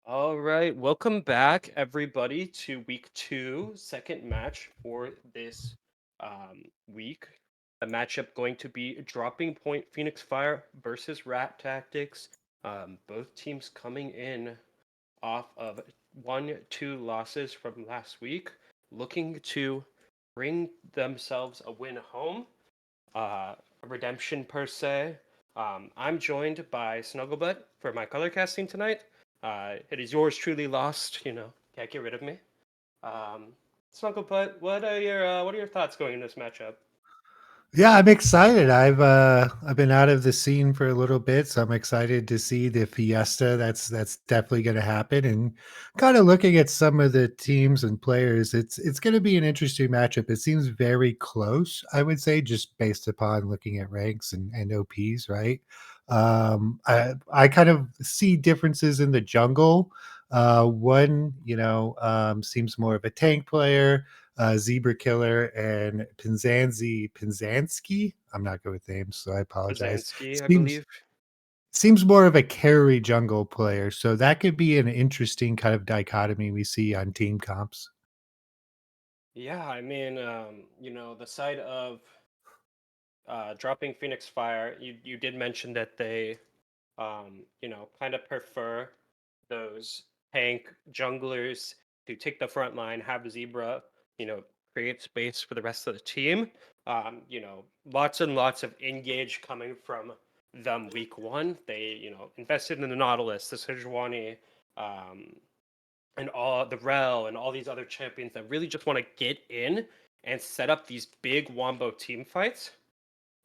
All right, welcome back, everybody, to week two, second match for this week. The matchup going to be Dropping Point Phoenix Fire versus Rat Tactics. Both teams coming in off of 1-2 losses from last week, looking to bring themselves a win home, a redemption per se. I'm joined by Snugglebutt for my color casting tonight. It is yours truly lost. Can't get rid of me. Um, Snugglebutt, what are your thoughts going in this matchup? Yeah, I'm excited. I've been out of the scene for a little bit, so I'm excited to see the fiesta that's definitely going to happen. And kind of looking at some of the teams and players, it's going to be an interesting matchup. It seems very close, I would say, just based upon looking at ranks and OPs, right? I kind of see differences in the jungle. One, seems more of a tank player, Zebra Killer, and Pinzansky. I'm not good with names, so I apologize. Brzezinski, I Seems believe. seems more of a carry jungle player, so that could be an interesting kind of dichotomy we see on team comps. Yeah, I mean, the side of dropping Phoenix Fire, you did mention that they, kind of prefer those tank junglers to take the front line, have Zebra, you know, create space for the rest of the team. Lots and lots of engage coming from them week one. They, invested in the Nautilus, the Sejuani, um, and all the Rel and all these other champions that really just want to get in and set up these big Wombo team fights,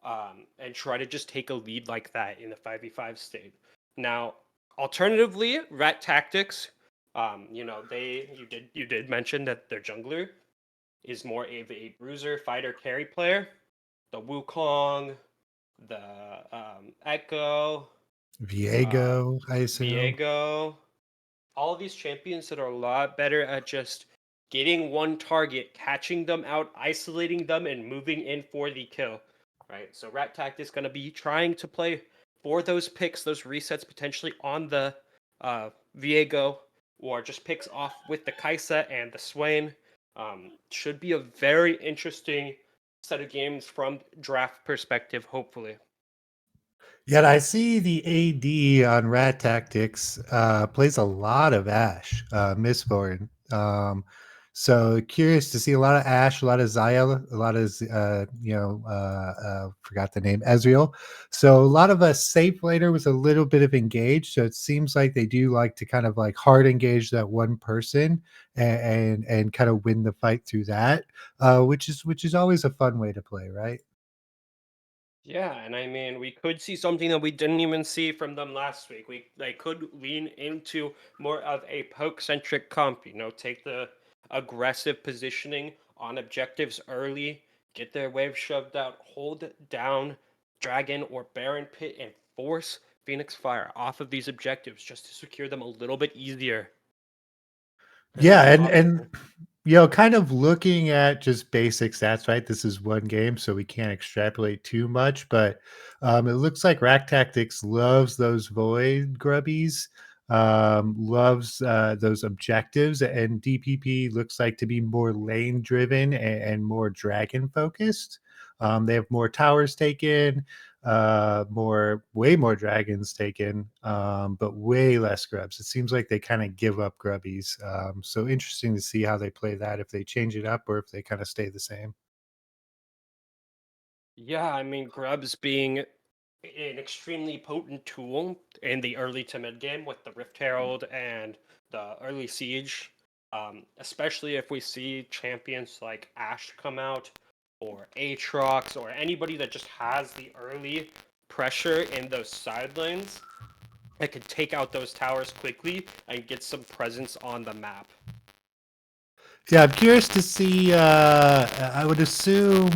and try to just take a lead like that in the 5v5 state. Now, alternatively, Rat Tactics, you did mention that their jungler is more of a bruiser fighter carry player. The Wukong, the Echo, um, Viego, I assume. Viego, all of these champions that are a lot better at just getting one target, catching them out, isolating them, and moving in for the kill. Right. So Rat Tact is going to be trying to play for those picks, those resets potentially on the Viego, or just picks off with the Kaisa and the Swain. Should be a very interesting set of games from draft perspective, hopefully. Yet I see the AD on Rat Tactics plays a lot of Ash, Mistborn. So curious to see a lot of Ash, a lot of Zaya, a lot of forgot the name, Ezreal. So a lot of a safe laner with a little bit of engage. So it seems like they do like to kind of like hard engage that one person and kind of win the fight through that, which is always a fun way to play, right? Yeah, and I mean, we could see something that we didn't even see from them last week. They could lean into more of a poke-centric comp, take the aggressive positioning on objectives early, get their wave shoved out, hold down Dragon or Baron Pit, and force Phoenix Fire off of these objectives just to secure them a little bit easier than Yeah, maybe and possible. kind of looking at just basic stats, right? This is one game, so we can't extrapolate too much, but it looks like Rack Tactics loves those void grubbies, loves those objectives, and DPP looks like to be more lane driven and more dragon focused. They have more towers taken, way more dragons taken, but way less grubs. It seems like they kind of give up grubbies. So interesting to see how they play that, if they change it up or if they kind of stay the same. Yeah, I mean, Grubs being an extremely potent tool in the early to mid game with the Rift Herald and the early siege. Especially if we see champions like Ashe come out or Aatrox or anybody that just has the early pressure in those side lanes that could take out those towers quickly and get some presence on the map. Yeah, I'm curious to see. I would assume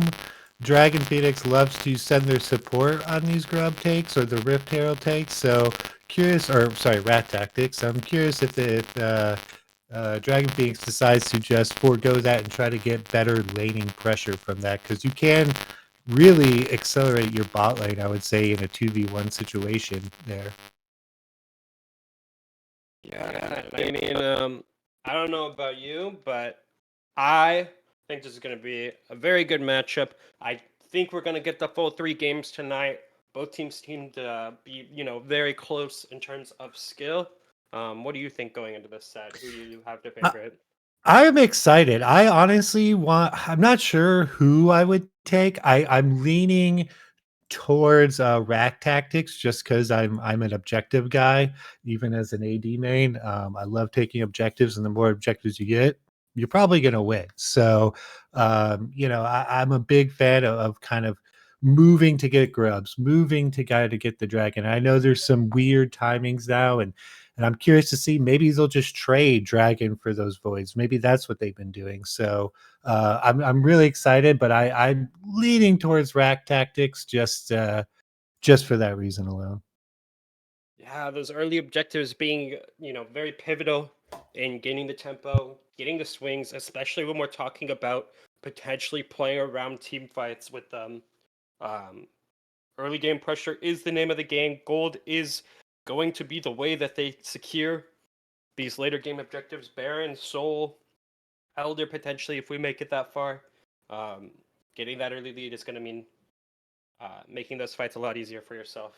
Dragon Phoenix loves to send their support on these grub takes or the Rift Herald takes. So curious, or sorry, Rat Tactics. I'm curious if Dragon Phoenix decides to just forego that and try to get better laning pressure from that, because you can really accelerate your bot lane, I would say, in a 2v1 situation there. Yeah, I mean, I don't know about you, but I think this is going to be a very good matchup. I think we're going to get the full 3 games tonight. Both teams seem to be, very close in terms of skill. What do you think going into this set? Who do you have to favorite? I'm excited. I honestly I'm not sure who I would take. I'm leaning towards rack tactics just because I'm an objective guy, even as an AD main. I love taking objectives, and the more objectives you get, you're probably gonna win. So I'm a big fan of kind of moving to get grubs, moving to guy to get the dragon. I know there's some weird timings now, and I'm curious to see, maybe they'll just trade dragon for those voids. Maybe that's what they've been doing. So I'm really excited, but I'm leaning towards rack tactics just for that reason alone. Yeah, those early objectives being, very pivotal in gaining the tempo, getting the swings, especially when we're talking about potentially playing around team fights with them. Um, Early game pressure is the name of the game. Gold is going to be the way that they secure these later game objectives. Baron, Soul, Elder potentially if we make it that far. Um, Getting that early lead is going to mean making those fights a lot easier for yourself.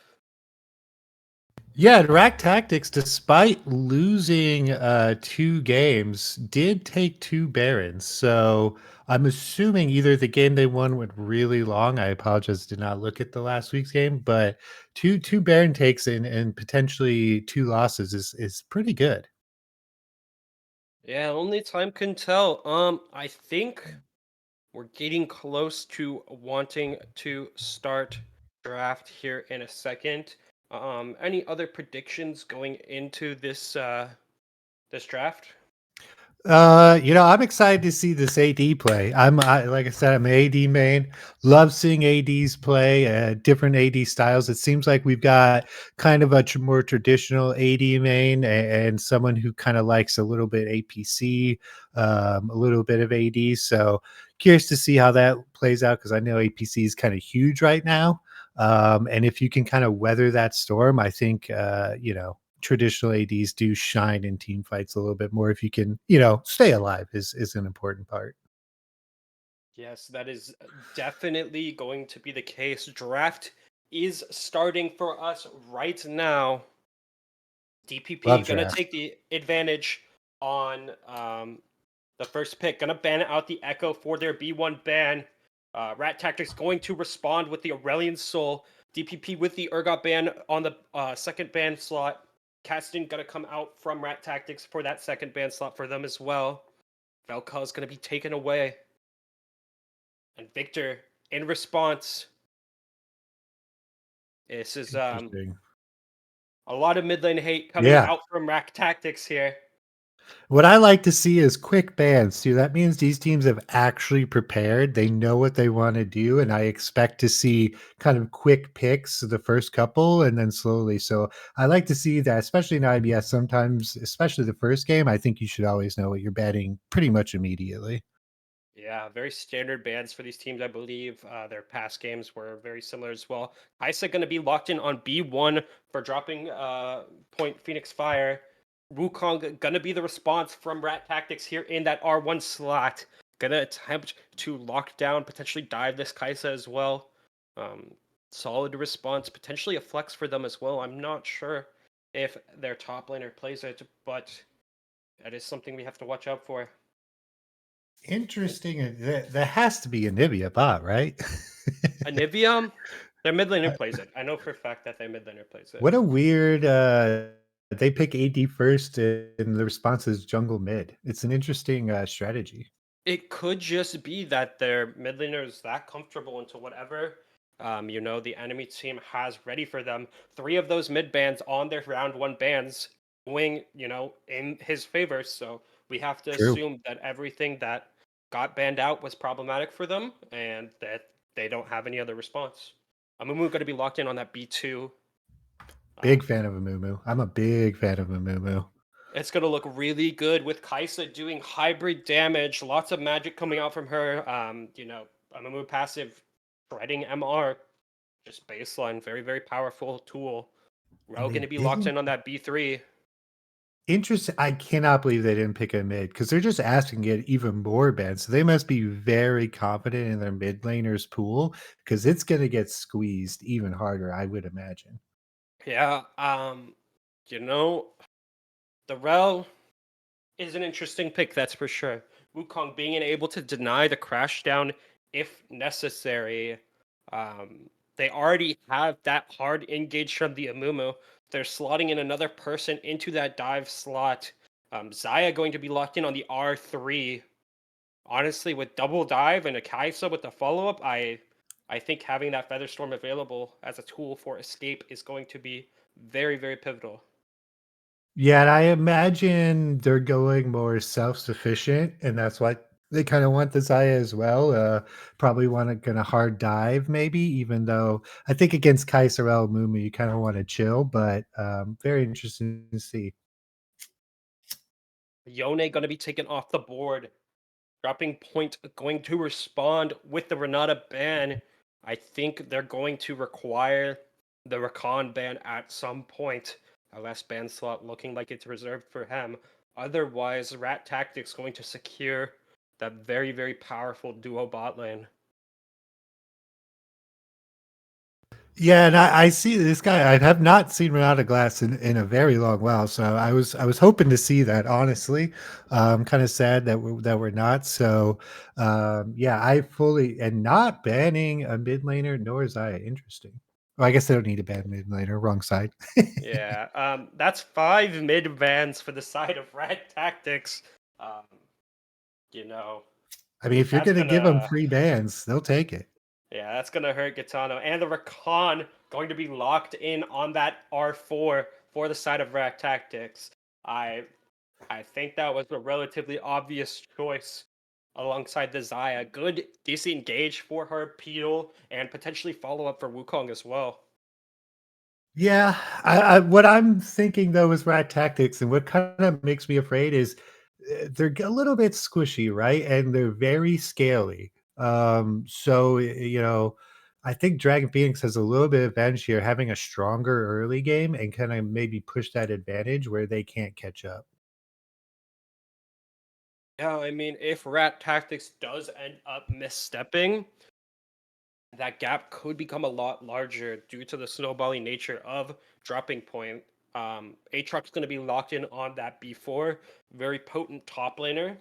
Yeah, rack tactics, despite losing 2 games, did take 2 barons. So I'm assuming either the game they won went really long. I apologize, did not look at the last week's game, but two baron takes and potentially 2 losses is pretty good. Yeah, only time can tell. I think we're getting close to wanting to start draft here in a second. Any other predictions going into this draft? I'm excited to see this AD play. Like I said, I'm an AD main. Love seeing ADs play different AD styles. It seems like we've got kind of a more traditional AD main and someone who kind of likes a little bit APC, a little bit of AD. So curious to see how that plays out, because I know APC is kind of huge right now. And if you can kind of weather that storm, I think traditional ADs do shine in team fights a little bit more. If you can, stay alive is an important part. Yes, that is definitely going to be the case. Draft is starting for us right now. DPP Love gonna draft. take the advantage on the first pick. Gonna ban out the Echo for their B1 ban. Rat Tactics going to respond with the Aurelian Soul. DPP with the Urgot ban on the second ban slot. Caston gonna come out from Rat Tactics for that second ban slot for them as well. Velka is gonna be taken away. And Victor, in response, this is Interesting. a lot of mid lane hate coming Yeah. out from Rat Tactics here. What I like to see is quick bans too. That means these teams have actually prepared. They know what they want to do, and I expect to see kind of quick picks the first couple and then slowly. So I like to see that, especially in IBS. Sometimes, especially the first game, I think you should always know what you're betting pretty much immediately. Yeah, very standard bans for these teams. I believe their past games were very similar as well. Isa going to be locked in on B1 for dropping point Phoenix Fire. Wukong going to be the response from Rat Tactics here in that R1 slot. Going to attempt to lock down, potentially dive this Kaisa as well. Um, Solid response, potentially a flex for them as well. I'm not sure if their top laner plays it, but that is something we have to watch out for. Interesting. There has to be a Nibia bot, right? Anivia, their mid laner plays it. I know for a fact that their mid laner plays it. What a weird they pick AD first and the response is jungle mid. It's an interesting strategy. It could just be that their mid laner is that comfortable into whatever the enemy team has ready for them. Three of those mid bans on their round one bans going, in his favor. So we have to True. assume that everything that got banned out was problematic for them and that they don't have any other response. Amumu going to be locked in on that B2. Big fan of a moo. I'm a big fan of a moo. It's gonna look really good with Kaisa doing hybrid damage, lots of magic coming out from her. Amumu passive shredding MR, just baseline, very, very powerful tool. And Rel they gonna be locked didn't in on that B3. interesting. I cannot believe they didn't pick a mid because they're just asking to get even more bans. So they must be very confident in their mid laners pool because it's gonna get squeezed even harder, I would imagine. Yeah, you know, the Rel is an interesting pick, that's for sure. Wukong being able to deny the crash down if necessary. They already have that hard engage from the Amumu. They're slotting in another person into that dive slot. Zaya going to be locked in on the R3. Honestly, with double dive and a Kaisa with the follow up, I think having that Featherstorm available as a tool for escape is going to be very, very pivotal. Yeah, and I imagine they're going more self-sufficient, and that's why they kind of want the Zaya as well. Probably want to gonna hard dive, maybe, even though I think against Kaiserel Mumu, you kind of want to chill, but very interesting to see. Yone going to be taken off the board. Dropping Point going to respond with the Renata ban. I think they're going to require the Rakan ban at some point. A last ban slot looking like it's reserved for him. Otherwise, Rat Tactics going to secure that very, very powerful duo bot lane. Yeah, and I see this guy. I have not seen Renata Glass in a very long while, so I was hoping to see that. Honestly, kind of sad that we're not. So, yeah, I fully and not banning a mid laner nor is I interesting. Well, I guess they don't need a ban mid laner. Wrong side. Yeah, that's five mid bans for the side of Rat Tactics. Um, you know, I mean, if you're that's gonna give them gonna free bans, they'll take it. Yeah, that's gonna hurt Gitano. And the Rakan going to be locked in on that R4 for the side of Rack Tactics. I I think that was a relatively obvious choice alongside the Zaya. Good DC engage for her, Peel, and potentially follow up for Wukong as well. Yeah, I what I'm thinking though is rat tactics, and what kind of makes me afraid is they're a little bit squishy, right? And they're very scaly. So I think Dragon Phoenix has a little bit of advantage here, having a stronger early game and kind of maybe push that advantage where they can't catch up. Yeah, I mean, if Rat Tactics does end up misstepping, that gap could become a lot larger due to the snowballing nature of dropping point. Aatrox's going to be locked in on that B4, very potent top laner.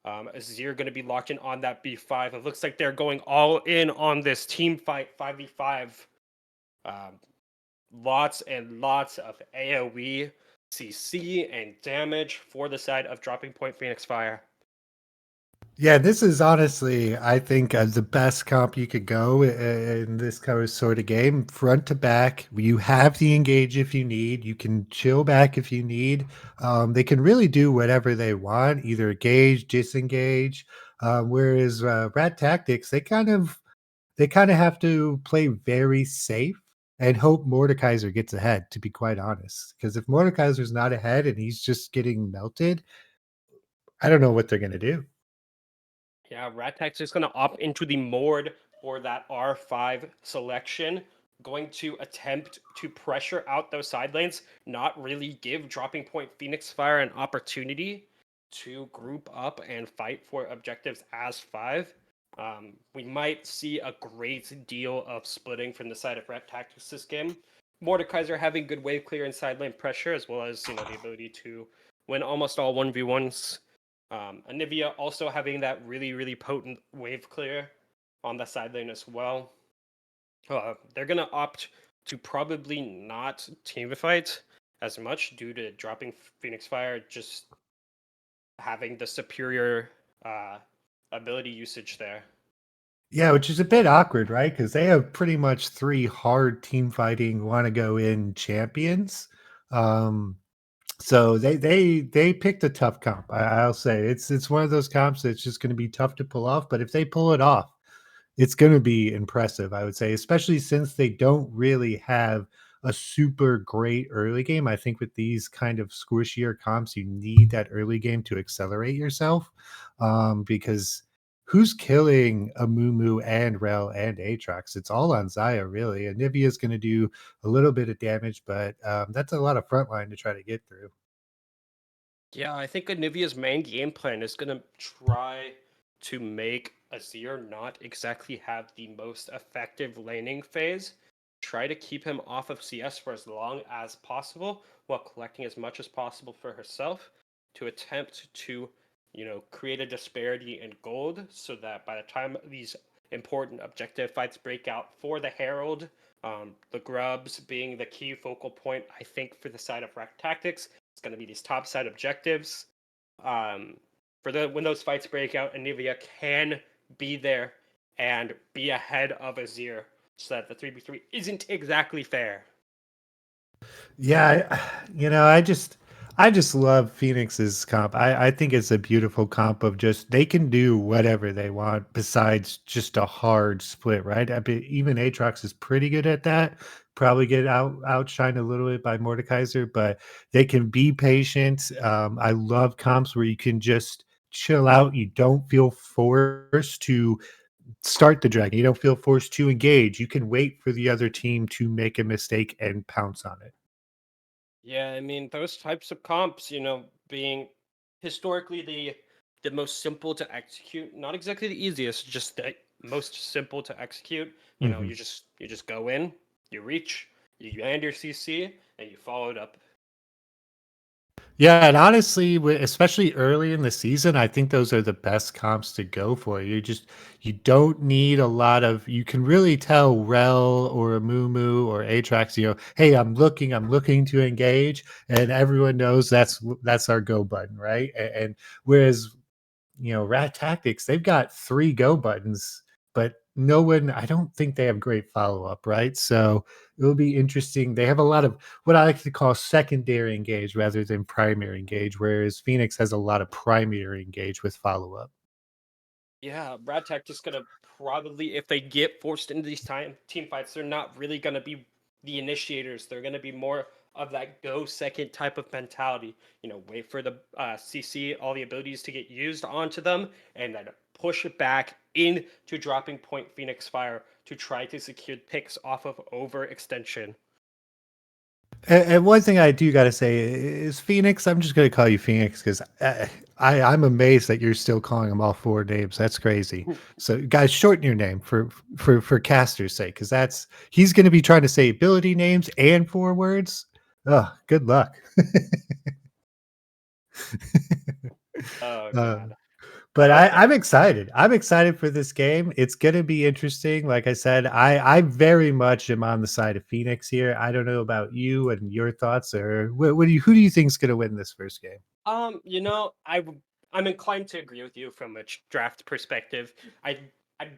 Azir going to be locked in on that B5. It looks like they're going all in on this team fight 5v5. Um, Lots and lots of AoE, CC, and damage for the side of Dropping Point Phoenix Fire. Yeah, this is honestly, I think, the best comp you could go in this kind of sort of game. Front to back, you have the engage if you need. You can chill back if you need. They can really do whatever they want, either engage, disengage. Whereas Rat Tactics, they kind of have to play very safe and hope Mordekaiser gets ahead. To be quite honest, because if Mordekaiser's not ahead and he's just getting melted, I don't know what they're gonna do. Yeah, Ratex is going to opt into the Mord for that R5 selection, going to attempt to pressure out those side lanes, not really give Dropping Point Phoenix Fire an opportunity to group up and fight for objectives as five. We might see a great deal of splitting from the side of Rat Tactics this game. Mordekaiser having good wave clear and side lane pressure, as well as the ability to win almost all 1v1s. Anivia also having that really, really potent wave clear on the side lane as well. They're going to opt to probably not team fight as much due to dropping Phoenix Fire just having the superior uh, ability usage there. Yeah, which is a bit awkward, right? Because they have pretty much three hard team fighting, want to go in champions. Um, so they picked a tough comp. I'll say it's one of those comps that's just going to be tough to pull off. But if they pull it off, it's gonna be impressive, I would say, especially since they don't really have a super great early game. I think with these kind of squishier comps, you need that early game to accelerate yourself, because who's killing a Mumu and Rel and Aatrox? It's all on Xayah, really. Anivia's gonna do a little bit of damage, but, that's a lot of frontline to try to get through. Yeah, I think Anivia's main game plan is going to try to make Azir not exactly have the most effective laning phase. Try to keep him off of CS for as long as possible while collecting as much as possible for herself to attempt to, create a disparity in gold so that by the time these important objective fights break out for the Herald, the Grubs being the key focal point, I think, for the side of Rack Tactics, it's going to be these top side objectives. Um, for the when those fights break out, Anivia can be there and be ahead of Azir, so that the 3v3 isn't exactly fair. Yeah, I just love Phoenix's comp. I think it's a beautiful comp of just they can do whatever they want besides just a hard split, right? Even Aatrox is pretty good at that. Probably get outshined a little bit by Mordekaiser, but they can be patient. I love comps where you can just chill out. You don't feel forced to start the dragon. You don't feel forced to engage. You can wait for the other team to make a mistake and pounce on it. Yeah, I mean those types of comps, being historically the most simple to execute, not exactly the easiest, just the most simple to execute. Mhm. You just go in, you reach, you land your CC, and you follow it up. Yeah, and honestly, especially early in the season, I think those are the best comps to go for. You don't need a lot of. You can really tell Rel or a Mumu or Atrax. Hey, I'm looking to engage, and everyone knows that's our go button, right? And whereas Rat Tactics, they've got three go buttons, but no one, I don't think they have great follow up, right? So it'll be interesting. They have a lot of what I like to call secondary engage rather than primary engage, whereas Phoenix has a lot of primary engage with follow up. Yeah, Brad Tech just gonna probably, if they get forced into these team fights, they're not really gonna be the initiators. They're gonna be more of that go second type of mentality. Wait for the CC, all the abilities to get used onto them, and then push it back into dropping point Phoenix Fire to try to secure picks off of overextension. And one thing I do got to say is Phoenix. I'm just going to call you Phoenix because I'm amazed that you're still calling him all four names. That's crazy. So, guys, shorten your name for Caster's sake because he's going to be trying to say ability names and four words. Oh, good luck. Oh uh, God. but Okay. I'm excited. I'm excited for this game. It's going to be interesting. Like I said, I very much am on the side of Phoenix here. I don't know about you and your thoughts, or who do you think is going to win this first game? You know, I'm inclined to agree with you from a draft perspective. I'm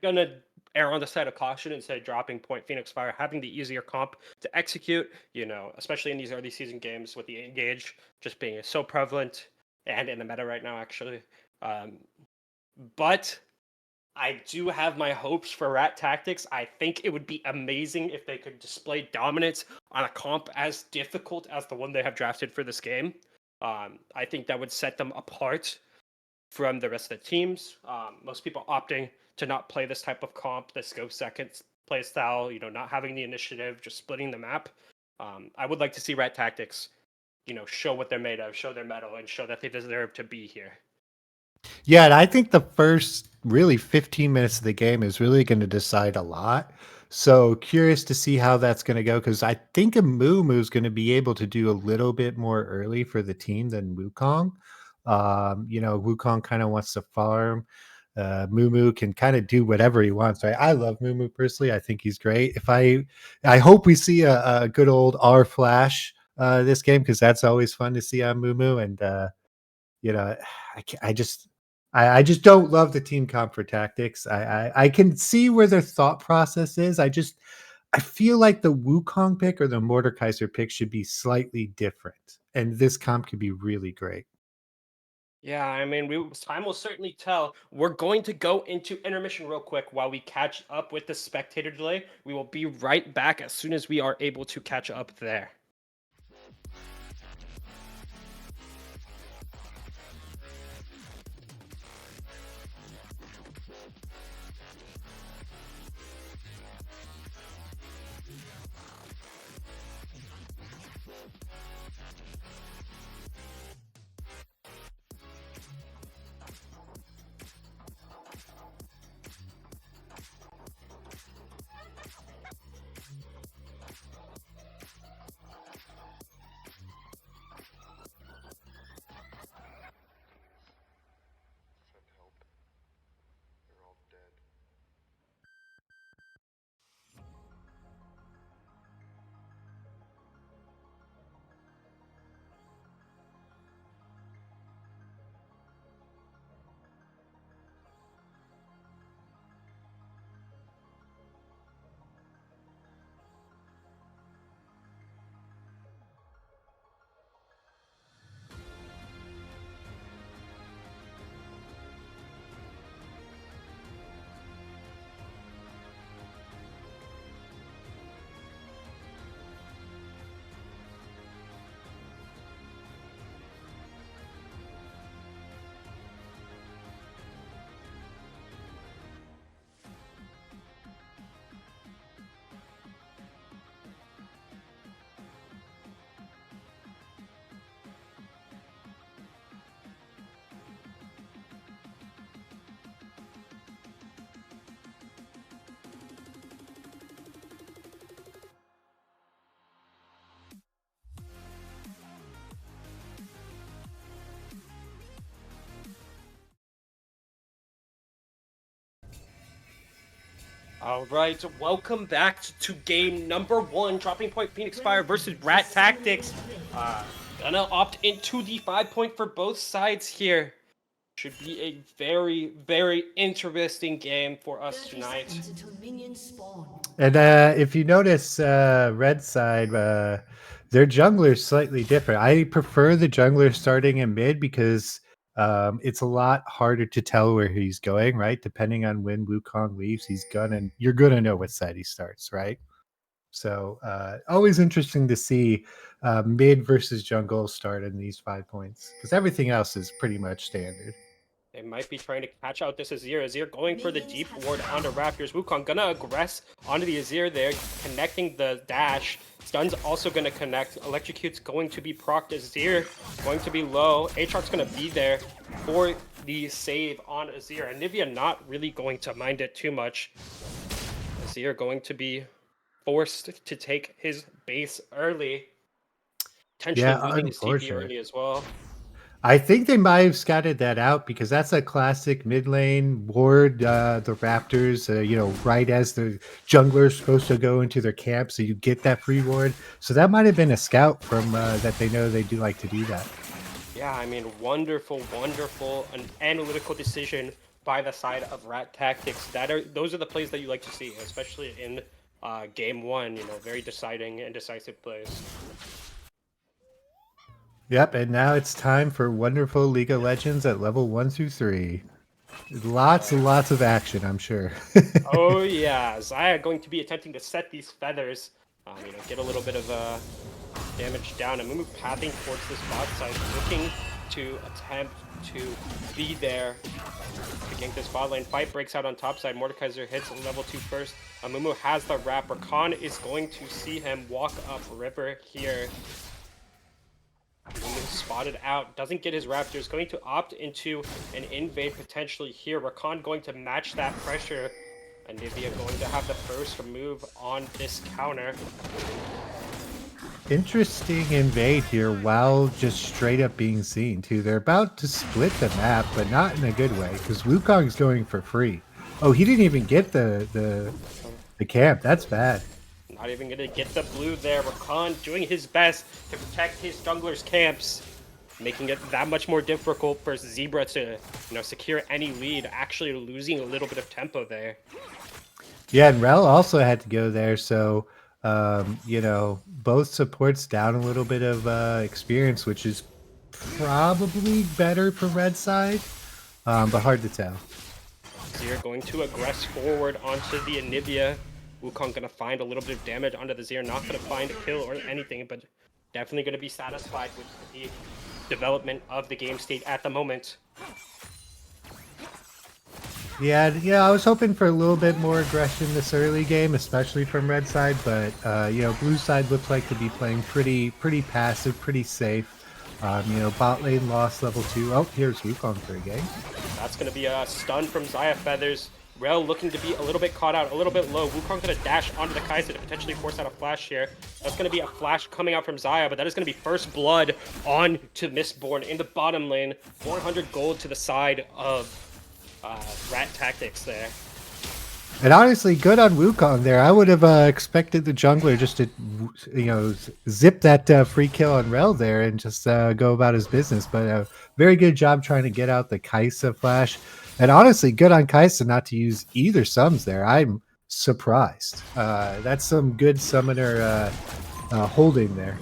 gonna err on the side of caution and say dropping point Phoenix Fire having the easier comp to execute. You know, especially in these early season games with the engage just being so prevalent and in the meta right now, actually. Um, but I do have my hopes for Rat Tactics. I think it would be amazing if they could display dominance on a comp as difficult as the one they have drafted for this game. I think that would set them apart from the rest of the teams. Most people opting to not play this type of comp, this go second play style, you know, not having the initiative, just splitting the map. I would like to see Rat Tactics, you know, show what they're made of, show their mettle, and show that they deserve to be here. Yeah, and I think the first really 15 minutes of the game is really going to decide a lot. So curious to see how that's going to go because I think a Moo is going to be able to do a little bit more early for the team than Wukong. Wukong kind of wants to farm. Moo can kind of do whatever he wants. Right? I love Moo personally. I think he's great. I hope we see a good old R Flash this game because that's always fun to see on Moo and you know, I ca I just don't love the team comp for tactics. I can see where their thought process is. I feel like the Wukong pick or the Mordekaiser pick should be slightly different, and this comp could be really great. Yeah, I mean, time will certainly tell. We're going to go into intermission real quick while we catch up with the spectator delay. We will be right back as soon as we are able to catch up there. All right, welcome back to game number one, Dropping Point Phoenix Fire versus Rat Tactics. Gonna opt into the 5 point for both sides here. Should be a very, very interesting game for us tonight. And if you notice, red side, their jungler's slightly different. I prefer the jungler starting in mid because it's a lot harder to tell where he's going, right? Depending on when Wukong leaves, you're gonna know what side he starts, right? So always interesting to see mid versus jungle start in these 5 points because everything else is pretty much standard. They might be trying to catch out this Azir. Azir going for the deep ward onto Raptors. Wukong gonna aggress onto the Azir there, connecting the dash. Stun's also going to connect. Electrocute's going to be procced. Azir going to be low. Aatrox's going to be there for the save on Azir. Anivia not really going to mind it too much. Azir going to be forced to take his base early. Potentially Yeah, losing his TP unfortunate. early as well. I think they might have scouted that out because that's a classic mid lane ward. The Raptors, right as the jungler is supposed to go into their camp, so you get that free ward. So that might have been a scout from that they know they do like to do that. Yeah, I mean, wonderful, wonderful, an analytical decision by the side of Rat Tactics. Those are the plays that you like to see, especially in game one. Very deciding and decisive plays. Yep, and now it's time for wonderful League of Legends at level 1 through 3. Lots and lots of action, I'm sure. Oh yeah, Xayah going to be attempting to set these feathers. Get a little bit of damage down. And Mumu pathing towards this bot side, looking to attempt to be there to gank this bot lane. Fight breaks out on top side. Mordekaiser hits level 2 first. Mumu has the wrap. Rakan is going to see him walk up river here. Mumu spotted out, doesn't get his Raptors, going to opt into an invade potentially here. Rakan going to match that pressure. Anivia going to have the first move on this counter. Interesting invade here while just straight up being seen too. They're about to split the map, but not in a good way because Wukong's going for free. Oh, he didn't even get the camp. That's bad. Not even going to get the blue there. Rakan doing his best to protect his jungler's camps, making it that much more difficult for Zebra to secure any lead, actually losing a little bit of tempo there. Yeah, and Rel also had to go there, so both supports down a little bit of experience, which is probably better for red side, but hard to tell. Zir going to aggress forward onto the Anivia. Wukong going to find a little bit of damage onto the Zir, not going to find a kill or anything, but definitely going to be satisfied with the development of the game state at the moment. Yeah, I was hoping for a little bit more aggression this early game, especially from red side, but blue side looked like to be playing pretty passive, pretty safe. Bot lane lost level 2. Oh, here's Wukong for a game. That's going to be a stun from Xayah Feathers. Rel looking to be a little bit caught out, a little bit low. Wukong going to dash onto the Kai'Sa to potentially force out a flash here. That's going to be a flash coming out from Xayah, but that is going to be first blood on to Mistborn in the bottom lane. 400 gold to the side of Rat Tactics there. And honestly, good on Wukong there. I would have expected the jungler just to, zip that free kill on Rel there and just go about his business. But very good job trying to get out the Kai'Sa flash. And honestly, good on Kai'Sa not to use either sums there. I'm surprised. That's some good summoner holding there.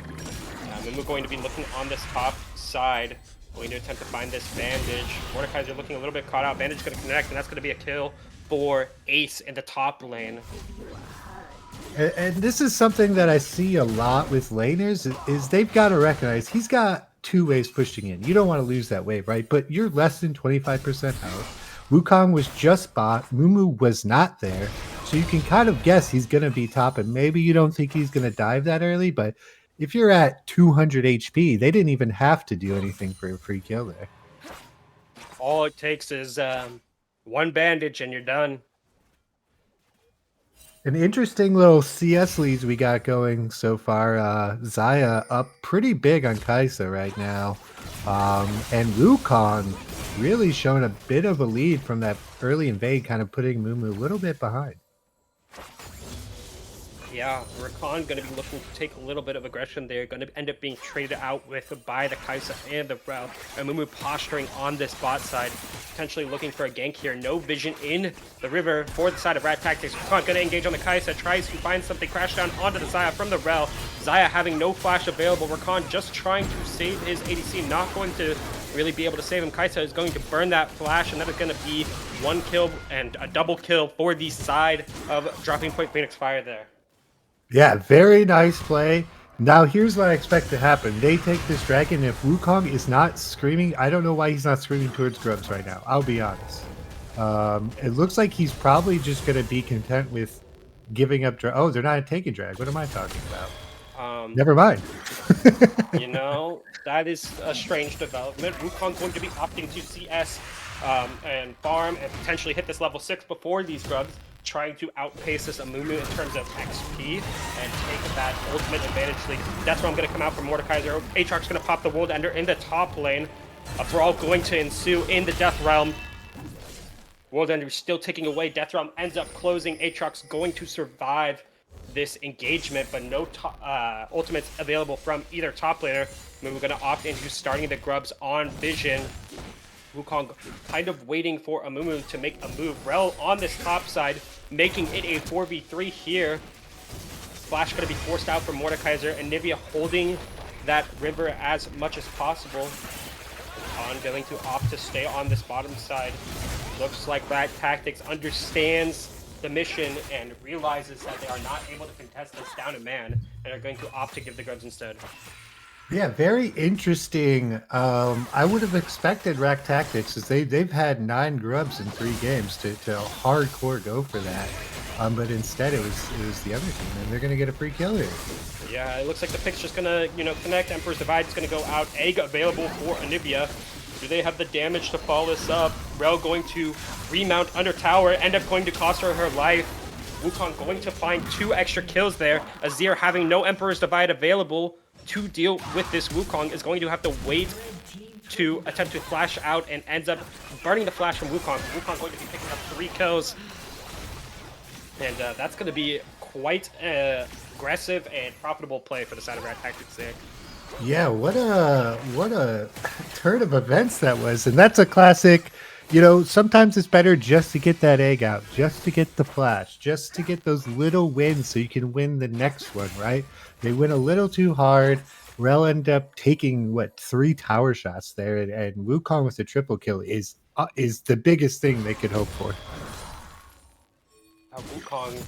Mumu going to be looking on this top side. Going to attempt to find this bandage. Mordekaiser looking a little bit caught out. Bandage going to connect, and that's going to be a kill for Ace in the top lane. And this is something that I see a lot with laners is they've got to recognize he's got 2 waves pushing in. You don't want to lose that wave, right? But you're less than 25% health. Wukong was just bot. Mumu was not there. So you can kind of guess he's going to be top, and maybe you don't think he's going to dive that early, but if you're at 200 HP, they didn't even have to do anything for a free kill there. All it takes is one bandage and you're done. An interesting little CS leads we got going so far. Xayah up pretty big on Kai'Sa right now. And Wukong really showing a bit of a lead from that early invade, kind of putting Mumu a little bit behind. Yeah, Rakan going to be looking to take a little bit of aggression there. Going to end up being traded out by the Kai'Sa and the Rel. And Mumu posturing on this bot side, potentially looking for a gank here. No vision in the river for the side of Rat Tactics. Rakan going to engage on the Kai'Sa, tries to find something, crash down onto the Xayah from the Rel. Xayah having no flash available. Rakan just trying to save his ADC, not going to really be able to save him. Kai'Sa is going to burn that flash, and that is going to be 1 kill and a double kill for the side of DroppingPointPhoenixPhyre there. Yeah, very nice play. Now, here's what I expect to happen. They take this dragon. If Wukong is not screaming, I don't know why he's not screaming towards Grubs right now. I'll be honest. It looks like he's probably just going to be content with giving up. Oh, they're not taking drag. What am I talking about? Um, Never mind. You know, that is a strange development. Wukong going to be opting to CS and farm and potentially hit this level 6 before these grubs, trying to outpace this Amumu in terms of XP and take that ultimate advantage lead. That's where I'm going to come out from Mordekaiser. Aatrox's going to pop the World Ender in the top lane. A brawl going to ensue in the Death Realm. World Ender still ticking away. Death Realm ends up closing. Aatrox going to survive this engagement, but no ultimates available from either top laner. We're going to opt into starting the grubs on Vision. Wukong kind of waiting for Amumu to make a move. Rel on this top side, making it a 4v3 here. Flash going to be forced out from Mordekaiser, and Nivea holding that river as much as possible. On going to opt to stay on this bottom side. Looks like Rat Tactics understands the mission and realizes that they are not able to contest this down a man and are going to opt to give the grubs instead. Yeah, very interesting. I would have expected Rack Tactics, as they've had 9 grubs in 3 games to hardcore go for that. But instead it was the other team, and they're gonna get a free kill here. Yeah, it looks like the pick's just gonna, connect. Emperor's Divide is gonna go out. Egg available for Anivia. Do they have the damage to follow this up? Rel going to remount under tower, end up going to cost her life. Wukong going to find 2 extra kills there. Azir having no Emperor's Divide available to deal with this Wukong is going to have to wait to attempt to flash out and ends up burning the flash from Wukong. Wukong going to be picking up 3 kills. And that's going to be quite aggressive and profitable play for the side of Rat Tactics there. Yeah, what a turn of events that was. And that's a classic, sometimes it's better just to get that egg out, just to get the flash, just to get those little wins so you can win the next one, right? They went a little too hard. Rel end up taking 3 tower shots there, and Wukong with a triple kill is the biggest thing they could hope for. Wukong,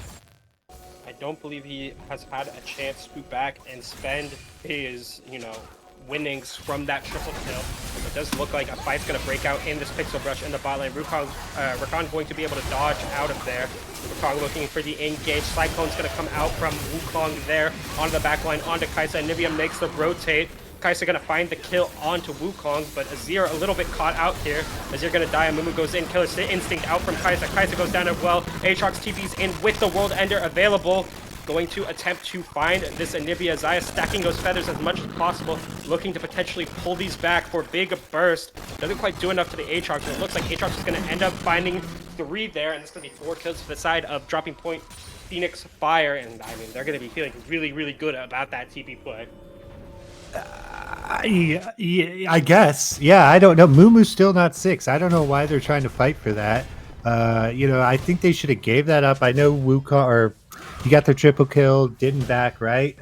I don't believe he has had a chance to back and spend his, winnings from that triple kill. It does look like a fight's going to break out in this Pixel Brush in the bot lane. Rakan going to be able to dodge out of there. Wukong looking for the engage. Cyclone's going to come out from Wukong there onto the back line, onto Kai'Sa. And Nivea makes the rotate. Kai'Sa going to find the kill onto Wukong, but Azir a little bit caught out here. Azir going to die. Amumu goes in. Killer Instinct out from Kai'Sa. Kai'Sa goes down as well. Aatrox TP's in with the World Ender available. Going to attempt to find this Anivia. Xayah stacking those feathers as much as possible, looking to potentially pull these back for big burst. Doesn't quite do enough to the Aatrox, but it looks like Aatrox is going to end up finding 3 there, and it's going to be 4 kills to the side of DroppingPointPhoenixPhyre, and I mean, they're going to be feeling really, really good about that TP play. I guess. Yeah, I don't know. Mumu's still not 6. I don't know why they're trying to fight for that. I think they should have gave that up. I know Wukong, or you got their triple kill, didn't back, right?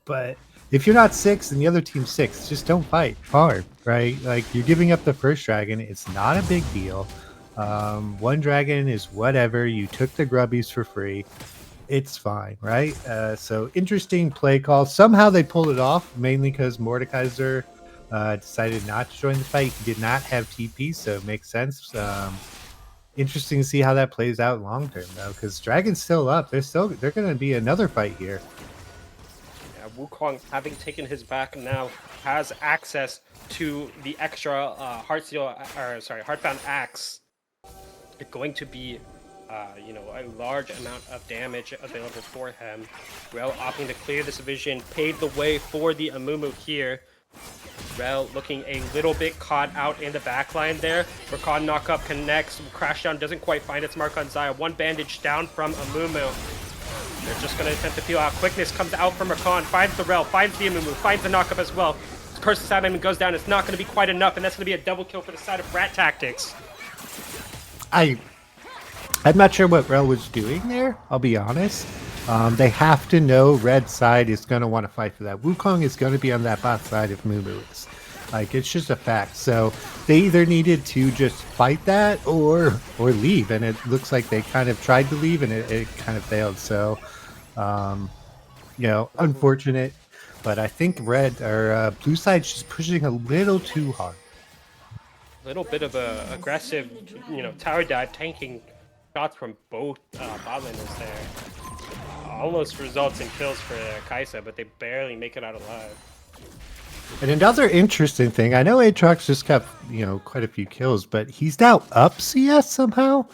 But if you're not 6 and the other team's 6, just don't fight hard, right? Like, you're giving up the first dragon. It's not a big deal. 1 dragon is whatever. You took the grubbies for free. It's fine, right? So interesting play call. Somehow they pulled it off, mainly because Mordekaiser decided not to join the fight. He did not have TP, so it makes sense. Interesting to see how that plays out long term, though, because Dragon's still up. They're going to be another fight here. Yeah, Wukong, having taken his back now, has access to the extra Heartbound Axe. It's going to be, a large amount of damage available for him. Rel opting to clear this vision, paved the way for the Amumu here. Rel looking a little bit caught out in the backline there. Rakan knockup connects, crash down, doesn't quite find its mark on Xayah. 1 bandage down from Amumu. They're just going to attempt to peel out. Quickness comes out from Rakan, finds the Rel, finds the Amumu, finds the knockup as well. Curse the Sadman goes down. It's not going to be quite enough, and that's going to be a double kill for the side of Rat Tactics. I'm not sure what Rel was doing there, I'll be honest. They have to know red side is going to want to fight for that. Wukong is going to be on that bot side if Mumu is. Like, it's just a fact. So they either needed to just fight that or leave, and it looks like they kind of tried to leave and it kind of failed. So, unfortunate. But I think red or blue side's just pushing a little too hard. A little bit of a aggressive, tower dive, tanking shots from both bot laners there. almost results in kills for Kaisa, but they barely make it out alive. And another interesting thing, I know Aatrox just got, quite a few kills, but he's now up CS somehow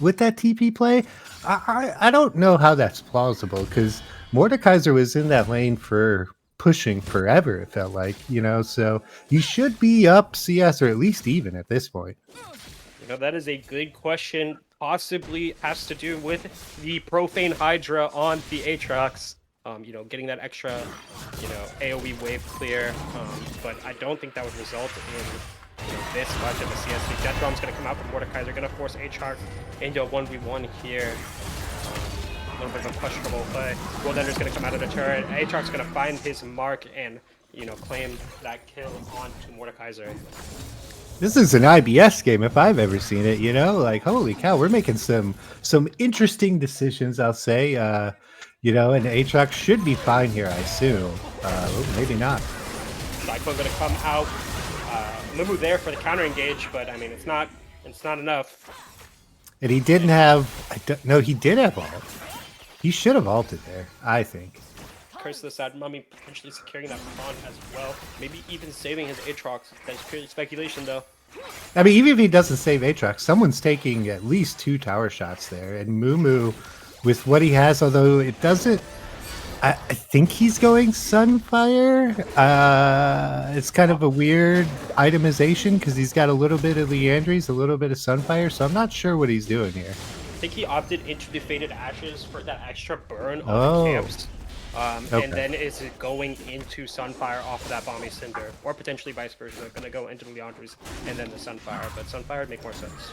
with that TP play. I don't know how that's plausible because Mordekaiser was in that lane for pushing forever, it felt like, so he should be up CS or at least even at this point. That is a good question. Possibly has to do with the Profane Hydra on the Aatrox. Getting that extra, AoE wave clear. But I don't think that would result in, this much of a CSC. Death Drum's going to come out from Mordekaiser, going to force Aatrox into a 1v1 here. A little bit of a questionable play. World Ender's going to come out of the turret. Aatrox going to find his mark and, claim that kill onto Mordekaiser. This is an IBS game if I've ever seen it, like holy cow, we're making some interesting decisions, I'll say. And Aatrox should be fine here, I assume. Maybe not. Cyclone gonna come out. Mumu there for the counter engage, but I mean it's not enough. And he didn't have no, he did have ult. He should have ulted there, I think. Curse of the Sad Mummy potentially securing that pawn as well. Maybe even saving his Aatrox. That's purely speculation though. I mean, even if he doesn't save Aatrox, someone's taking at least 2 tower shots there. And Mumu, with what he has, although it doesn't... I think he's going Sunfire. It's kind of a weird itemization because he's got a little bit of Leandries, a little bit of Sunfire, so I'm not sure what he's doing here. I think he opted into the Faded Ashes for that extra burn on the camps. Okay. And then is it going into Sunfire off of that Balmy Cinder, or potentially vice versa, going to go into the Leandries and then the Sunfire, but Sunfire would make more sense.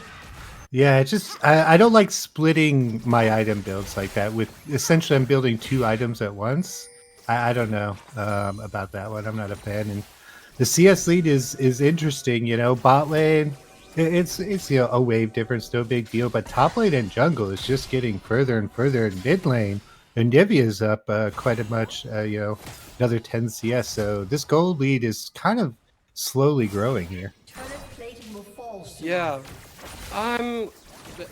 Yeah, it's just, I don't like splitting my item builds like that. With essentially, I'm building 2 items at once. I don't know about that one. I'm not a fan. And the CS lead is interesting, bot lane, it's a wave difference, no big deal. But top lane and jungle is just getting further and further. In mid lane, and Nivea's up quite a much, another 10 CS. So this gold lead is kind of slowly growing here. Yeah.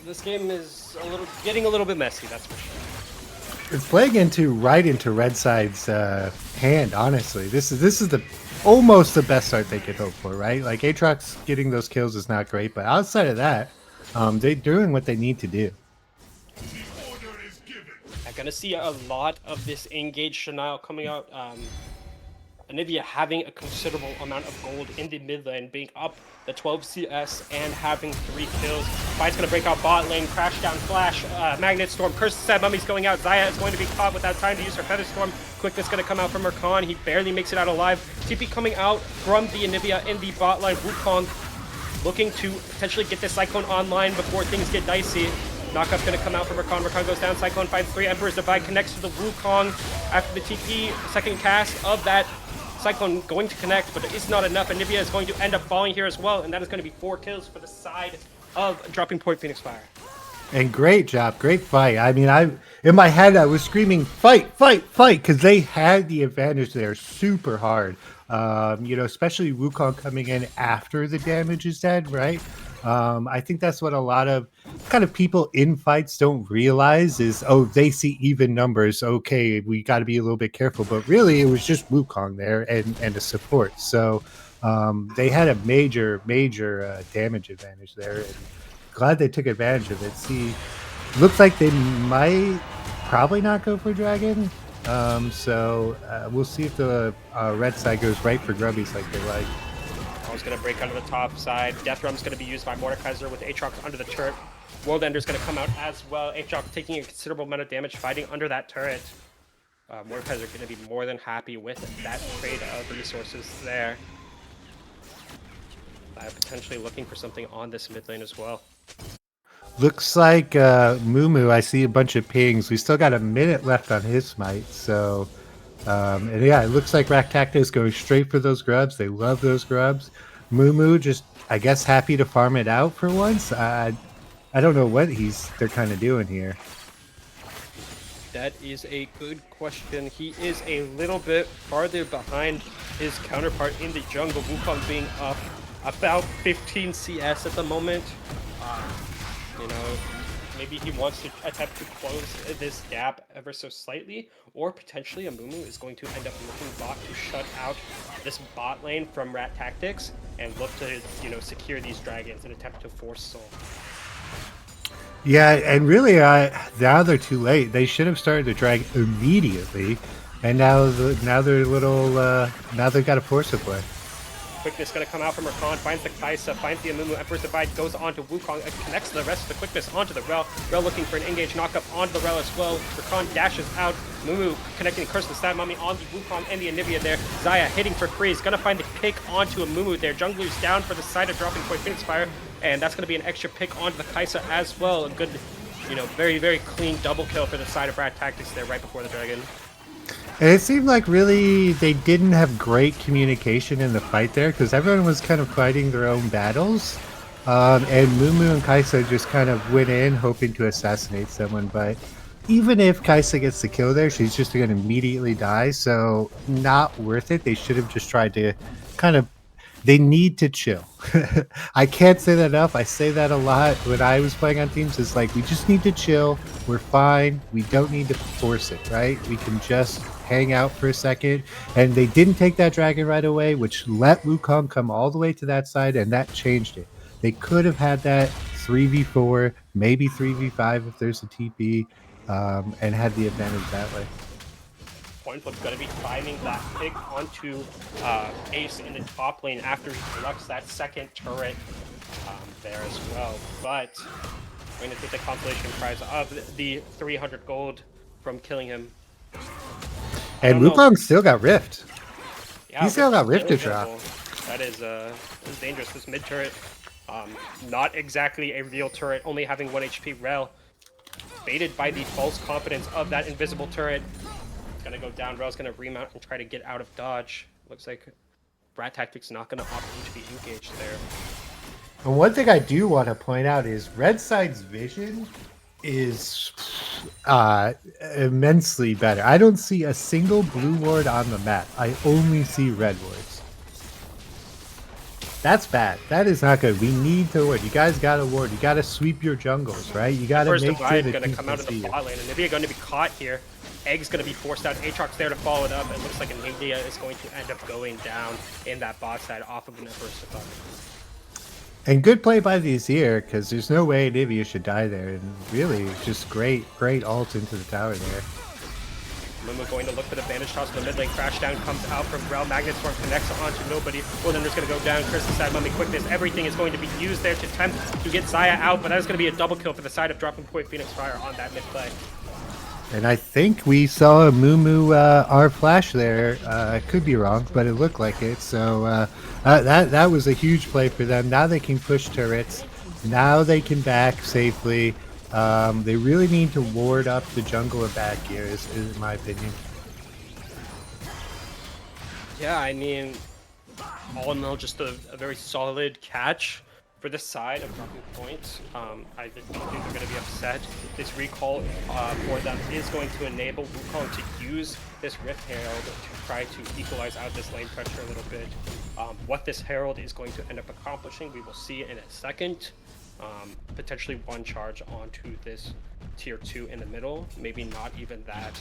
This game is getting a little bit messy, that's for sure. It's playing right into Red Side's hand, honestly. This is almost the best start they could hope for, right? Like Aatrox getting those kills is not great, but outside of that, they're doing what they need to do. I'm gonna see a lot of this engaged Chanel coming out. Anivia having a considerable amount of gold in the mid lane, being up the 12 CS and having 3 kills. Fight's gonna break out bot lane, crash down flash, Magnet Storm, Curse of Sad Mummy's going out. Xayah is going to be caught without time to use her Feather Storm. Quickness gonna come out from Rakan. He barely makes it out alive. TP coming out from the Anivia in the bot line. Wukong looking to potentially get this Cyclone online before things get dicey. Knockup's gonna come out from Rakan. Rakan goes down. Cyclone finds 3. Emperor's Divide connects to the Wukong after the TP. Second cast of that Cyclone going to connect, but it is not enough. And Nivea is going to end up falling here as well, and that is going to be 4 kills for the side of DroppingPointPhoenixPhyre. And great job, great fight. I mean, in my head I was screaming, fight, fight, fight, because they had the advantage there super hard. Especially Wukong coming in after the damage is dead, right? I think that's what a lot of kind of people in fights don't realize is, oh, they see even numbers. Okay, we got to be a little bit careful. But really, it was just Wukong there and a support. So they had a major damage advantage there. And glad they took advantage of it. See, looks like they might probably not go for Dragon. We'll see if the red side goes right for Grubbies like they like. Is going to break onto the top side. Death Drum's going to be used by Mordekaiser with Aatrox under the turret. World Ender's going to come out as well. Aatrox taking a considerable amount of damage fighting under that turret. Mordekaiser going to be more than happy with that trade of resources there. Potentially looking for something on this mid lane as well. Looks like Mumu, I see a bunch of pings. We still got a minute left on his smite, so... and yeah, it looks like Raktakta is going straight for those grubs. They love those grubs. Mumu just, I guess, happy to farm it out for once. I don't know what they're kind of doing here. That is a good question. He is a little bit farther behind his counterpart in the jungle. Wukong being up about 15 CS at the moment. Maybe he wants to attempt to close this gap ever so slightly, or potentially a Mumu is going to end up looking bot to shut out this bot lane from Rat Tactics and look to, secure these dragons and attempt to force soul. Yeah, and really, now they're too late. They should have started to drag immediately, and now they're a little now they've got to force a play. Quickness going to come out from Rakan, finds the Kaisa, finds the Amumu, Emperor's Divide, goes on to Wukong, and connects the rest of the quickness onto the Rel. Rel looking for an engage knockup onto the Rel as well. Rakan dashes out, Mumu connecting Curse the Stab Mummy on the Wukong and the Anivia there. Zaya hitting for free, is going to find the pick onto Amumu there. Jungler's down for the side of Dropping Point PhoenixPhyre, and that's going to be an extra pick onto the Kaisa as well. A good, very, very clean double kill for the side of Rat Tactics there right before the Dragon. And it seemed like really they didn't have great communication in the fight there because everyone was kind of fighting their own battles. And Mumu and Kaisa just kind of went in hoping to assassinate someone. But even if Kaisa gets the kill there, she's just going to immediately die. So not worth it. They should have just tried to kind of they need to chill. I can't say that enough. I say that a lot when I was playing on teams. It's like, we just need to chill. We're fine. We don't need to force it, right? We can just hang out for a second. And they didn't take that dragon right away, which let Wukong come all the way to that side, and that changed it. They could have had that 3v4, maybe 3v5 if there's a TP, and had the advantage that way. Pointflip's going to be finding that pick onto Ace in the top lane after he collects that second turret there as well. But we're going to take the consolation prize of the 300 gold from killing him. And Wukong still got Rift. Yeah, he still got Rift to drop. That is dangerous. This mid turret, not exactly a real turret, only having 1 HP. Rel, baited by the false confidence of that invisible turret. Gonna go down. Rel's gonna remount and try to get out of dodge. Looks like Rat Tactics not gonna opt to be engaged there. And one thing I do want to point out is Red Side's vision is immensely better. I don't see a single blue ward on the map. I only see red wards. That's bad. That is not good. We need to ward. You guys got to ward. You got to sweep your jungles, right? You got to make sure that gonna come out of the bot lane, and Nivea going to be caught here. Egg's going to be forced out. Aatrox there to follow it up. It looks like Nivea is going to end up going down in that bot side off of an Emperor's Divide. And good play by the Azir, because there's no way Nivea should die there. And really, just great ult into the tower there. Mumu going to look for the bandage toss. The mid lane crash down comes out from Rel. Magnet Storm connects onto nobody. Wilderness going to go down. Chris inside Mummy quickness. Everything is going to be used there to attempt to get Zaya out, but that is going to be a double kill for the side of Dropping Point PhoenixPhyre on that mid play. And I think we saw a Mumu R flash there. I could be wrong, but it looked like it. So that was a huge play for them. Now they can push turrets. Now they can back safely. They really need to ward up the jungler back here, is my opinion. Yeah, I mean, all in all, just a very solid catch for the side of Dropping Point. I think they're going to be upset. This recall for them is going to enable Wukong to use this Rift Herald to try to equalize out this lane pressure a little bit. What this Herald is going to end up accomplishing, we will see in a second. Potentially one charge onto this tier 2 in the middle, maybe not even that.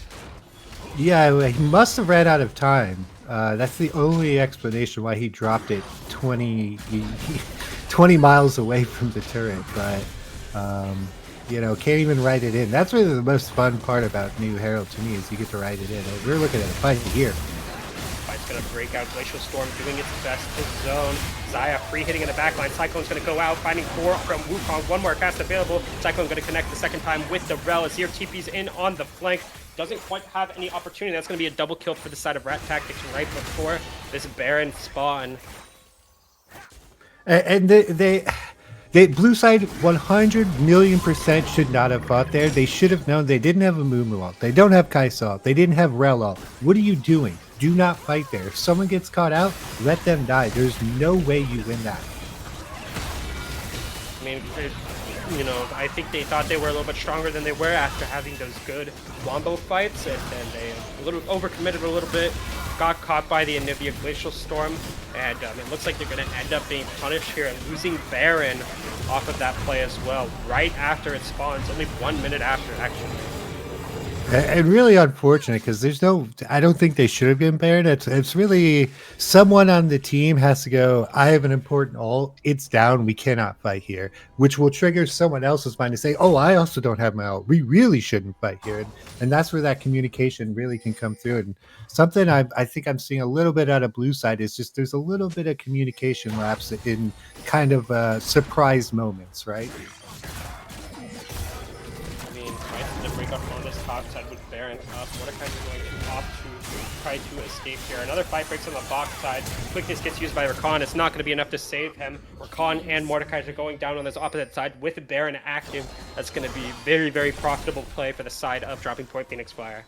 Yeah, he must have ran out of time. That's the only explanation why he dropped it 20 miles away from the turret, but can't even write it in. That's really the most fun part about New Herald to me, is you get to write it in. We're looking at a fight here. Fight's gonna break out. Glacial Storm doing its best to zone. Zaya free hitting in the backline. Cyclone's gonna go out, finding 4 from Wukong. One more cast available. Cyclone gonna connect the second time with the Rel. Azir TP's in on the flank. Doesn't quite have any opportunity. That's gonna be a double kill for the side of Rat Tactics right before this Baron spawn. And they blue side 100,000,000% should not have fought there. They should have known. They didn't have a Mumu ult. They don't have Kaisa ult. They didn't have Rel ult. What are you doing? Do not fight there. If someone gets caught out, let them die. There's no way you win that. I mean, I think they thought they were a little bit stronger than they were after having those good wombo fights, and then they overcommitted a little bit, got caught by the Anivia Glacial Storm, and it looks like they're going to end up being punished here and losing Baron off of that play as well, right after it spawns, only 1 minute after, actually. And really unfortunate because there's no, I don't think they should have been paired. It's really someone on the team has to go, I have an important ult. It's down. We cannot fight here, which will trigger someone else's mind to say, oh, I also don't have my ult. We really shouldn't fight here. And that's where that communication really can come through. And something I think I'm seeing a little bit out of blue side is just there's a little bit of communication lapse in kind of surprise moments, right? I mean, tries to break up on this top side with Baron up. Mordekaiser going to opt to try to escape here. Another fight breaks on the box side. Quickness gets used by Rakan. It's not going to be enough to save him. Rakan and Mordekaiser going down on this opposite side with Baron active. That's going to be very, very profitable play for the side of Dropping Point PhoenixPhyre.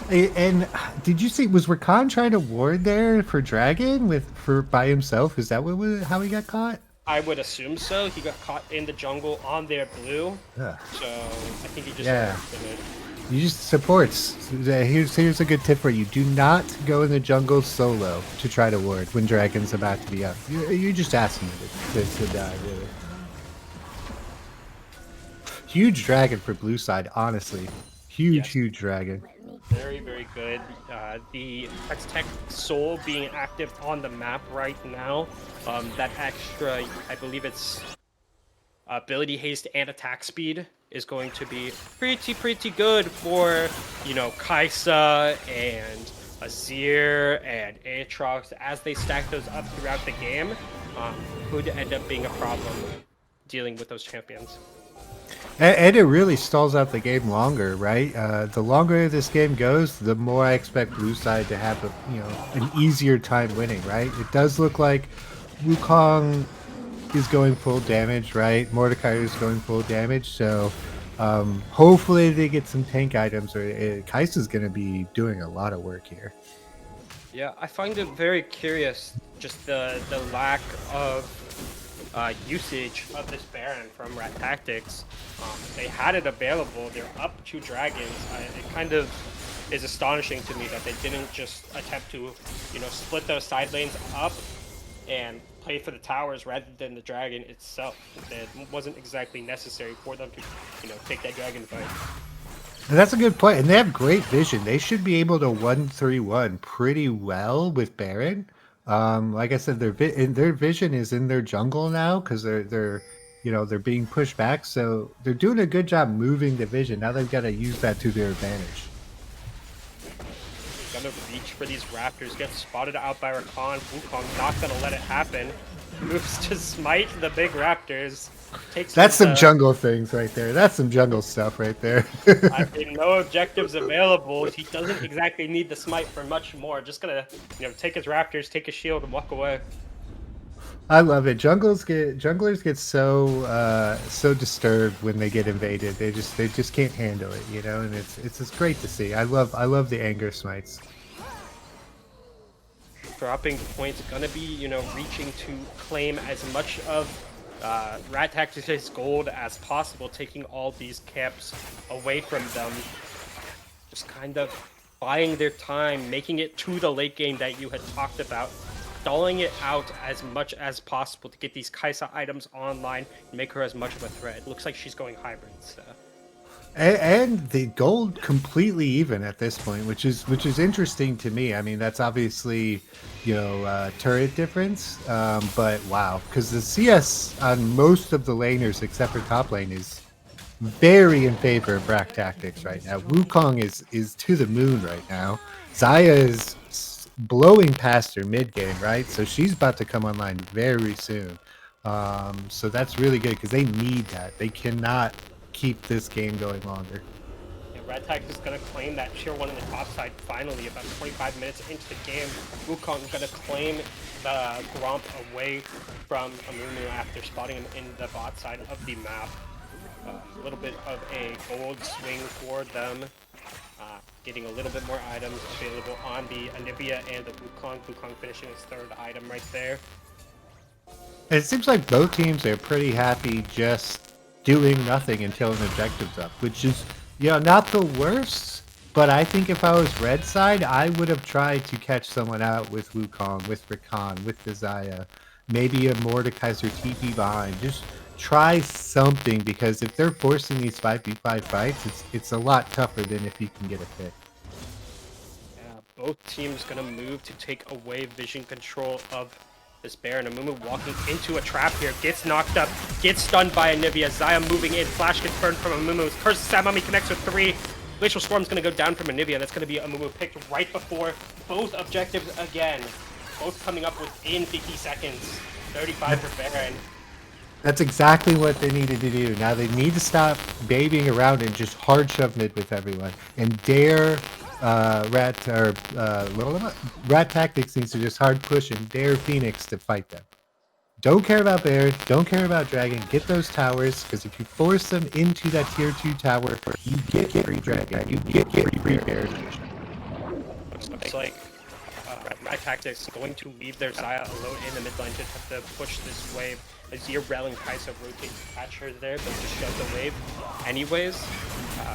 And did you see, was Rakan trying to ward there for Dragon by himself? Is that how he got caught? I would assume so. He got caught in the jungle on their blue. Ugh. So I think he just Yeah. it. You just supports. Here's a good tip for you: do not go in the jungle solo to try to ward when Dragon's about to be up. You're just asking it to die, really. Huge Dragon for blue side, honestly. Huge Dragon. Very, very good. The Tech Soul being active on the map right now. That extra, I believe it's ability haste and attack speed is going to be pretty good for, you know, Kaisa and Azir and Aatrox as they stack those up throughout the game. Could end up being a problem dealing with those champions. And it really stalls out the game longer, right? The longer this game goes, the more I expect blue side to have an easier time winning, right? It does look like Wukong is going full damage, right? Mordecai is going full damage, so hopefully they get some tank items, or Kaisa's going to be doing a lot of work here. Yeah, I find it very curious, just the lack of usage of this Baron from Rat Tactics. They had it available. They're up 2 dragons. It kind of is astonishing to me that they didn't just attempt to, you know, split those side lanes up and play for the towers rather than the dragon itself. It wasn't exactly necessary for them to, you know, take that dragon fight. And that's a good point. And they have great vision. They should be able to 1-3-1 pretty well with Baron. Like I said, their vision is in their jungle now because they're being pushed back. So they're doing a good job moving the vision. Now they've got to use that to their advantage. Gonna reach for these raptors, gets spotted out by Rakan. Wukong not gonna let it happen. Moves to smite the big raptors. That's some jungle things right there. That's some jungle stuff right there. I mean, no objectives available. He doesn't exactly need the smite for much more. Just gonna, you know, take his raptors, take his shield, and walk away. I love it. Junglers get so disturbed when they get invaded. They just can't handle it, you know. And it's just great to see. I love the anger smites. Dropping points, gonna be, you know, reaching to claim as much of Rat Tactics' gold as possible, taking all these camps away from them. Just kind of buying their time, making it to the late game that you had talked about. Stalling it out as much as possible to get these Kaisa items online and make her as much of a threat. It looks like she's going hybrid, so. And the gold completely even at this point, which is interesting to me. I mean, that's obviously, turret difference, but wow, because the CS on most of the laners except for top lane is very in favor of Brack Tactics right now. Wukong is to the moon right now. Xayah is blowing past her mid game, right? So she's about to come online very soon. So that's really good because they need that. They cannot keep this game going longer. Yeah, Red Tag is going to claim that tier 1 in the top side finally about 25 minutes into the game. Wukong going to claim the Gromp away from Amumu after spotting him in the bot side of the map. A little bit of a gold swing for them. Getting a little bit more items available on the Anivia and the Wukong. Wukong finishing his 3rd item right there. It seems like both teams are pretty happy just doing nothing until an objective's up, which is, not the worst, but I think if I was red side, I would have tried to catch someone out with Wukong, with Rakan, with Xayah, maybe a Mordekaiser TP behind. Just try something, because if they're forcing these 5v5 fights, it's a lot tougher than if you can get a pick. Yeah, both teams gonna move to take away vision control of this Baron. Amumu walking into a trap here, gets knocked up, gets stunned by Anivia. Zaya moving in, flash gets burned from Amumu. Curse Samami connects with 3. Glacial Storm's gonna go down from Anivia. That's gonna be Amumu picked right before both objectives again. Both coming up within 50 seconds. 35 for Baron. That's exactly what they needed to do. Now they need to stop babying around and just hard shove mid with everyone, and dare Rat Tactics needs to just hard push and dare Phoenix to fight them. Don't care about Baron, don't care about Dragon. Get those towers, because if you force them into that tier 2 tower, you get free Dragon, you get free Baron. Looks like Rat Tactics going to leave their Zaya alone in the mid lane to have to push this wave. Azir, Rel, and Kai'Sa rotate to catch her there, but just shove the wave anyways.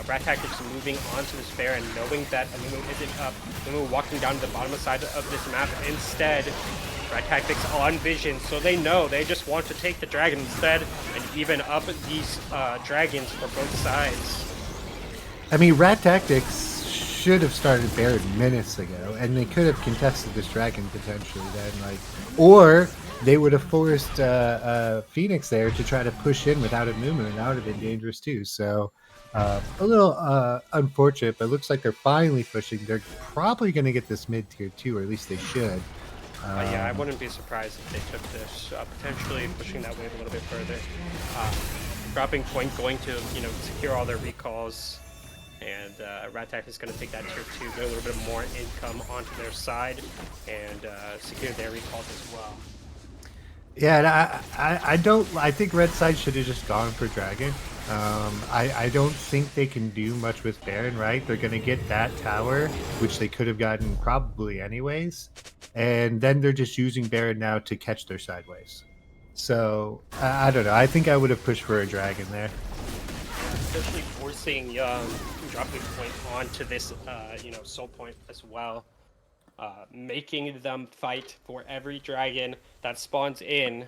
Rat Tactics moving on to this Baron, knowing that Amumu isn't up. Amumu walking down to the bottom side of this map instead. Rat Tactics on vision, so they know they just want to take the dragon instead and even up these dragons for both sides. I mean, Rat Tactics should have started Baron minutes ago, and they could have contested this dragon potentially then, like, or they would have forced Phoenix there to try to push in without a Mumu, and that would have been dangerous too. So a little unfortunate, but it looks like they're finally pushing. They're probably going to get this mid tier 2, or at least they should. Yeah, I wouldn't be surprised if they took this, potentially pushing that wave a little bit further. Dropping Point going to, secure all their recalls, and Rat Tactics is going to take that tier 2, get a little bit more income onto their side, and secure their recalls as well. Yeah, and I think Red Side should have just gone for Dragon. I don't think they can do much with Baron, right? They're going to get that tower, which they could have gotten probably anyways. And then they're just using Baron now to catch their sideways. So, I don't know. I think I would have pushed for a Dragon there. Especially forcing Dropping Point onto this, Soul Point as well. Making them fight for every dragon that spawns in,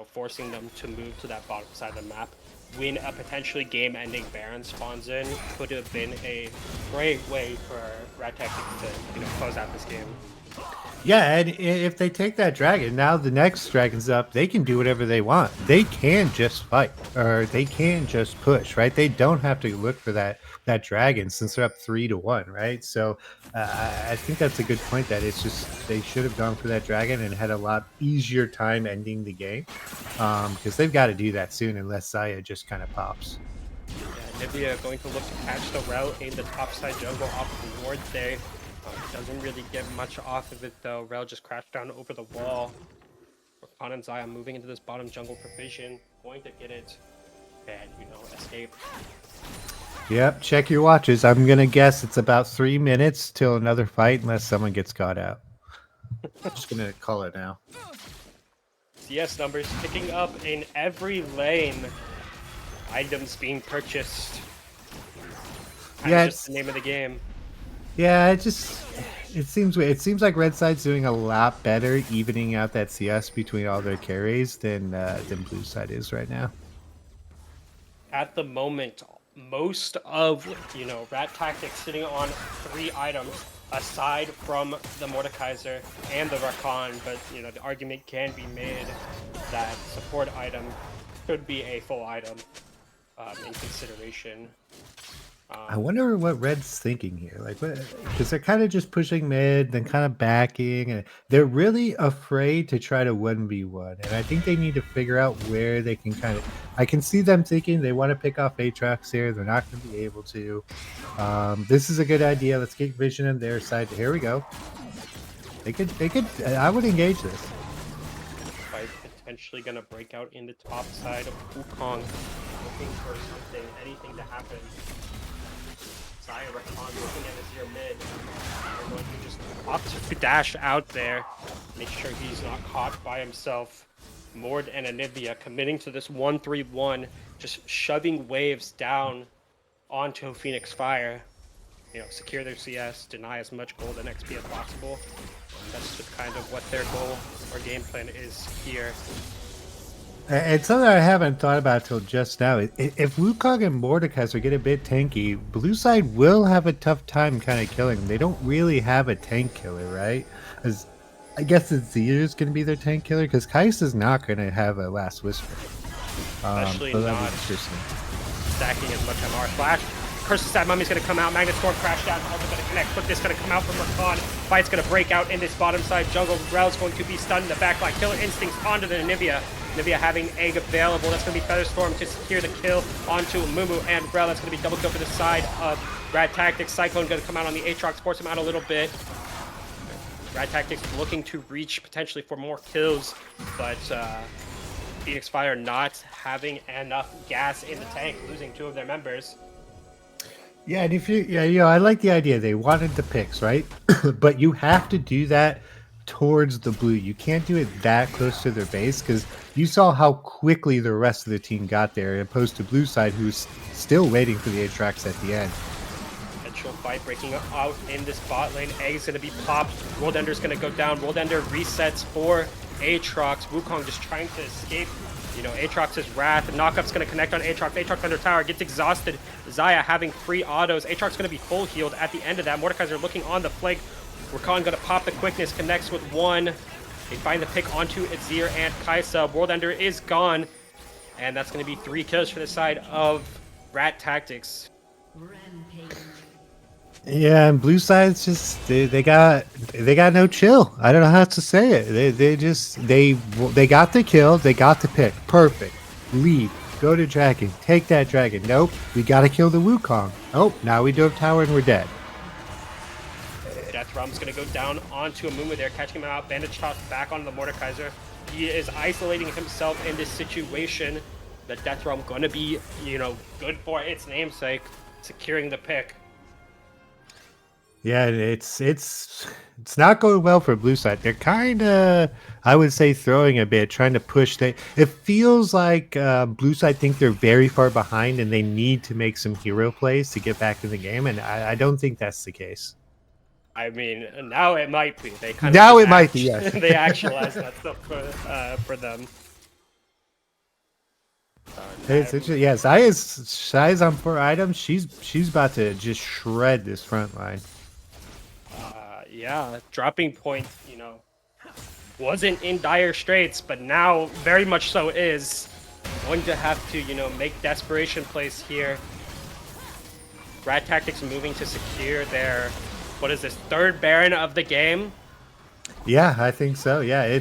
forcing them to move to that bottom side of the map. When a potentially game-ending Baron spawns in, could have been a great way for Rat Tactics to, close out this game. Yeah, and if they take that dragon, now the next dragon's up, they can do whatever they want. They can just fight, or they can just push, right? They don't have to look for that dragon, since they're up 3-1, right? So I think that's a good point, that it's just they should have gone for that dragon and had a lot easier time ending the game, because they've got to do that soon unless Zaya just kind of pops. Yeah, Nivea going to look to catch the route in the top side jungle off the ward there. Doesn't really get much off of it though. Rel just crashed down over the wall. Rakan and Zaya moving into this bottom jungle provision, going to get it and escape. Yep, check your watches. I'm gonna guess it's about 3 minutes till another fight, unless someone gets caught out. I'm just gonna call it now. CS numbers picking up in every lane. Items being purchased. Yeah, Just the name of the game. Yeah, it seems weird. It seems like Red Side's doing a lot better evening out that CS between all their carries than Blue Side is right now. At the moment, most of Rat Tactics sitting on 3 items aside from the Mordekaiser and the Rakan, but the argument can be made that support item could be a full item in consideration. I wonder what Red's thinking here. Like, because they're kind of just pushing mid, then kind of backing, and they're really afraid to try to 1v1. And I think they need to figure out where they can kind of. I can see them thinking they want to pick off Aatrox here. They're not going to be able to. This is a good idea. Let's get vision on their side. Here we go. They could. I would engage this. Fight potentially going to break out in the top side of Wukong, looking for something, anything to happen. Zaya Rakan looking at his mid. They're going to just opt to dash out there, make sure he's not caught by himself. Mord and Anivia committing to this 1-3-1, just shoving waves down onto PhoenixPhyre. Secure their CS, deny as much gold and XP as possible. That's just kind of what their goal or game plan is here. And something I haven't thought about till just now. If Wukong and Mordekaiser get a bit tanky, blue side will have a tough time kind of killing them. They don't really have a tank killer, right? As I guess Azir is going to be their tank killer because Kai'Sa's not going to have a last whisper. Especially So that'll not be interesting. stacking as much MR. Flash. Curse of Stab Mummy's going to come out. Magnet Storm crash down. Also going to connect. Quick this going to come out from Rakan. Fight's going to break out in this bottom side jungle. Rel's going to be stunned in the backline. Killer Instincts onto the Nivea. Nivea having egg available. That's going to be Featherstorm to secure the kill onto Mumu and Rel. That's going to be double kill for the side of Rad Tactics. Cyclone going to come out on the Aatrox, force him out a little bit. Rad Tactics looking to reach potentially for more kills, but PhoenixPhyre not having enough gas in the tank, losing 2 of their members. Yeah, and if I like the idea. They wanted the picks, right? But you have to do that towards the blue. You can't do it that close to their base because you saw how quickly the rest of the team got there, opposed to blue side, who's still waiting for the Aatrox at the end. Potential fight breaking out in this bot lane. Egg's going to be popped. World Ender's going to go down. World Ender resets for Aatrox. Wukong just trying to escape, Aatrox's wrath. Knockup's going to connect on Aatrox. Aatrox under tower gets exhausted. Xayah having free autos. Aatrox going to be full healed at the end of that. Mordekaiser looking on the flank. Rakan going to pop the quickness. Connects with 1. They find the pick onto Azir and Kai'Sa. World Ender is gone. And that's going to be 3 kills for the side of Rat Tactics. Yeah, and blue side's just they got no chill. I don't know how to say it. They got the kill, they got the pick. Perfect. Lead. Go to dragon. Take that dragon. Nope. We gotta kill the Wukong. Oh, now we do have tower and we're dead. Death Realm's gonna go down onto a Mumu there, catching him out. Bandage toss back onto the Mordekaiser. He is isolating himself in this situation. The Death Realm gonna be, good for its namesake, securing the pick. Yeah, it's not going well for blue side. They're kind of, I would say, throwing a bit, trying to push. It feels like blue side think they're very far behind and they need to make some hero plays to get back in the game, and I don't think that's the case. I mean, now it might be. They might be. Yes. They actualize that stuff for them. It's interesting. Yeah, Xayah's on 4 items. She's about to just shred this front line. Yeah, dropping point, wasn't in dire straits, but now very much so is. Going to have to, make desperation plays here. Rat Tactics moving to secure their, what is this, 3rd Baron of the game? Yeah, I think so. Yeah,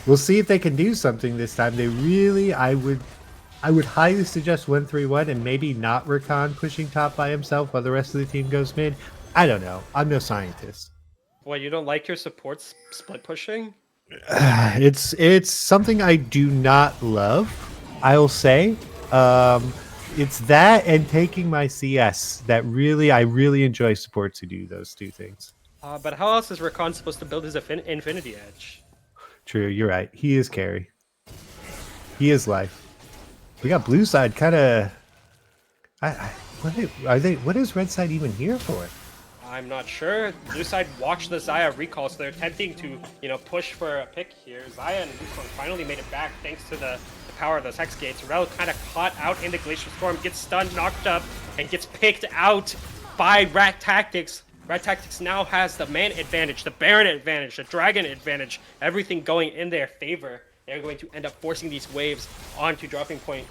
we'll see if they can do something this time. They really, I would highly suggest 1-3-1 and maybe not Rakan pushing top by himself while the rest of the team goes mid. I don't know. I'm no scientist. Well, you don't like your supports split pushing? It's something I do not love, I'll say. It's that and taking my CS that I really enjoy supports who do those 2 things. But how else is Rakan supposed to build his Infinity Edge? True, you're right. He is carry. He is life. We got blue side kind of. What is red side even here for? I'm not sure. Blue side watched the Xayah recall, so they're attempting to, push for a pick here. Xayah and Wukong finally made it back thanks to the power of those Hex Gates. Rel kind of caught out in the Glacial Storm, gets stunned, knocked up, and gets picked out by Rat Tactics. Rat Tactics now has the man advantage, the Baron advantage, the Dragon advantage, everything going in their favor. They're going to end up forcing these waves onto Dropping Point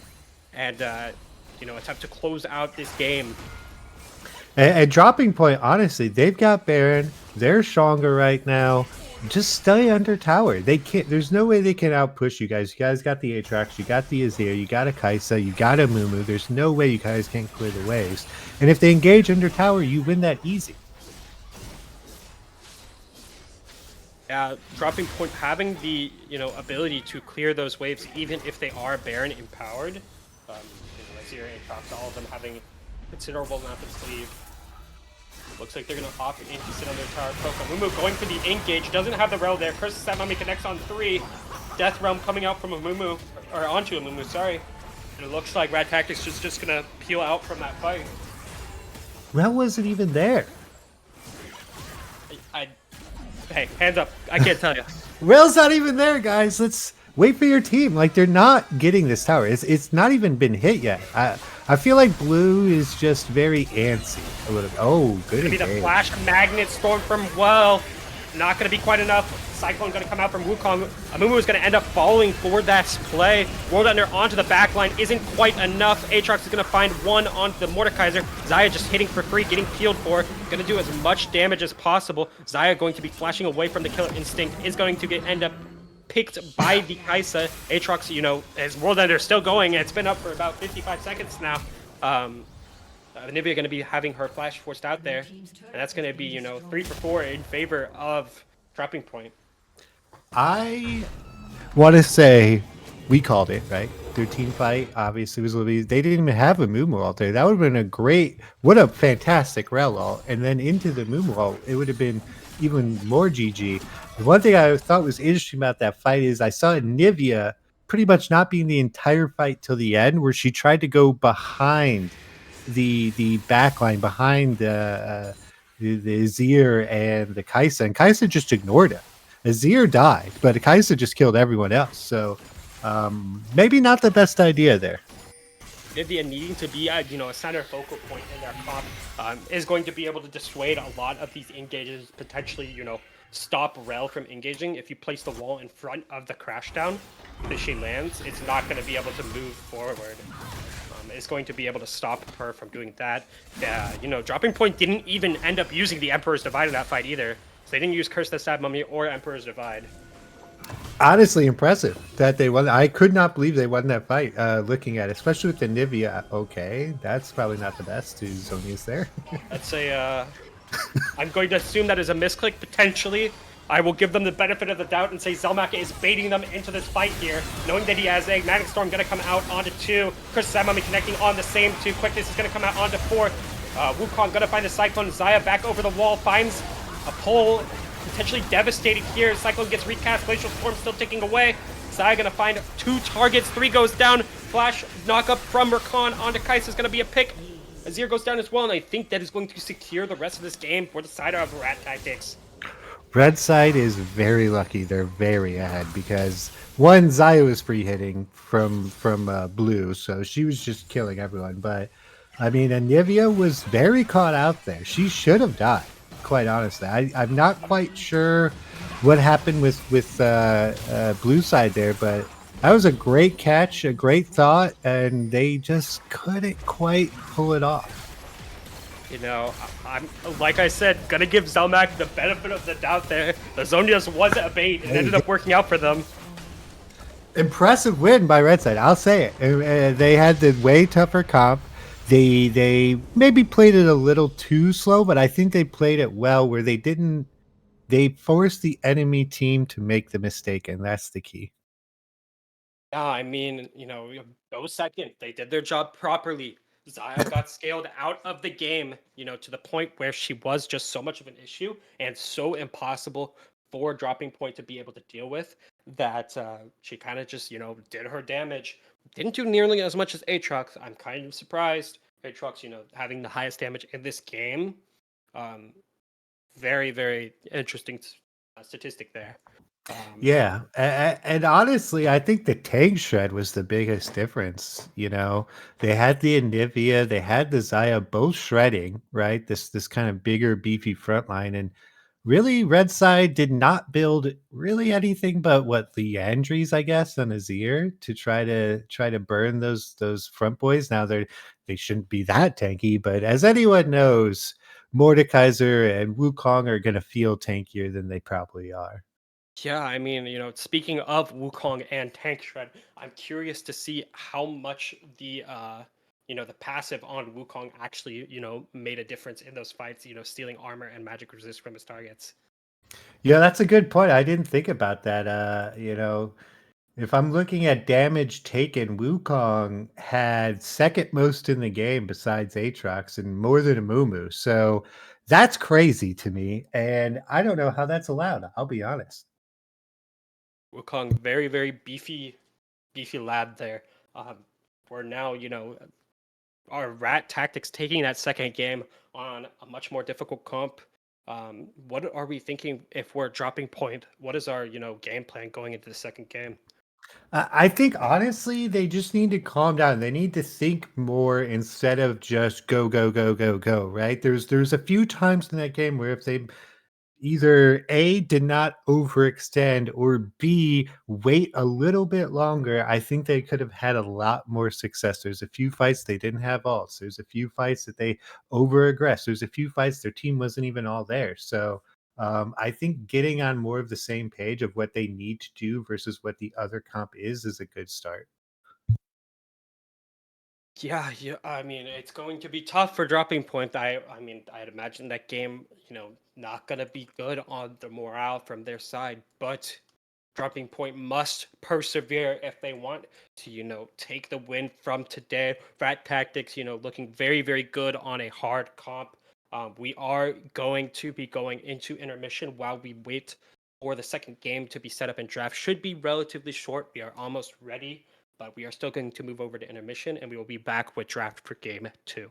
and, attempt to close out this game. And Dropping Point, honestly, they've got Baron. They're stronger right now. Just stay under tower. They can't. There's no way they can outpush you guys. You guys got the Aatrox, you got the Azir, you got a Kai'Sa, you got a Mumu. There's no way you guys can't clear the waves. And if they engage under tower, you win that easy. Dropping Point having the ability to clear those waves, even if they are Baron empowered. Azir, Aatrox, all of them having considerable amount of cleave. Looks like they're going to opt in to sit on their tower poke. Mumu going for the engage, doesn't have the Rel there. Curse of Sat Mummy connects on 3. Death Realm coming out from a Mumu, or onto a Mumu, sorry. And it looks like Rat Tactics is just going to peel out from that fight. Rel wasn't even there. Hey, hands up. I can't tell you. Rail's not even there, guys. Let's wait for your team. Like they're not getting this tower. It's not even been hit yet. I feel like blue is just very antsy a little bit. Oh, good Gonna be the engage. Flash Magnet Storm from Well. Not gonna be quite enough. Cyclone gonna come out from Wukong. Amumu is gonna end up falling for that play. World Ender onto the backline isn't quite enough. Aatrox is gonna find one onto the Mordekaiser. Xayah just hitting for free, getting peeled for. Gonna do as much damage as possible. Xayah going to be flashing away from the Killer Instinct. Is going to end up picked by the Kaisa. Aatrox, his World Ender is still going. It's been up for about 55 seconds now. Nivea going to be having her flash forced out there, and that's going to be 3 for 4 in favor of Dropping Point. I want to say we called it, right? Their team fight obviously was a little bit. They didn't even have a Moomoo ult there. That would have been a great, what a fantastic rel ult. And then into the Moomoo ult, it would have been even more GG. The one thing I thought was interesting about that fight is I saw Nivea pretty much not being the entire fight till the end, where she tried to go behind the backline, behind the Azir and the Kaisa, and Kaisa just ignored him. Azir died, but Kaisa just killed everyone else. So maybe not the best idea there. Nivea needing to be a center focal point in their comp is going to be able to dissuade a lot of these engages, potentially, stop Rel from engaging. If you place the wall in front of the crashdown that she lands, it's not going to be able to move forward. Is going to be able to stop her from doing that. Dropping Point didn't even end up using the Emperor's Divide in that fight either. So they didn't use Curse the Stab Mummy or Emperor's Divide. Honestly impressive that they won. I could not believe they won that fight, looking at it, especially with the Nivea. Okay, that's probably not the best to Zonia's there. That's I'm going to assume that is a misclick, potentially. I will give them the benefit of the doubt and say Zelmak is baiting them into this fight here, knowing that he has a Magnetic Storm going to come out onto 2. Chris Samami connecting on the same 2. Quickness is going to come out onto 4. Wukong going to find the Cyclone. Xayah back over the wall, finds a pull, potentially devastated here. Cyclone gets recast, Glacial Storm still ticking away. Xayah going to find 2 targets, 3 goes down. Flash knockup from Rakan onto Kais is going to be a pick. Azir goes down as well, and I think that is going to secure the rest of this game for the side of Rat Tactics. Red side is very lucky. They're very ahead because one, Xayah was free hitting from blue, so she was just killing everyone. But I mean, Anivia was very caught out there. She should have died. Quite honestly, I'm not quite sure what happened with blue side there, but that was a great catch, a great thought, and they just couldn't quite pull it off. I'm like I said, gonna give Zelmak the benefit of the doubt there. The Zonias was a bait and ended up working out for them. Impressive win by Red Side, I'll say it. They had the way tougher comp. They maybe played it a little too slow, but I think they played it well where they forced the enemy team to make the mistake, and that's the key. Yeah, I mean, those second, they did their job properly. Xayah got scaled out of the game, to the point where she was just so much of an issue and so impossible for Dropping Point to be able to deal with that she kind of just, did her damage. Didn't do nearly as much as Aatrox. I'm kind of surprised. Aatrox, having the highest damage in this game. Um, very, very interesting statistic there. Yeah, and honestly, I think the tank shred was the biggest difference. They had the Anivia, they had the Xayah both shredding, right? This kind of bigger, beefy front line, and really, Red Side did not build really anything but what the Andries, I guess, on Azir to try to burn those front boys. Now they shouldn't be that tanky, but as anyone knows, Mordekaiser and Wukong are gonna feel tankier than they probably are. Yeah, I mean, speaking of Wukong and Tank Shred, I'm curious to see how much the passive on Wukong actually, made a difference in those fights, stealing armor and magic resist from his targets. Yeah, that's a good point. I didn't think about that. If I'm looking at damage taken, Wukong had second most in the game besides Aatrox and more than a Mumu. So that's crazy to me. And I don't know how that's allowed. I'll be honest. Wukong, very, very beefy lad there. We're now, our Rat Tactics taking that second game on a much more difficult comp. What are we thinking if we're dropping point? What is our game plan going into the second game? I think honestly, they just need to calm down. They need to think more instead of just go, go, go, go, go. Right? There's a few times in that game where if they either A, did not overextend, or B, wait a little bit longer, I think they could have had a lot more success. There's a few fights they didn't have ults. There's a few fights that they over-aggressed. There's a few fights their team wasn't even all there. So I think getting on more of the same page of what they need to do versus what the other comp is a good start. Yeah, yeah. I mean, it's going to be tough for dropping point. I mean, I'd imagine that game, not gonna be good on the morale from their side. But dropping point must persevere if they want to, take the win from today. Rat Tactics, looking very, very good on a hard comp. We are going to be going into intermission while we wait for the second game to be set up, and draft should be relatively short. We are almost ready, but we are still going to move over to intermission, and we will be back with draft for game two.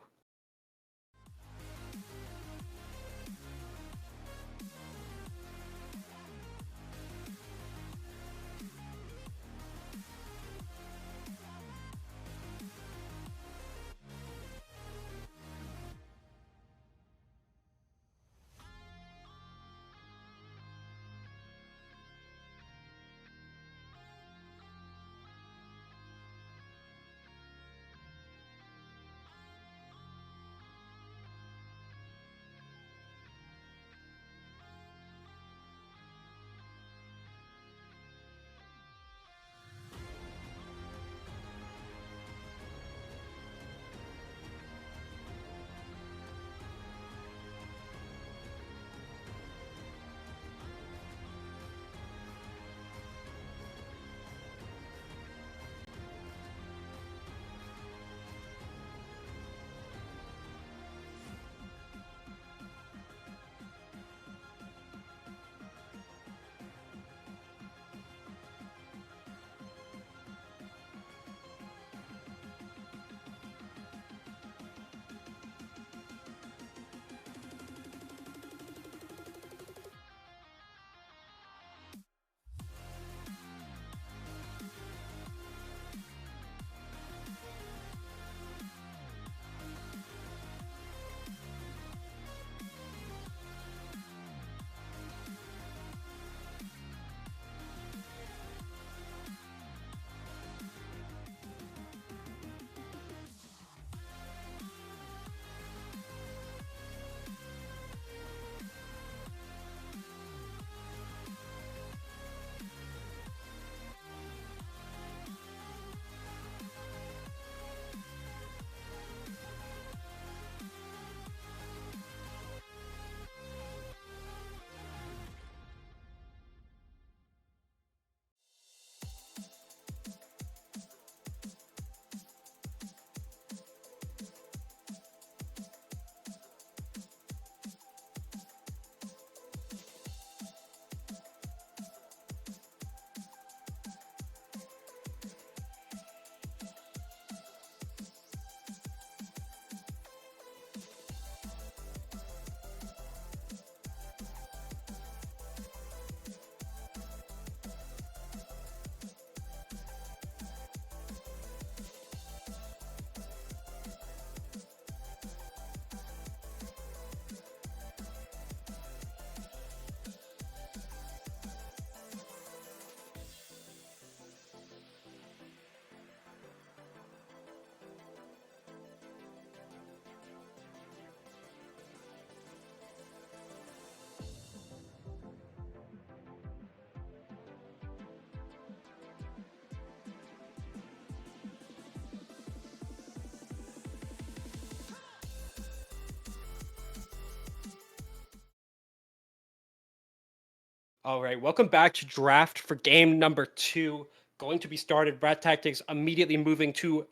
All right, welcome back to draft for game number two. Going to be started. Rat Tactics immediately moving to,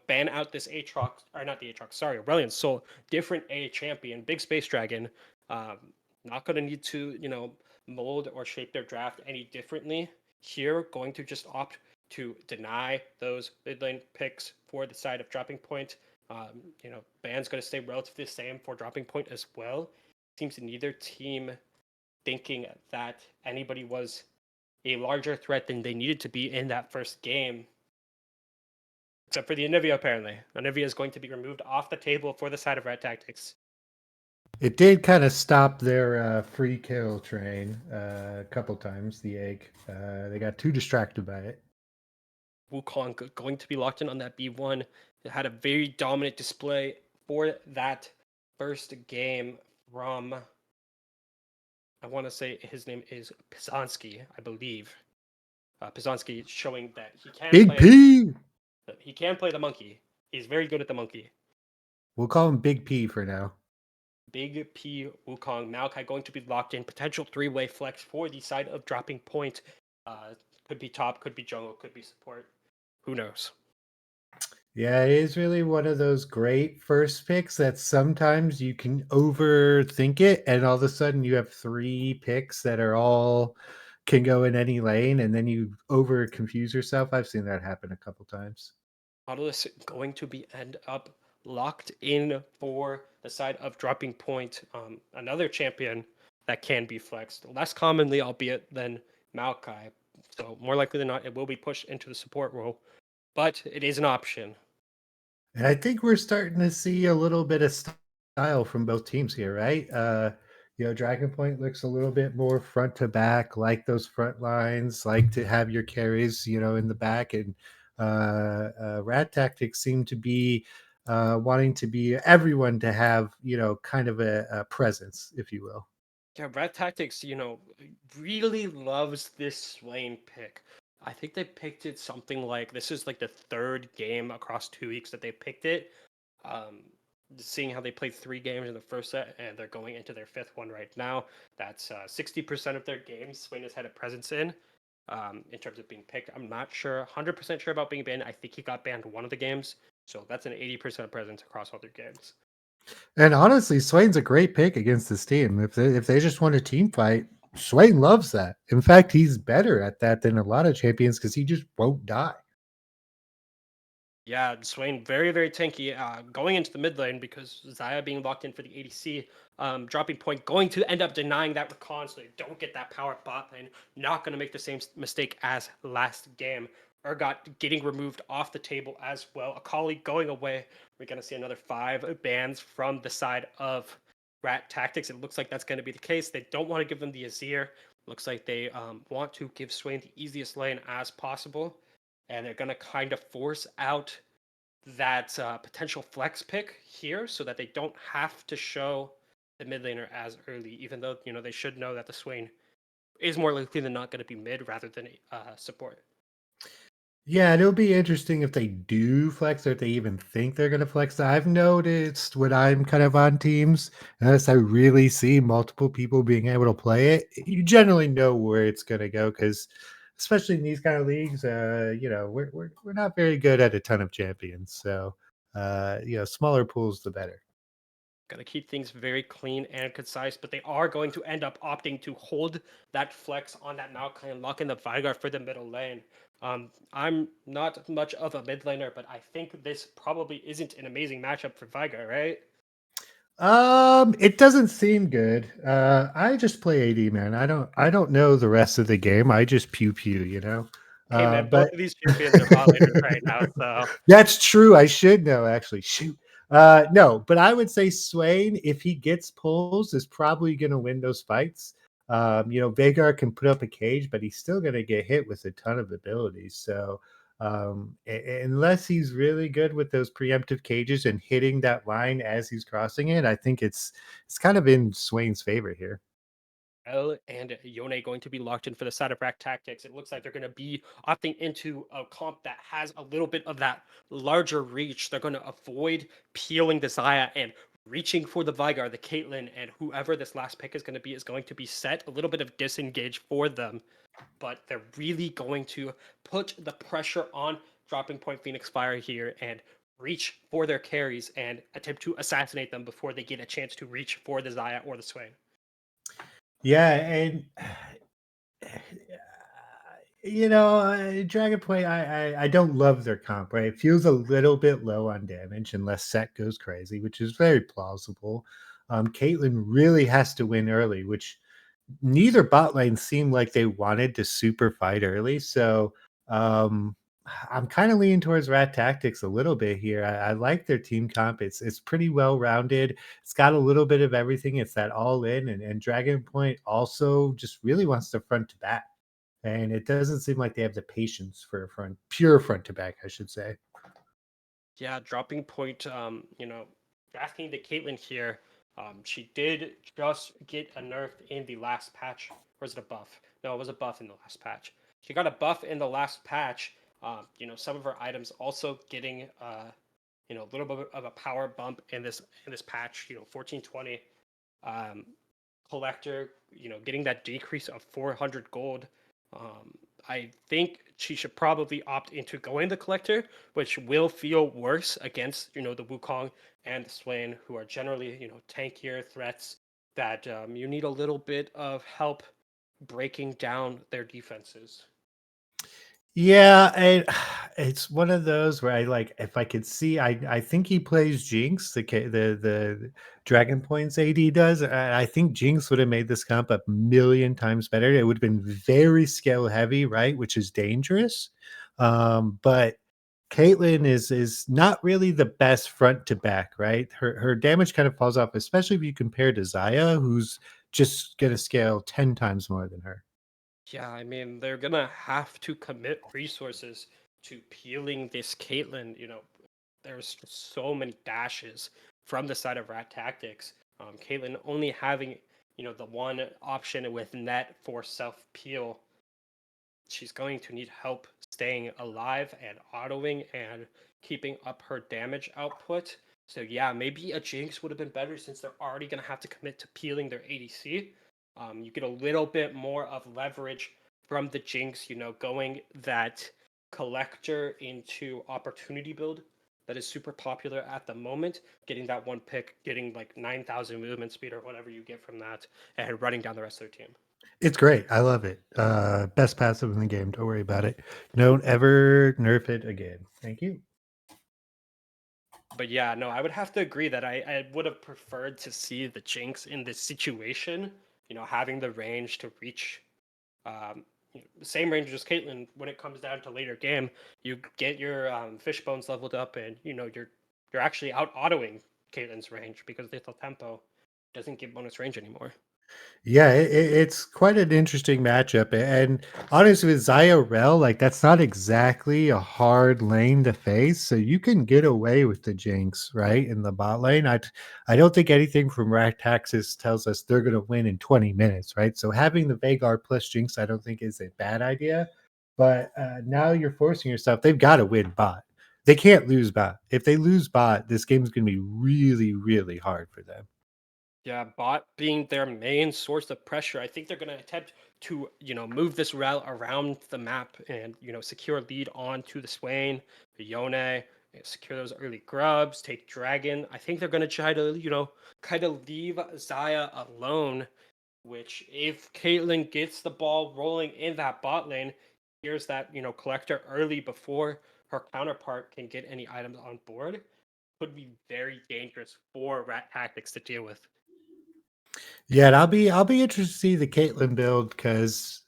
ban out this Aatrox, or not the Aatrox, sorry, Aurelion Soul, different A champion, big space dragon. Um, Not going to need to, mold or shape their draft any differently. Here, going to just opt to deny those mid lane picks for the side of dropping point. Ban's going to stay relatively the same for dropping point as well. seems neither team thinking that anybody was a larger threat than they needed to be in that first game, except for the Anivia, apparently. Anivia is going to be removed off the table for the side of Red Tactics. It did kind of stop their free kill train a couple times. The egg, they got too distracted by it. Wukong going to be locked in on that B1. It had a very dominant display for that first game from, I want to say his name is Pizanski, I believe. Pizanski showing that Big P. he can play the monkey. He's very good at the monkey. We'll call him Big P for now. Big P Wukong. Maokai going to be locked in. Potential three-way flex for the side of dropping point. Could be top, could be jungle, could be support. Who knows? Yeah, it is really one of those great first picks that sometimes you can overthink it, and all of a sudden you have three picks that are all can go in any lane, and then you over confuse yourself. I've seen that happen a couple times. Nautilus going to be end up locked in for the side of dropping point. Another champion that can be flexed, less commonly, albeit than Maokai. So more likely than not, it will be pushed into the support role, but it is an option. And I think we're starting to see a little bit of style from both teams here, right? Dragon Point looks a little bit more front to back, like those front lines, like to have your carries, in the back. And Rat Tactics seem to be wanting to be everyone to have, kind of a presence, if you will. Yeah, Red Tactics, really loves this Swain pick. I think they picked it something like this is like the third game across 2 weeks that they picked it. Um, Seeing how they played 3 games in the first set and they're going into their fifth one right now. That's 60% of their games Swain has had a presence in terms of being picked. I'm not sure, 100% sure about being banned. I think he got banned one of the games. So that's an 80% presence across all their games. And honestly, Swain's a great pick against this team. If they just want a team fight, Swain loves that. In fact, he's better at that than a lot of champions because he just won't die. Yeah, Swain very, very tanky going into the mid lane because Zaya being locked in for the ADC. Dropping point going to end up denying that recon so they don't get that power bot lane. Not going to make the same mistake as last game. Urgot getting removed off the table as well. Akali going away. We're going to see another 5 bans from the side of Rat Tactics. It looks like that's going to be the case. They don't want to give them the Azir. Looks like they want to give Swain the easiest lane as possible, and they're going to kind of force out that potential flex pick here so that they don't have to show the mid laner as early, even though they should know that the Swain is more likely than not going to be mid rather than support. Yeah, and it'll be interesting if they do flex or if they even think they're going to flex. I've noticed when I'm kind of on teams, unless I really see multiple people being able to play it, you generally know where it's going to go because, especially in these kind of leagues, we're not very good at a ton of champions. So, smaller pools the better. Got to keep things very clean and concise, but they are going to end up opting to hold that flex on that Maokai and lock in the Veigar for the middle lane. I'm not much of a mid laner, but I think this probably isn't an amazing matchup for Veigar, right? It doesn't seem good. I just play AD, man. I don't know the rest of the game. I just pew pew. Hey man, both But of these champions are bot laners right now, so that's true. I should know actually. Shoot. No, but I would say Swain, if he gets pulls, is probably gonna win those fights. Vagar can put up a cage, but he's still gonna get hit with a ton of abilities. So unless he's really good with those preemptive cages and hitting that line as he's crossing it, I think it's kind of in Swain's favor here. L and Yone going to be locked in for the side of Rack Tactics. It looks like they're going to be opting into a comp that has a little bit of that larger reach. They're going to avoid peeling the Zaya and reaching for the Veigar, the Caitlyn, and whoever this last pick is going to be set. A little bit of disengage for them, but they're really going to put the pressure on Dropping Point Phoenix Fire here and reach for their carries and attempt to assassinate them before they get a chance to reach for the Zaya or the Swain. Yeah, and Dragon Point, I don't love their comp, right? It feels a little bit low on damage unless set goes crazy, which is very plausible. Caitlyn really has to win early, which neither bot lane seemed like they wanted to super fight early. So um, I'm kind of leaning towards Rat Tactics a little bit here. I like their team comp. It's pretty well rounded. It's got a little bit of everything. It's that all in, and Dragon Point also just really wants to front to back. And it doesn't seem like they have the patience for a pure front to back, I should say. Yeah, dropping point. Asking the Caitlyn here. She did just get a nerf in the last patch, or is it a buff? No, it was a buff in the last patch. She got a buff in the last patch. Some of her items also getting a little bit of a power bump in this patch. 1420 um, collector. Getting that decrease of 400 gold. Um, I think she should probably opt into going the collector, which will feel worse against the Wukong and the Swain, who are generally tankier threats that you need a little bit of help breaking down their defenses. Yeah, and it's one of those where I like if I could see I think he plays Jinx, the Dragon Points AD does. I think Jinx would have made this comp a million times better. It would have been very skill heavy, right? Which is dangerous. But Caitlyn is not really the best front to back, right? Her damage kind of falls off, especially if you compare to Zaya, who's just gonna scale 10 times more than her. Yeah, I mean, they're gonna have to commit resources to peeling this Caitlyn. There's just so many dashes from the side of Rat Tactics. Caitlyn only having, the one option with net for self peel. She's going to need help staying alive and autoing and keeping up her damage output. So yeah, maybe a Jinx would have been better since they're already going to have to commit to peeling their ADC. You get a little bit more of leverage from the Jinx, going that collector into opportunity build that is super popular at the moment. Getting that one pick, getting like 9,000 movement speed or whatever you get from that, and running down the rest of their team. It's great. I love it. Best passive in the game. Don't worry about it. Don't ever nerf it again. Thank you. But yeah, no, I would have to agree that I would have preferred to see the Jinx in this situation, having the range to reach um, the same range as Caitlyn when it comes down to later game. You get your fish bones leveled up, and you're actually out autoing Caitlyn's range because lethal tempo doesn't give bonus range anymore. Yeah, it's quite an interesting matchup. And honestly, with Zaya Rel, like that's not exactly a hard lane to face. So you can get away with the Jinx, right? In the bot lane. I don't think anything from Raktaxis tells us they're gonna win in 20 minutes, right? So having the Vagar plus Jinx, I don't think is a bad idea. But now you're forcing yourself, they've got to win bot. They can't lose bot. If they lose bot, this game's gonna be really, really hard for them. Yeah, bot being their main source of pressure, I think they're going to attempt to, move this route around the map and, secure a lead onto the Swain, the Yone, secure those early grubs, take Dragon. I think they're going to try to, kind of leave Zaya alone, which if Caitlyn gets the ball rolling in that bot lane, here's that, collector early before her counterpart can get any items on board, could be very dangerous for Rat Tactics to deal with. Yeah, and I'll be interested to see the Caitlyn build because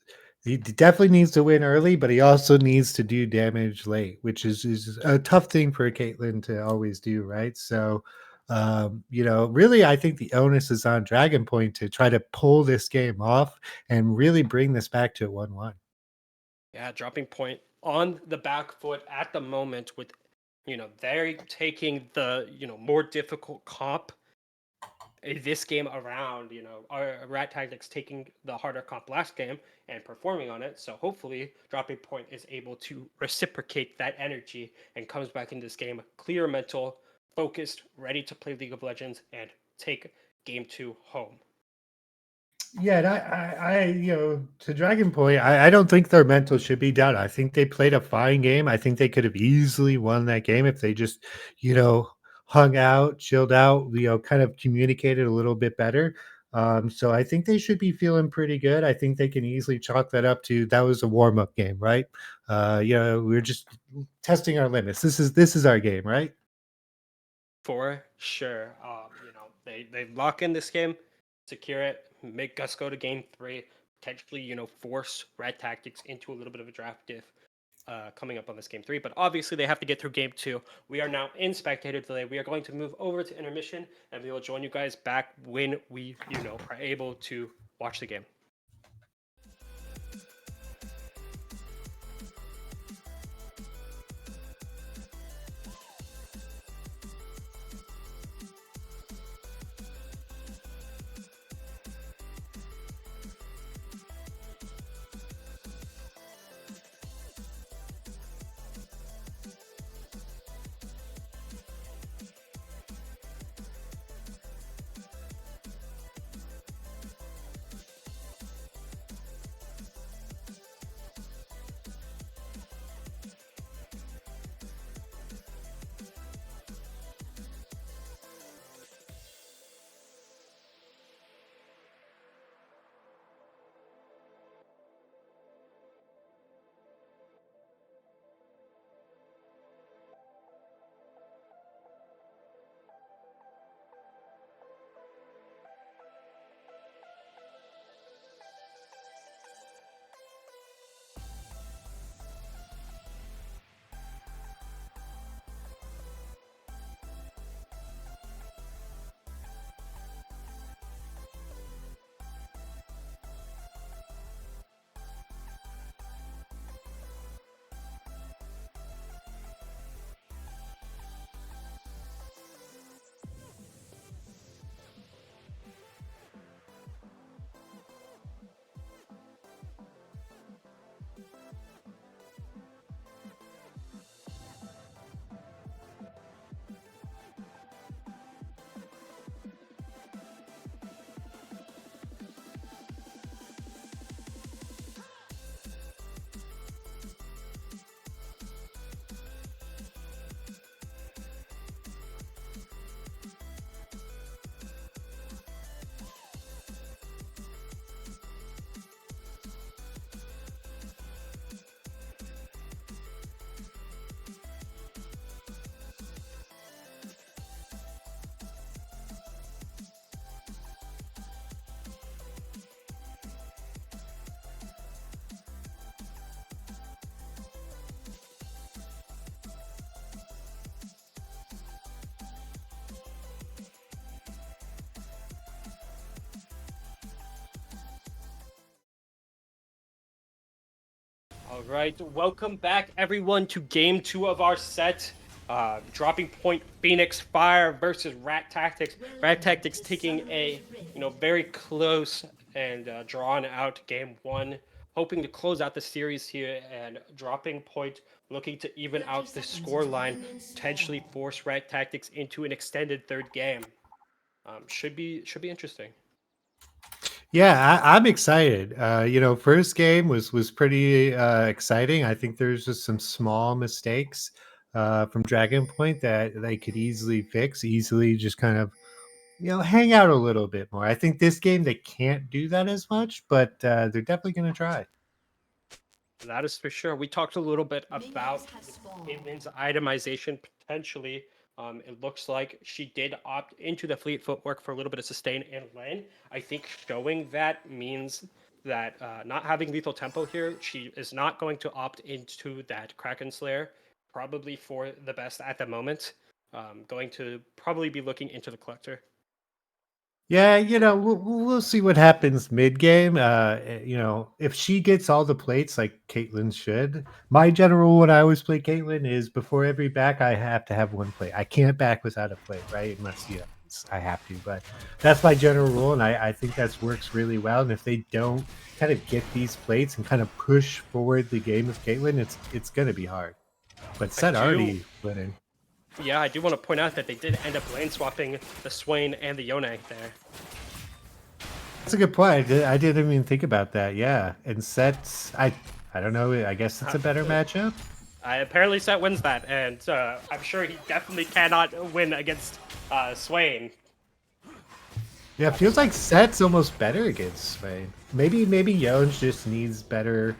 he definitely needs to win early, but he also needs to do damage late, which is a tough thing for a Caitlyn to always do, right? So, really, I think the onus is on Dragon Point to try to pull this game off and really bring this back to 1-1. Yeah, dropping point on the back foot at the moment with, they're taking the, more difficult comp this game around, our Rat Tactics taking the harder comp last game and performing on it. So hopefully dropping point is able to reciprocate that energy and comes back in this game clear mental, focused, ready to play League of Legends and take game two home. Yeah, and to Dragon Point, I don't think their mental should be down. I think they played a fine game. I think they could have easily won that game if they just, hung out, chilled out, kind of communicated a little bit better. So I think they should be feeling pretty good. I think they can easily chalk that up to that was a warm up game, right? We're just testing our limits. This is our game, right? For sure. They lock in this game, secure it, make us go to game three, potentially force Red Tactics into a little bit of a draft diff coming up on this game three. But obviously they have to get through game two. We are now in spectator delay. We are going to move over to intermission, and we will join you guys back when we are able to watch the game. All right, welcome back everyone to game two of our set. Dropping Point Phoenix Fire versus Rat Tactics. Rat Tactics taking a very close and drawn out game one, hoping to close out the series here, and Dropping Point looking to even out the score line, potentially force Rat Tactics into an extended third game. Should be interesting. Yeah, I'm excited. First game was pretty exciting. I think there's just some small mistakes from Dragon Point that they could easily fix, easily just kind of hang out a little bit more. I think this game they can't do that as much, but they're definitely going to try. That is for sure. We talked a little bit Minions about has spawned. Caitlin's itemization potentially. It looks like she did opt into the fleet footwork for a little bit of sustain in lane. I think showing that means that not having lethal tempo here, she is not going to opt into that Kraken Slayer, probably for the best at the moment. Going to probably be looking into the Collector. Yeah, we'll see what happens mid game. If she gets all the plates like Caitlyn should, my general rule when I always play Caitlyn is before every back I have to have one plate. I can't back without a plate, right? Unless I have to, but that's my general rule, and I think that works really well. And if they don't kind of get these plates and kind of push forward the game with Caitlyn, it's going to be hard. But I Set do already winning. Yeah, I do want to point out that they did end up lane swapping the Swain and the Yone there. That's a good point. I didn't even think about that. Yeah, and Set, I don't know. I guess it's a better matchup. Apparently Set wins that, and I'm sure he definitely cannot win against Swain. Yeah, it feels like Set's almost better against Spain. Maybe Jones just needs better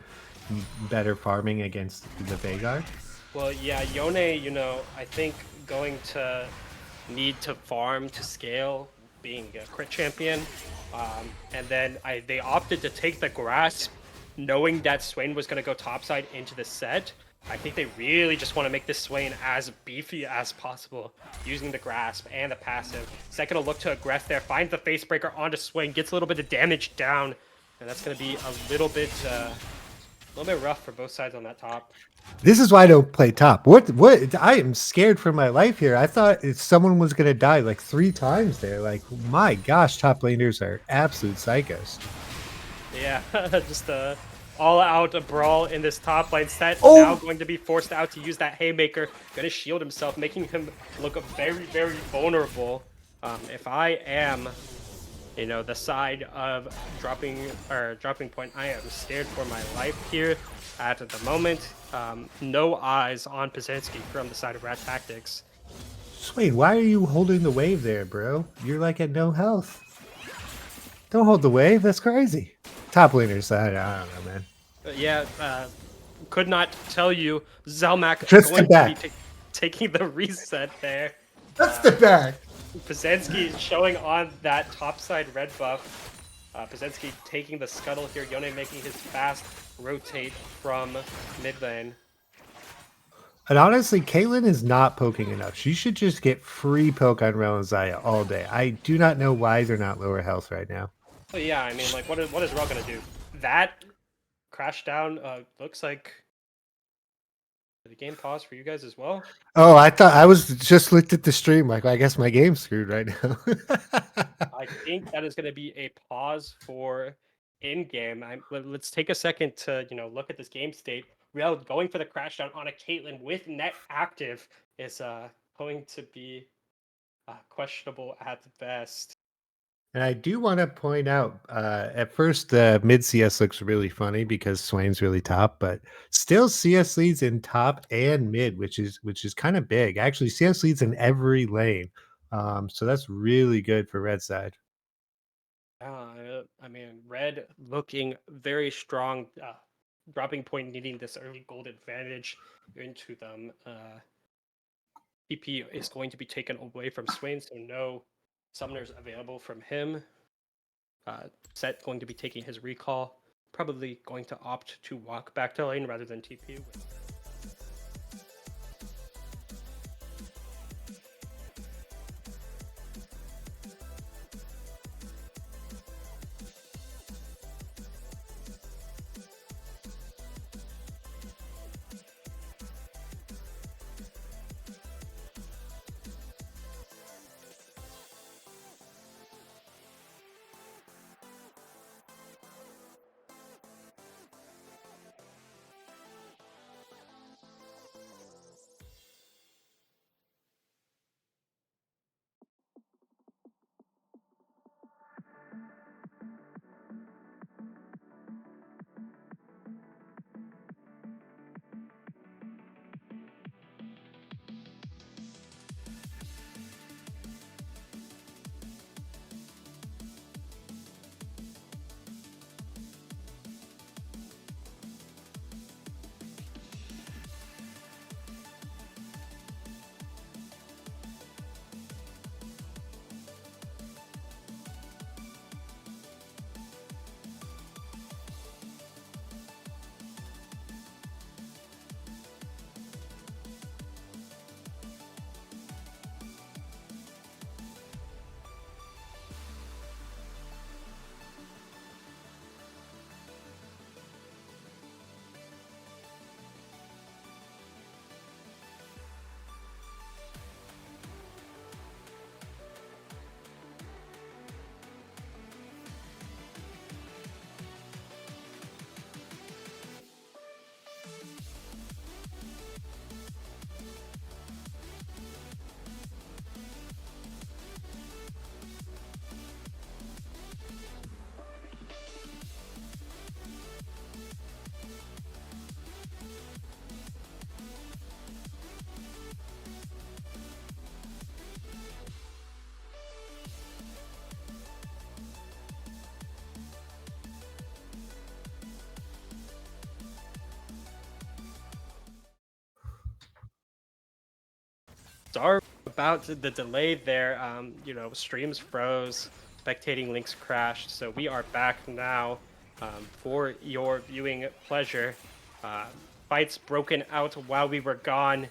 farming against the Veigar. Well, yeah, Yone, I think going to need to farm to scale being a crit champion. And then they opted to take the grasp, knowing that Swain was going to go topside into the set. I think they really just want to make this Swain as beefy as possible, using the grasp and the passive. Second will look to aggress there, finds the face breaker onto Swain, gets a little bit of damage down, and that's going to be a little bit rough for both sides on that top. This is why I don't play top. What? I am scared for my life here. I thought someone was gonna die like 3 times there. Like, my gosh, top laners are absolute psychos. Yeah, just a all-out brawl in this top lane. Set Oh! now going to be forced out to use that haymaker. Going to shield himself, making him look very, very vulnerable. If I am, the side of dropping point, I am scared for my life here at the moment. No eyes on Pazensky from the side of Rat Tactics. Wait, why are you holding the wave there, bro? You're like at no health. Don't hold the wave. That's crazy. Top laners, I don't know, man. Yeah, could not tell you. Zelmak Just going the back. to be taking the reset there. That's the back. Pazensky showing on that topside red buff. Pazensky taking the scuttle here. Yone making his fast rotate from mid lane. And honestly, Caitlyn is not poking enough. She should just get free poke on Rel and Zaya all day. I do not know why they're not lower health right now. But yeah, I mean, like, what is Rel gonna do? That crash down looks like the game pause for you guys as well. Oh, I thought I was just looked at the stream. Like, I guess my game's screwed right now. I think that is going to be a pause for in-game. Let's take a second to look at this game state. Real going for the crash down on a Caitlyn with net active is going to be questionable at best. And I do want to point out, at first, the mid CS looks really funny because Swain's really top, but still CS leads in top and mid, which is kind of big. Actually, CS leads in every lane, so that's really good for red side. I mean, red looking very strong. Dropping point needing this early gold advantage into them. TP is going to be taken away from Swain, so no summoners available from him. Set going to be taking his recall. Probably going to opt to walk back to lane rather than TP. Sorry about the delay there. Streams froze, spectating links crashed, so we are back now for your viewing pleasure. Uh, Fights broken out while we were gone.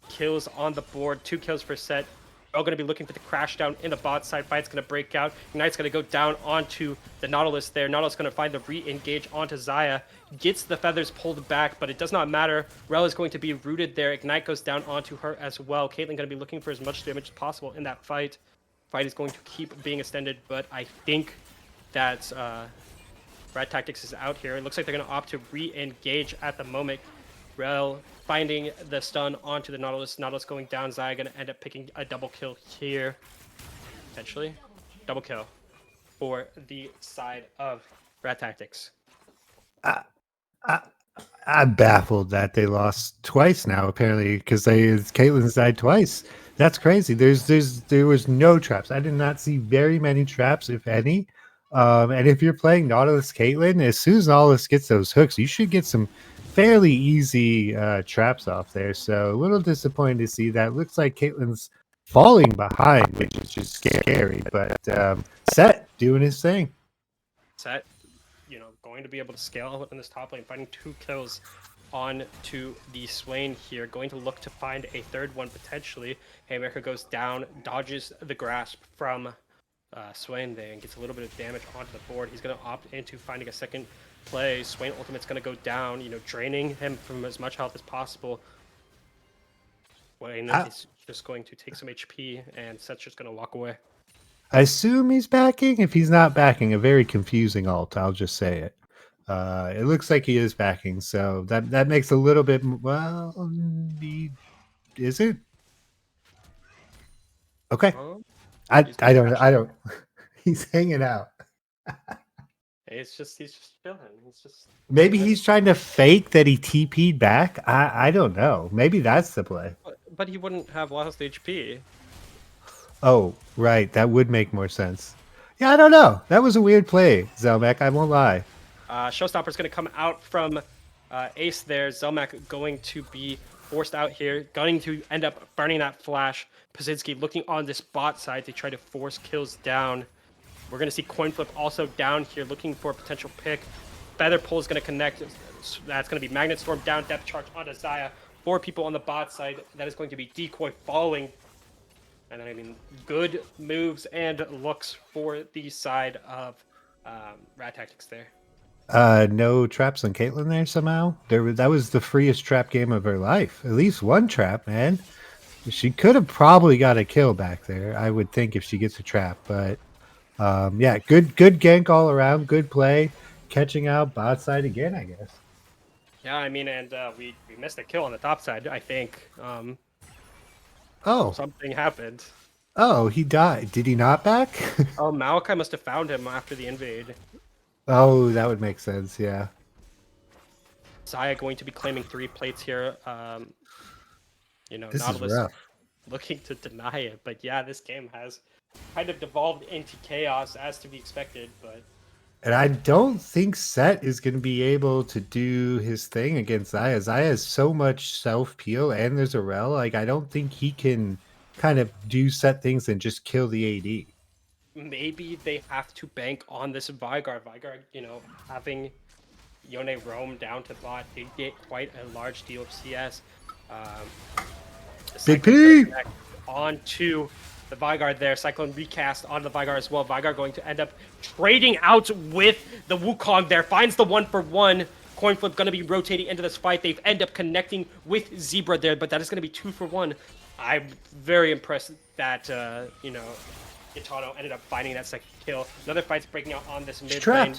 Kills on the board, 2 kills per set. We're all going to be looking for the crash down in the bot side. Fight's going to break out. Ignite's going to go down onto the Nautilus there. Nautilus going to find the re-engage onto Xayah. Gets the feathers pulled back, but it does not matter. Rel is going to be rooted there. Ignite goes down onto her as well. Caitlyn going to be looking for as much damage as possible in that fight. Fight is going to keep being extended, but I think that Red Tactics is out here. It looks like they're going to opt to re-engage at the moment. Rel finding the stun onto the Nautilus. Nautilus going down. Xayah going to end up picking a double kill here. Potentially. Double kill for the side of Rat Tactics. I'm baffled that they lost twice now, apparently, because Caitlyn's died twice. That's crazy. There was no traps. I did not see very many traps, if any. And if you're playing Nautilus Caitlyn, as soon as Nautilus gets those hooks, you should get some fairly easy traps off there. So a little disappointed to see that. Looks like Caitlyn's falling behind, which is just scary. But Set doing his thing. Set, going to be able to scale in this top lane, finding 2 kills on to the Swain here. Going to look to find a third one potentially. Haymaker goes down, dodges the grasp from Swain there, and gets a little bit of damage onto the board. He's going to opt into finding a second play. Swain ultimate's going to go down, draining him from as much health as possible. Swain is just going to take some HP, and Set's just going to walk away. I assume he's backing. If he's not backing, a very confusing ult. I'll just say it. It looks like he is backing, so that makes a little bit. Well, is it? Okay. I don't. He's hanging out. He's just chilling. Maybe he's trying to fake that he TP'd back. I don't know. Maybe that's the play. But he wouldn't have lost HP. Oh, right. That would make more sense. Yeah, I don't know. That was a weird play, Zelmak. I won't lie. Showstopper's going to come out from Ace there. Zelmak going to be forced out here, going to end up burning that flash. Pazinski looking on this bot side to try to force kills down. We're going to see Coinflip also down here looking for a potential pick. Feather Pull is going to connect. That's going to be Magnet Storm down, depth charge onto Xayah. 4 people on the bot side. That is going to be Decoy following. And then, good moves and looks for the side of Rat Tactics there. No traps on Caitlyn there somehow. That was the freest trap game of her life. At least one trap, man. She could have probably got a kill back there, I would think, if she gets a trap. But yeah, good gank all around. Good play. Catching out bot side again, I guess. Yeah, and we missed a kill on the top side, I think. Oh. Something happened. Oh, he died. Did he not back? Oh, Malachi must have found him after the invade. Oh, that would make sense, yeah. Xayah going to be claiming 3 plates here. This Nautilus is rough. looking to deny it. But yeah, this game has kind of devolved into chaos as to be expected. And I don't think Set is going to be able to do his thing against Xayah. Xayah has so much self-peel, and there's a rel. Like, I don't think he can kind of do Set things and just kill the AD. Maybe they have to bank on this Vygar. Vygar, having Yone roam down to bot, they get quite a large deal of CS. Big P! Onto the Vygar there. Cyclone recast onto the Vygar as well. Vygar going to end up trading out with the Wukong there. Finds the 1-for-1. Coinflip going to be rotating into this fight. They've end up connecting with Zebra there, but that is going to be 2-for-1. I'm very impressed that, Gitano ended up finding that second kill. Another fight's breaking out on this mid lane.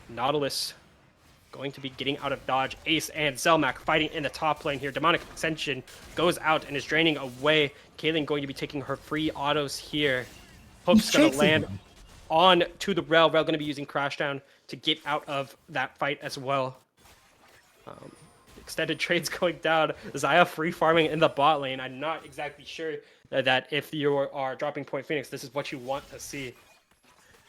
Nautilus going to be getting out of dodge. Ace and Zelmak fighting in the top lane here. Demonic Ascension goes out and is draining away. Kaylin going to be taking her free autos here. Hook's going to land on to the Rel. Rel going to be using Crashdown to get out of that fight as well. Extended trades going down. Xayah free farming in the bot lane. I'm not exactly sure that if you are dropping Point Phoenix, this is what you want to see.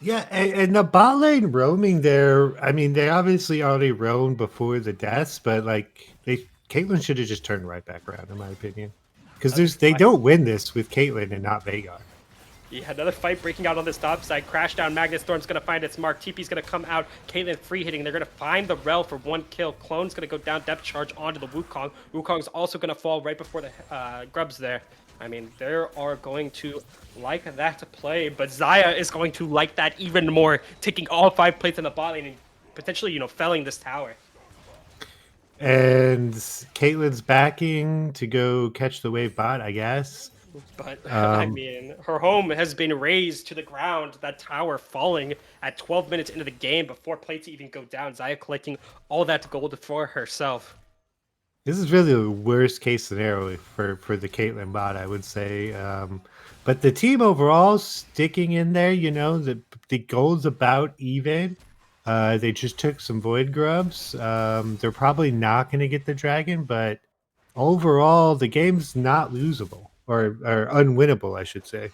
Yeah, and the bot lane roaming there, I mean, they obviously already roamed before the deaths, but like Caitlyn should have just turned right back around, in my opinion. because Another they fight. don't win this with Caitlyn and not Veigar. Yeah, another fight breaking out on this top side. Crash down. Magnet Storm's going to find its mark. TP's going to come out. Caitlyn free hitting. They're going to find the Rel for 1 kill. Clone's going to go down depth charge onto the Wukong. Wukong's also going to fall right before the Grubs there. I mean, they are going to like that to play, but Xayah is going to like that even more, taking all 5 plates in the bot lane and potentially, felling this tower. And Caitlyn's backing to go catch the wave bot, I guess. But I mean, her home has been razed to the ground. That tower falling at 12 minutes into the game before plates even go down. Xayah collecting all that gold for herself. This is really the worst case scenario for the Caitlyn bot, I would say. But the team overall sticking in there, the gold's about even. They just took some void grubs. They're probably not going to get the dragon, but overall, the game's not losable or unwinnable, I should say.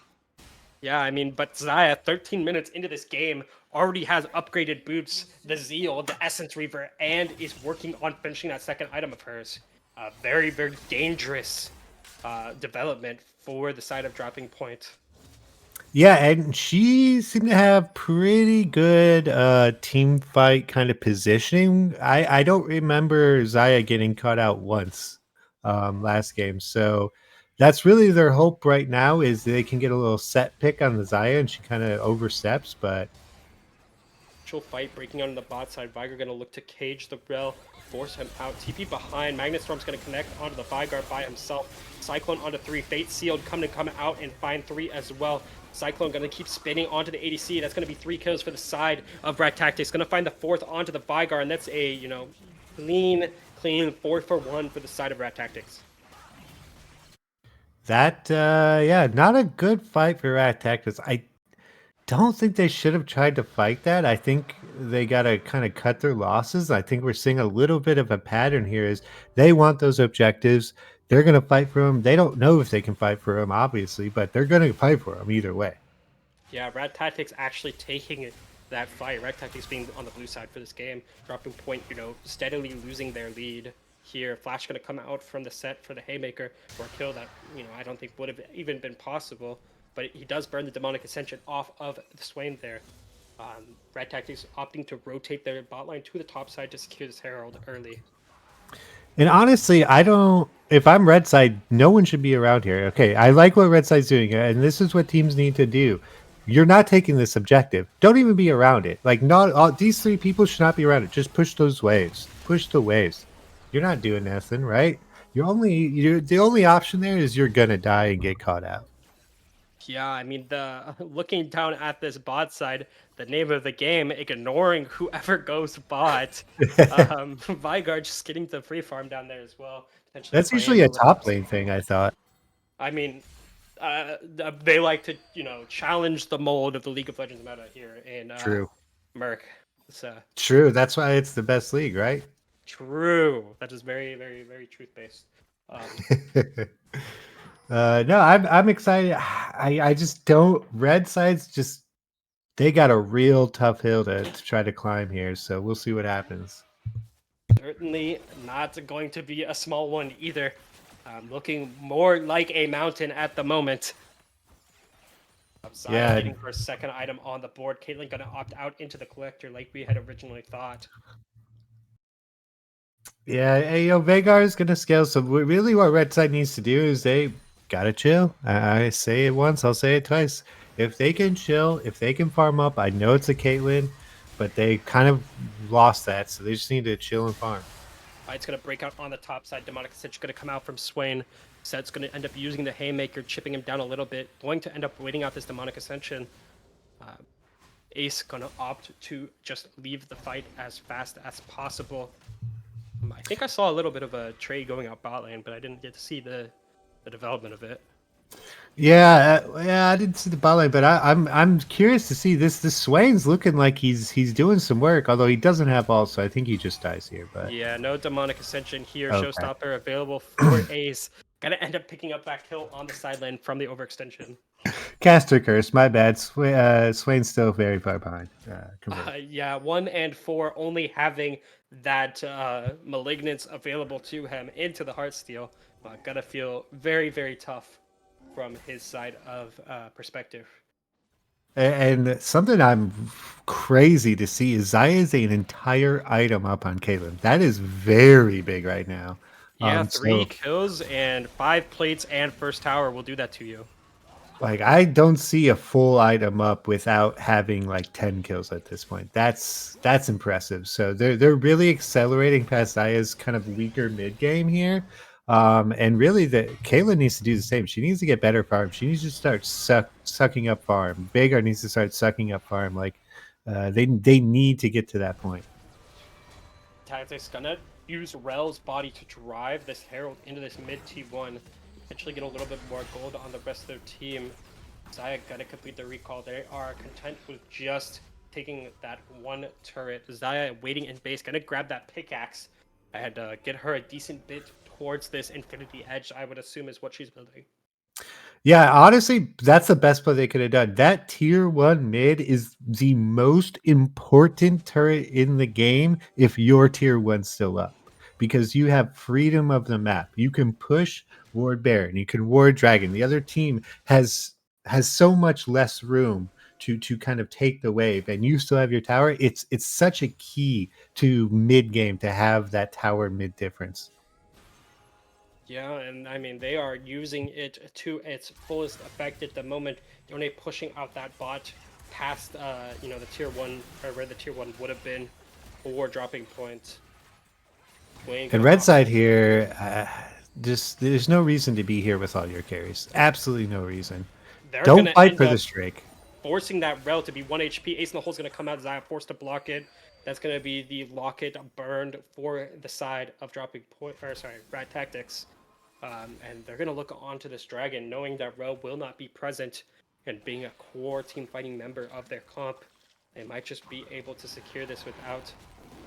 Yeah, I mean, but Xayah, 13 minutes into this game, already has upgraded boots, the Zeal, the Essence Reaver, and is working on finishing that second item of hers. Very, very dangerous development for the side of Dropping Point. Yeah, and she seemed to have pretty good team fight kind of positioning. I don't remember Xayah getting caught out once last game. So that's really their hope right now is they can get a little set pick on the Xayah and she kind of oversteps, but Fight breaking out on the bot side. Veigar going to look to cage the Rel, force him out. TP behind. Magnet Storm's going to connect onto the Veigar by himself. Cyclone onto 3. Fate Sealed come out and find 3 as well. Cyclone going to keep spinning onto the ADC. That's going to be 3 kills for the side of Red Tactics. Going to find the 4th onto the Veigar, and that's a, clean 4 for 1 for the side of Red Tactics. that, yeah, not a good fight for Rat Tactics. I don't think they should have tried to fight that. I think they got to kind of cut their losses. I think we're seeing a little bit of a pattern here is they want those objectives. They're going to fight for them. They don't know if they can fight for them, obviously, but they're going to fight for them either way. Yeah, Red Tactics actually taking that fight. Red Tactics being on the blue side for this game. Dropping Point, steadily losing their lead here. Flash going to come out from the set for the Haymaker for a kill that, I don't think would have even been possible. But he does burn the Demonic Ascension off of the Swain there. Red Tactics opting to rotate their bot line to the top side to secure this Herald early. And honestly, I don't. If I'm Red Side, no one should be around here. Okay, I like what Red Side's doing, and this is what teams need to do. You're not taking this objective. Don't even be around it. Like, not all these 3 people should not be around it. Just push those waves. Push the waves. You're not doing nothing, right? You're the only option there is you're gonna die and get caught out. Yeah, I mean, the looking down at this bot side, the name of the game, ignoring whoever goes bot. Veigar just getting the free farm down there as well. That's usually a top lane thing, I thought. I mean, they like to, challenge the mold of the League of Legends meta here in True. Merc. So True. That's why it's the best league, right? true. That is very, very, very truth based. No, I'm excited. I just don't. Red sides just they got a real tough hill to try to climb here. So we'll see what happens. Certainly not going to be a small one either. Looking more like a mountain at the moment. Yeah. Waiting for a second item on the board. Caitlyn going to opt out into the collector like we had originally thought. Yeah, Veigar is gonna scale. So really, what Red Side needs to do is they gotta chill. I say it once, I'll say it twice. If they can chill, if they can farm up, I know it's a Caitlyn, but they kind of lost that, so they just need to chill and farm. It's going to break out on the top side. Demonic Ascension going to come out from Swain. Set's going to end up using the Haymaker, chipping him down a little bit. Going to end up waiting out this Demonic Ascension. Ace going to opt to just leave the fight as fast as possible. I think I saw a little bit of a trade going out bot lane, but I didn't get to see the development of it. Yeah, I didn't see the bot lane, but I'm curious to see this. This Swain's looking like he's doing some work, although he doesn't have ult, so I think he just dies here. But yeah, no Demonic Ascension here. Okay. Showstopper available for Ace. Gonna end up picking up that kill on the side lane from the overextension. Caster curse, my bad. Swain's still very far behind. Yeah, 1 and 4 only having that Malignance available to him into the Heartsteel. Gotta feel very, very tough from his side of perspective. And something I'm crazy to see is Zaya is an entire item up on Caitlyn. That is very big right now. Yeah, 3 kills So and 5 plates and first tower will do that to you. like I don't see a full item up without having like 10 kills at this point. That's impressive. So they're really accelerating past Zaya's kind of weaker mid game here. And really the Kayla needs to do the same. She needs to get better farm. She needs to start sucking up farm. Vagar needs to start sucking up farm. Like they need to get to that point. Tactics gonna use Rel's body to drive this Herald into this mid T1. Potentially get a little bit more gold on the rest of their team. Zaya gonna complete the recall. They are content with just taking that one turret. Zaya waiting in base, gonna grab that pickaxe and get her a decent bit towards this Infinity Edge, I would assume is what she's building. Yeah, honestly, that's the best play they could have done. That tier one mid is the most important turret in the game if your tier one's still up. Because you have freedom of the map. You can push Ward Baron, you can Ward Dragon. The other team has so much less room to kind of take the wave, and you still have your tower. It's such a key to mid game to have that tower mid difference. Yeah, and I mean they are using it to its fullest effect at the moment. Yone pushing out that bot past the tier one or where the tier one would have been for dropping points. Wayne And gonna red opt. side here, just there's no reason to be here with all your carries. Absolutely no reason. They're Don't gonna fight end for the up Drake. forcing that Rel to be 1 HP. Ace in the Hole's gonna come out. Zaya forced to block it. That's gonna be the locket burned for the side of dropping point or sorry, Rat Tactics. And they're gonna look onto this dragon, knowing that Rel will not be present and being a core team fighting member of their comp. They might just be able to secure this without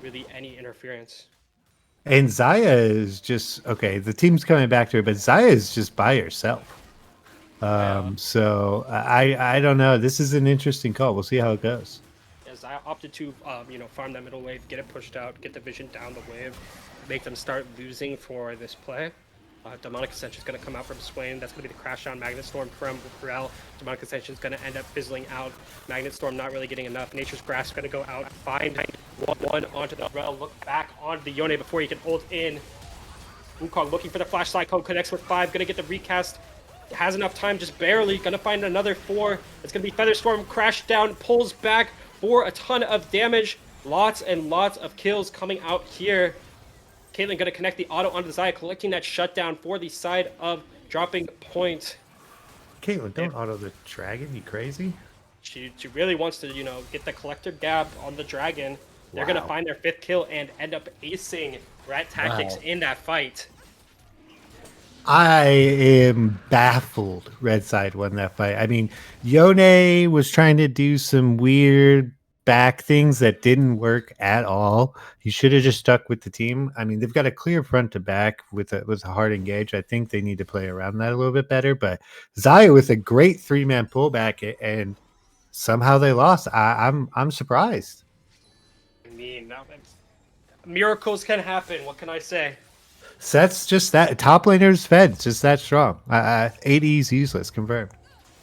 really any interference. And Zaya is just okay. The team's coming back to her, but Zaya is just by herself. Zaya, So I don't know. This is an interesting call. We'll see how it goes. yeah, Zaya opted to farm that middle wave, get it pushed out, get the vision down the wave, make them start losing for this play. Demonic Ascension is going to come out from Swain. That's going to be the crash down Magnet Storm from Rel. Demonic Ascension is going to end up fizzling out. Magnet Storm not really getting enough. Nature's Grasp is going to go out, find one onto the Rel, look back onto the Yone before he can ult in. Wukong looking for the flash cyclone, connects with 5, going to get the recast. Has enough time, just barely. Going to find another 4. It's going to be Featherstorm, crash down, pulls back for a ton of damage. Lots and lots of kills coming out here. Caitlyn going to connect the auto onto the Zaya, collecting that shutdown for the side of dropping point. Caitlin, don't auto the dragon. You crazy? She really wants to, get the collector gap on the dragon. They're going to Wow. find their 5th kill and end up acing Rat Tactics Wow. in that fight. I am baffled Red Side won that fight. I mean, Yone was trying to do some weird back things that didn't work at all. He should have just stuck with the team. I mean, they've got a clear front to back with a hard engage. I think they need to play around that a little bit better. But Zaya with a great 3-man pullback and somehow they lost. I'm surprised. I mean, miracles can happen. What can I say? Seth's just that top laner's fed, just that strong. AD is useless, confirmed.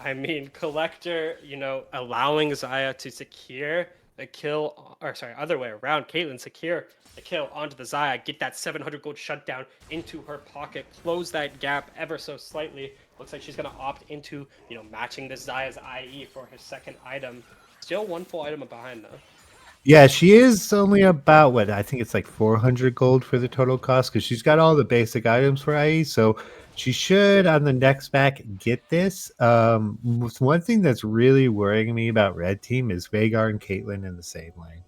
I mean, Collector, allowing Zaya to secure the kill, or sorry, other way around. Caitlyn secure the kill onto the Zaya, get that 700 gold shutdown into her pocket, close that gap ever so slightly. Looks like she's going to opt into, matching the Zaya's IE for her second item. Still one full item behind, though. Yeah, she is only about what I think it's like 400 gold for the total cost because she's got all the basic items for IE. So she should on the next back get this. One thing that's really worrying me about Red Team is Vagar and Caitlyn in the same lane.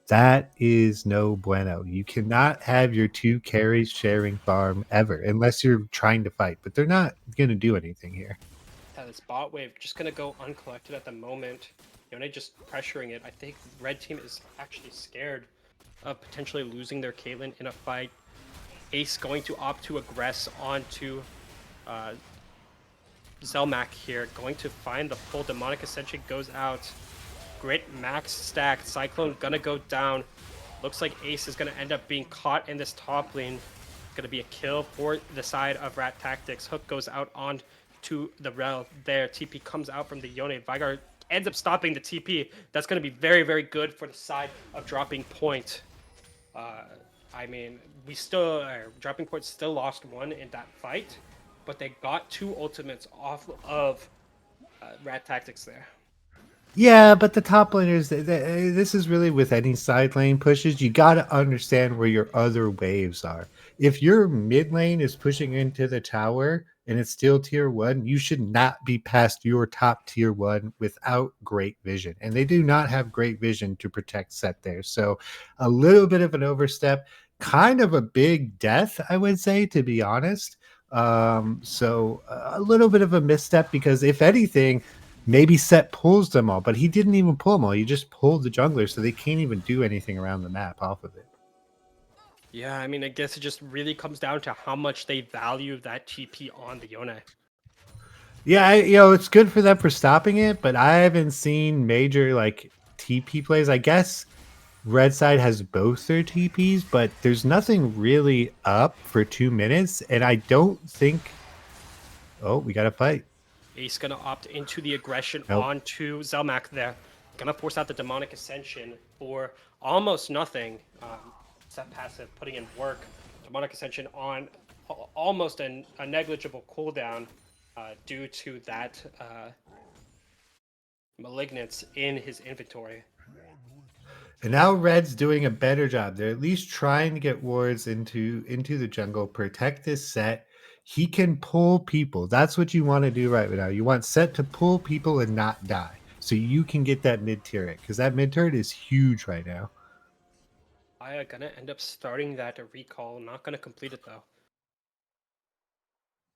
That is no bueno. You cannot have your two carries sharing farm ever unless you're trying to fight, but they're not going to do anything here. Yeah, this bot wave just going to go uncollected at the moment. Yone just pressuring it. I think Red Team is actually scared of potentially losing their Caitlyn in a fight. Ace going to opt to aggress onto Zelmak here, going to find the full Demonic Ascension goes out. Great max stack. Cyclone gonna go down. Looks like Ace is gonna end up being caught in this top lane. Gonna be a kill for the side of Rat Tactics. Hook goes out on to the rel there. TP comes out from the Yone. Vigar ends up stopping the TP. That's gonna be very, very good for the side of Dropping Point. I mean, we still Dropping Point still lost one in that fight, but they got 2 ultimates off of Rat Tactics there. Yeah, but the top laners, this is really with any side lane pushes, you got to understand where your other waves are. If your mid lane is pushing into the tower and it's still tier 1, you should not be past your top tier 1 without great vision. And they do not have great vision to protect set there. So a little bit of an overstep, kind of a big death, I would say, to be honest. So a little bit of a misstep, because if anything, maybe Set pulls them all, but he didn't even pull them all. He just pulled the jungler, so they can't even do anything around the map off of it. Yeah, I mean, I guess it just really comes down to how much they value that TP on the Yone. Yeah, it's good for them for stopping it, but I haven't seen major like TP plays. I guess Red Side has both their TPs, but there's nothing really up for 2 minutes, and I don't think. Oh, we got to fight. Ace gonna opt into the aggression Nope. onto Zelmak there. Gonna force out the Demonic Ascension for almost nothing. Set passive putting in work. Demonic Ascension on almost a negligible cooldown due to that Malignance in his inventory. And now Red's doing a better job. They're at least trying to get wards into the jungle, protect this set. He can pull people. That's what you want to do right now. You want Set to pull people and not die, so you can get that mid turret, because that mid turret is huge right now. I gonna end up starting that recall. Not gonna complete it though.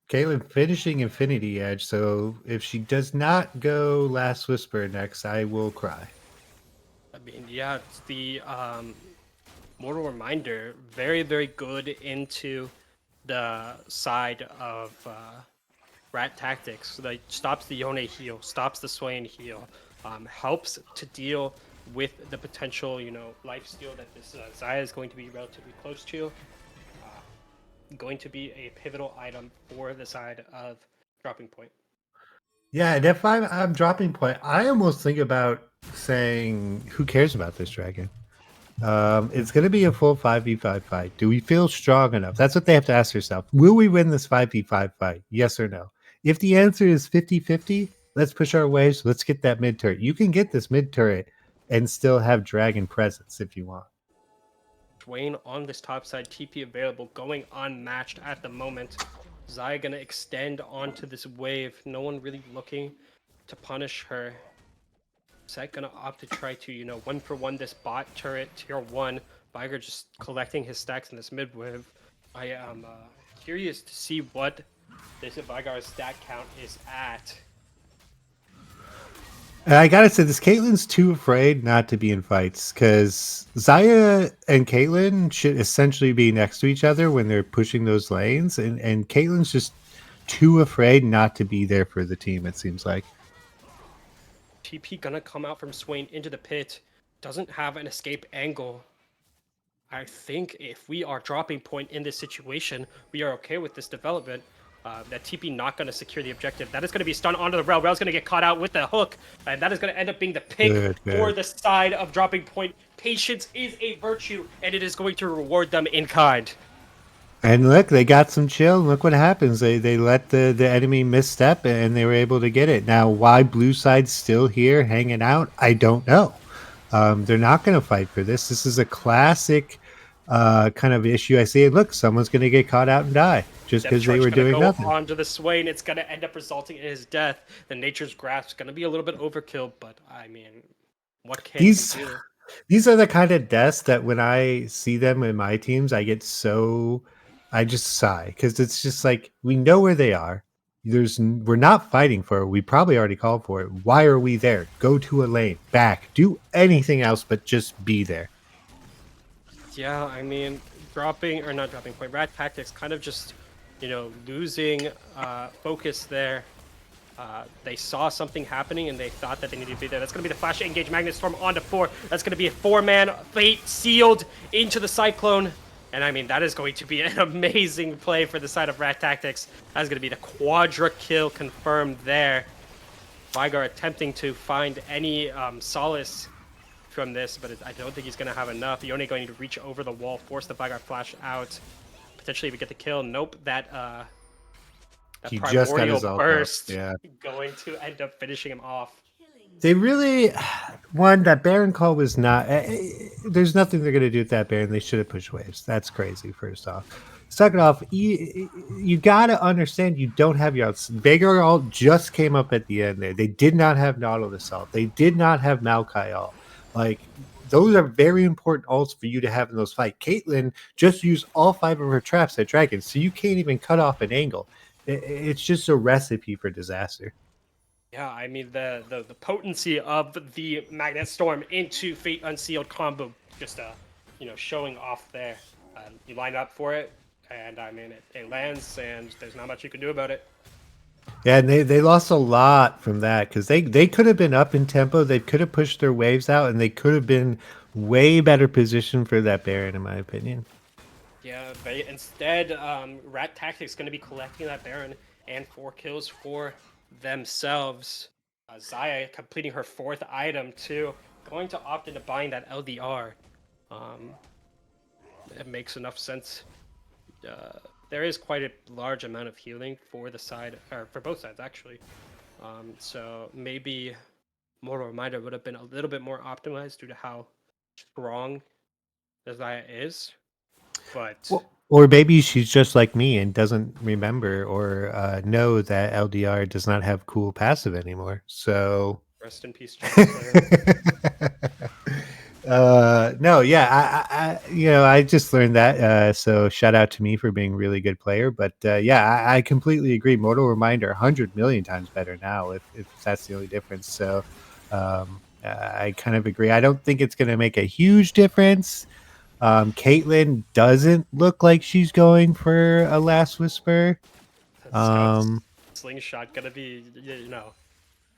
Caitlyn finishing Infinity Edge, so if she does not go Last Whisper next, I will cry. I mean, yeah, it's the Mortal Reminder, very, very good into the side of Rat Tactics. That stops the Yone heal, stops the Swain heal, helps to deal with the potential, life steal that this Xayah is going to be relatively close to. Going to be a pivotal item for the side of Dropping Point. Yeah, and if I'm Dropping Point, I almost think about saying, who cares about this dragon? It's going to be a full 5v5 fight. Do we feel strong enough? That's what they have to ask themselves. Will we win this 5v5 fight? Yes or no? If the answer is 50-50, let's push our waves. Let's get that mid turret. You can get this mid turret and still have dragon presence if you want. Swain on this top side, TP available, going unmatched at the moment. Xayah gonna extend onto this wave. No one really looking to punish her. Set gonna opt to try to, 1-for-1 this bot turret, tier 1. Vigar just collecting his stacks in this mid wave. I am curious to see what this Vigar's stat count is at. And I gotta say, this Caitlyn's too afraid not to be in fights, because Xayah and Caitlyn should essentially be next to each other when they're pushing those lanes, and Caitlyn's just too afraid not to be there for the team, it seems like. TP gonna come out from Swain into the pit. Doesn't have an escape angle. I think if we are Dropping Point in this situation, we are okay with this development. That TP not going to secure the objective. That is going to be stun onto the Rel. Rel's going to get caught out with the hook. And that is going to end up being the pick for the side of Dropping Point. Patience is a virtue, and it is going to reward them in kind. And look, they got some chill. Look what happens. They let the enemy misstep, and they were able to get it. Now, why Blue Side's still here hanging out, I don't know. They're not going to fight for this. This is a classic kind of issue I see. Look, someone's going to get caught out and die just because they were doing nothing. Onto the Swain, it's going to end up resulting in his death. The Nature's Grasp is going to be a little bit overkill, but I mean, what can you do? These are the kind of deaths that when I see them in my teams, I just sigh, because it's just like, we know where they are. We're not fighting for it. We probably already called for it. Why are we there? Go to a lane, back, do anything else but just be there. Yeah, I mean, not Dropping Point, Rat Tactics kind of just, losing focus there. They saw something happening and they thought that they needed to be there. That's going to be the Flash Engage Magnet Storm onto 4. That's going to be a 4-man fate sealed into the Cyclone. And I mean, that is going to be an amazing play for the side of Rat Tactics. That's going to be the quadra kill confirmed there. Vigar attempting to find any solace from this, but I don't think he's going to have enough. You're only going to reach over the wall, force the Vigar flash out, potentially even get the kill. Nope, that He just got primordial his ult up. burst Yeah. going to end up finishing him off. They really, one, that Baron call was not. There's nothing they're going to do with that Baron. They should have pushed waves. That's crazy, first off. Second off, you got to understand you don't have your outs. Veigar ult just came up at the end there. They did not have Nautilus ult. They did not have Maokai ult. Like, those are very important ults for you to have in those fights. Caitlyn just used all 5 of her traps at Dragon, so you can't even cut off an angle. It's just a recipe for disaster. Yeah, I mean the potency of the Magnet Storm into Fate Unsealed combo just showing off there. You line up for it, and I mean it lands, and there's not much you can do about it. Yeah, and they lost a lot from that because they could have been up in tempo. They could have pushed their waves out, and they could have been way better positioned for that Baron, in my opinion. Yeah, they instead Rat Tactics going to be collecting that Baron and 4 kills for themselves. Xayah completing her 4th item too, going to opt into buying that LDR. It makes enough sense. There is quite a large amount of healing for the side, or for both sides actually. So maybe Mortal Reminder would have been a little bit more optimized due to how strong Xayah is. But or maybe she's just like me and doesn't remember or know that LDR does not have cool passive anymore. So rest in peace, Jungle Slayer. No, yeah, I just learned that. So shout out to me for being a really good player. But yeah, I completely agree. Mortal Reminder, 100 million times better now, if that's the only difference. So I kind of agree. I don't think it's going to make a huge difference. Caitlyn doesn't look like she's going for a Last Whisper. Scout's slingshot gonna be,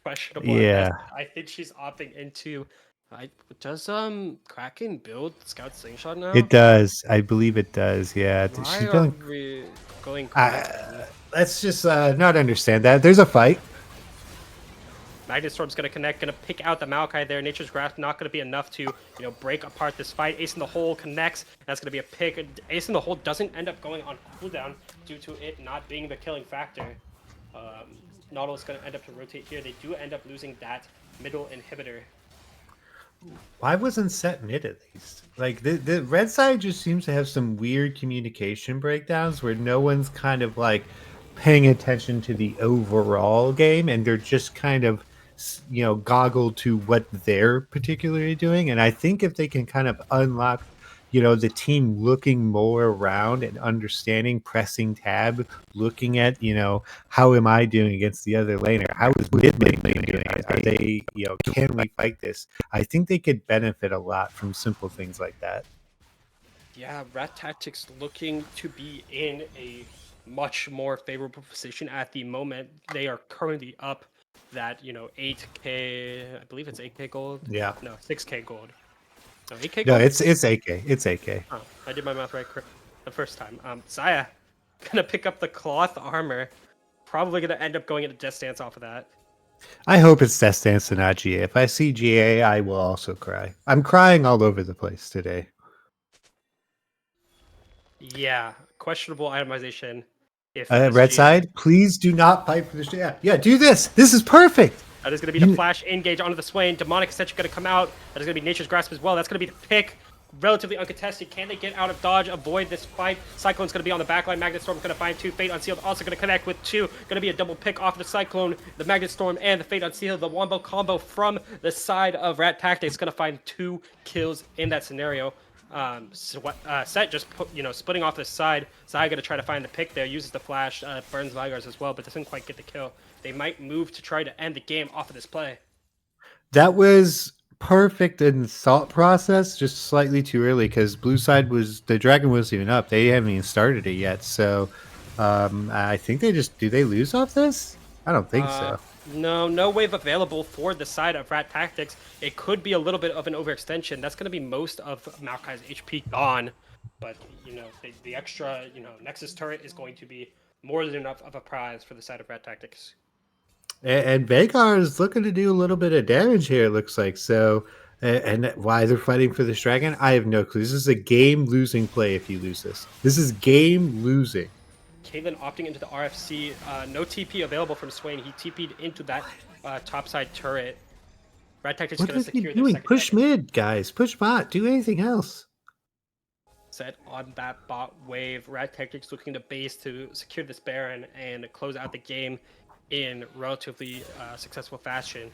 questionable at Yeah, best. I think she's opting into. Does Kraken build Scout slingshot now? it does. I believe it does. Yeah, Why she's are going. we going Kraken? Let's just not understand that. There's a fight. Magnet Storm's gonna connect, gonna pick out the Maokai there. Nature's Grasp not gonna be enough to, break apart this fight. Ace in the Hole connects. That's gonna be a pick. Ace in the Hole doesn't end up going on cooldown due to it not being the killing factor. Nautilus gonna end up to rotate here. They do end up losing that middle inhibitor. Why wasn't set mid at least? Like the red side just seems to have some weird communication breakdowns where no one's kind of like paying attention to the overall game and they're just kind of goggled to what they're particularly doing. And I think if they can kind of unlock the team looking more around and understanding, pressing tab, looking at how am I doing against the other laner, how is mid lane doing, are they can we fight this? I think they could benefit a lot from simple things like that. Yeah, Rat Tactics looking to be in a much more favorable position at the moment. They are currently up that 8k, I believe it's 8k gold. Yeah, No, 6k gold. No, 8k no, gold. it's AK, it's AK. Oh, I did my math right the first time. Xayah gonna pick up the cloth armor. Probably gonna end up going into Death Stance off of that. I hope it's Death Stance and not GA. If I see GA, I will also cry. I'm crying all over the place today. Yeah, questionable itemization. If Red side, please do not fight for this. Yeah, do this. This is perfect. That is going to be the flash engage onto the Swain. Demonic Extension going to come out. That is going to be Nature's Grasp as well. That's going to be the pick. Relatively uncontested. Can they get out of dodge, avoid this fight? Cyclone's going to be on the backline. Magnet Storm's going to find 2. Fate Unsealed also going to connect with 2. Going to be a double pick off the Cyclone, the Magnet Storm, and the Fate Unsealed. The Wombo combo from the side of Rat Tactics going to find 2 kills in that scenario. Set just splitting off the side. Xayah gonna try to find the pick there, uses the flash, burns Vigars as well, but doesn't quite get the kill. They might move to try to end the game off of this play. That was perfect in thought process, just slightly too early because blue side the dragon wasn't even up. They haven't even started it yet. So I think they lose off this? I don't think so. No wave available for the side of Rat Tactics. It could be a little bit of an overextension. That's going to be most of Maokai's HP gone. but the extra Nexus turret is going to be more than enough of a prize for the side of Rat Tactics. And Vagar is looking to do a little bit of damage here, it looks like. So, and why they're fighting for this dragon, I have no clue. This is a game losing play if you lose this. This is game losing. Caitlyn opting into the RFC. No TP available from Swain. He TP'd into that topside turret. Rat Tactics What going to are they secure their doing? second Push dragon. mid, guys. Push bot. Do anything else. Set on that bot wave. Rat Tactics looking to base to secure this Baron and close out the game in relatively successful fashion.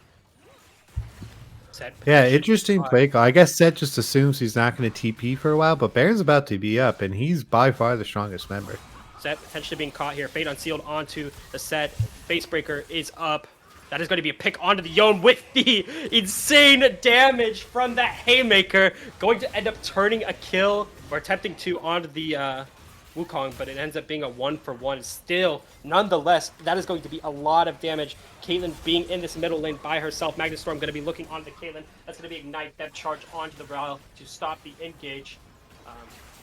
Set Yeah, potentially. interesting play call. I guess Set just assumes he's not going to TP for a while, but Baron's about to be up, and he's by far the strongest member. Set potentially being caught here. Fate Unsealed onto the Set. Facebreaker is up. That is going to be a pick onto the Yone with the insane damage from that Haymaker. Going to end up turning a kill, or attempting to, onto the Wukong, but it ends up being a 1-for-1. Still, nonetheless, that is going to be a lot of damage. Caitlyn being in this middle lane by herself. Magnus Storm going to be looking onto the Caitlyn. That's going to be Ignite Depth Charge onto the Ryle to stop the engage.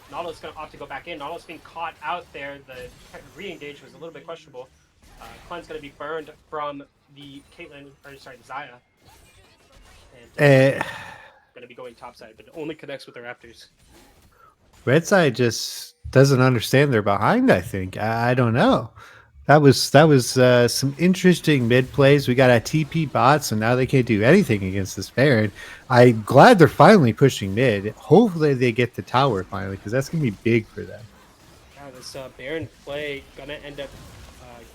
Nautilus going to opt to go back in. Nautilus being caught out there. The re-engage was a little bit questionable. Clean's going to be burned from the Caitlyn, or sorry, the Xayah. And going to be going topside, but it only connects with the Raptors. Red side just doesn't understand they're behind. I think I don't know. That was some interesting mid plays. We got a TP bot, so now they can't do anything against this Baron. I'm glad they're finally pushing mid. Hopefully they get the tower finally, because that's gonna be big for them. Yeah, this Baron play gonna end up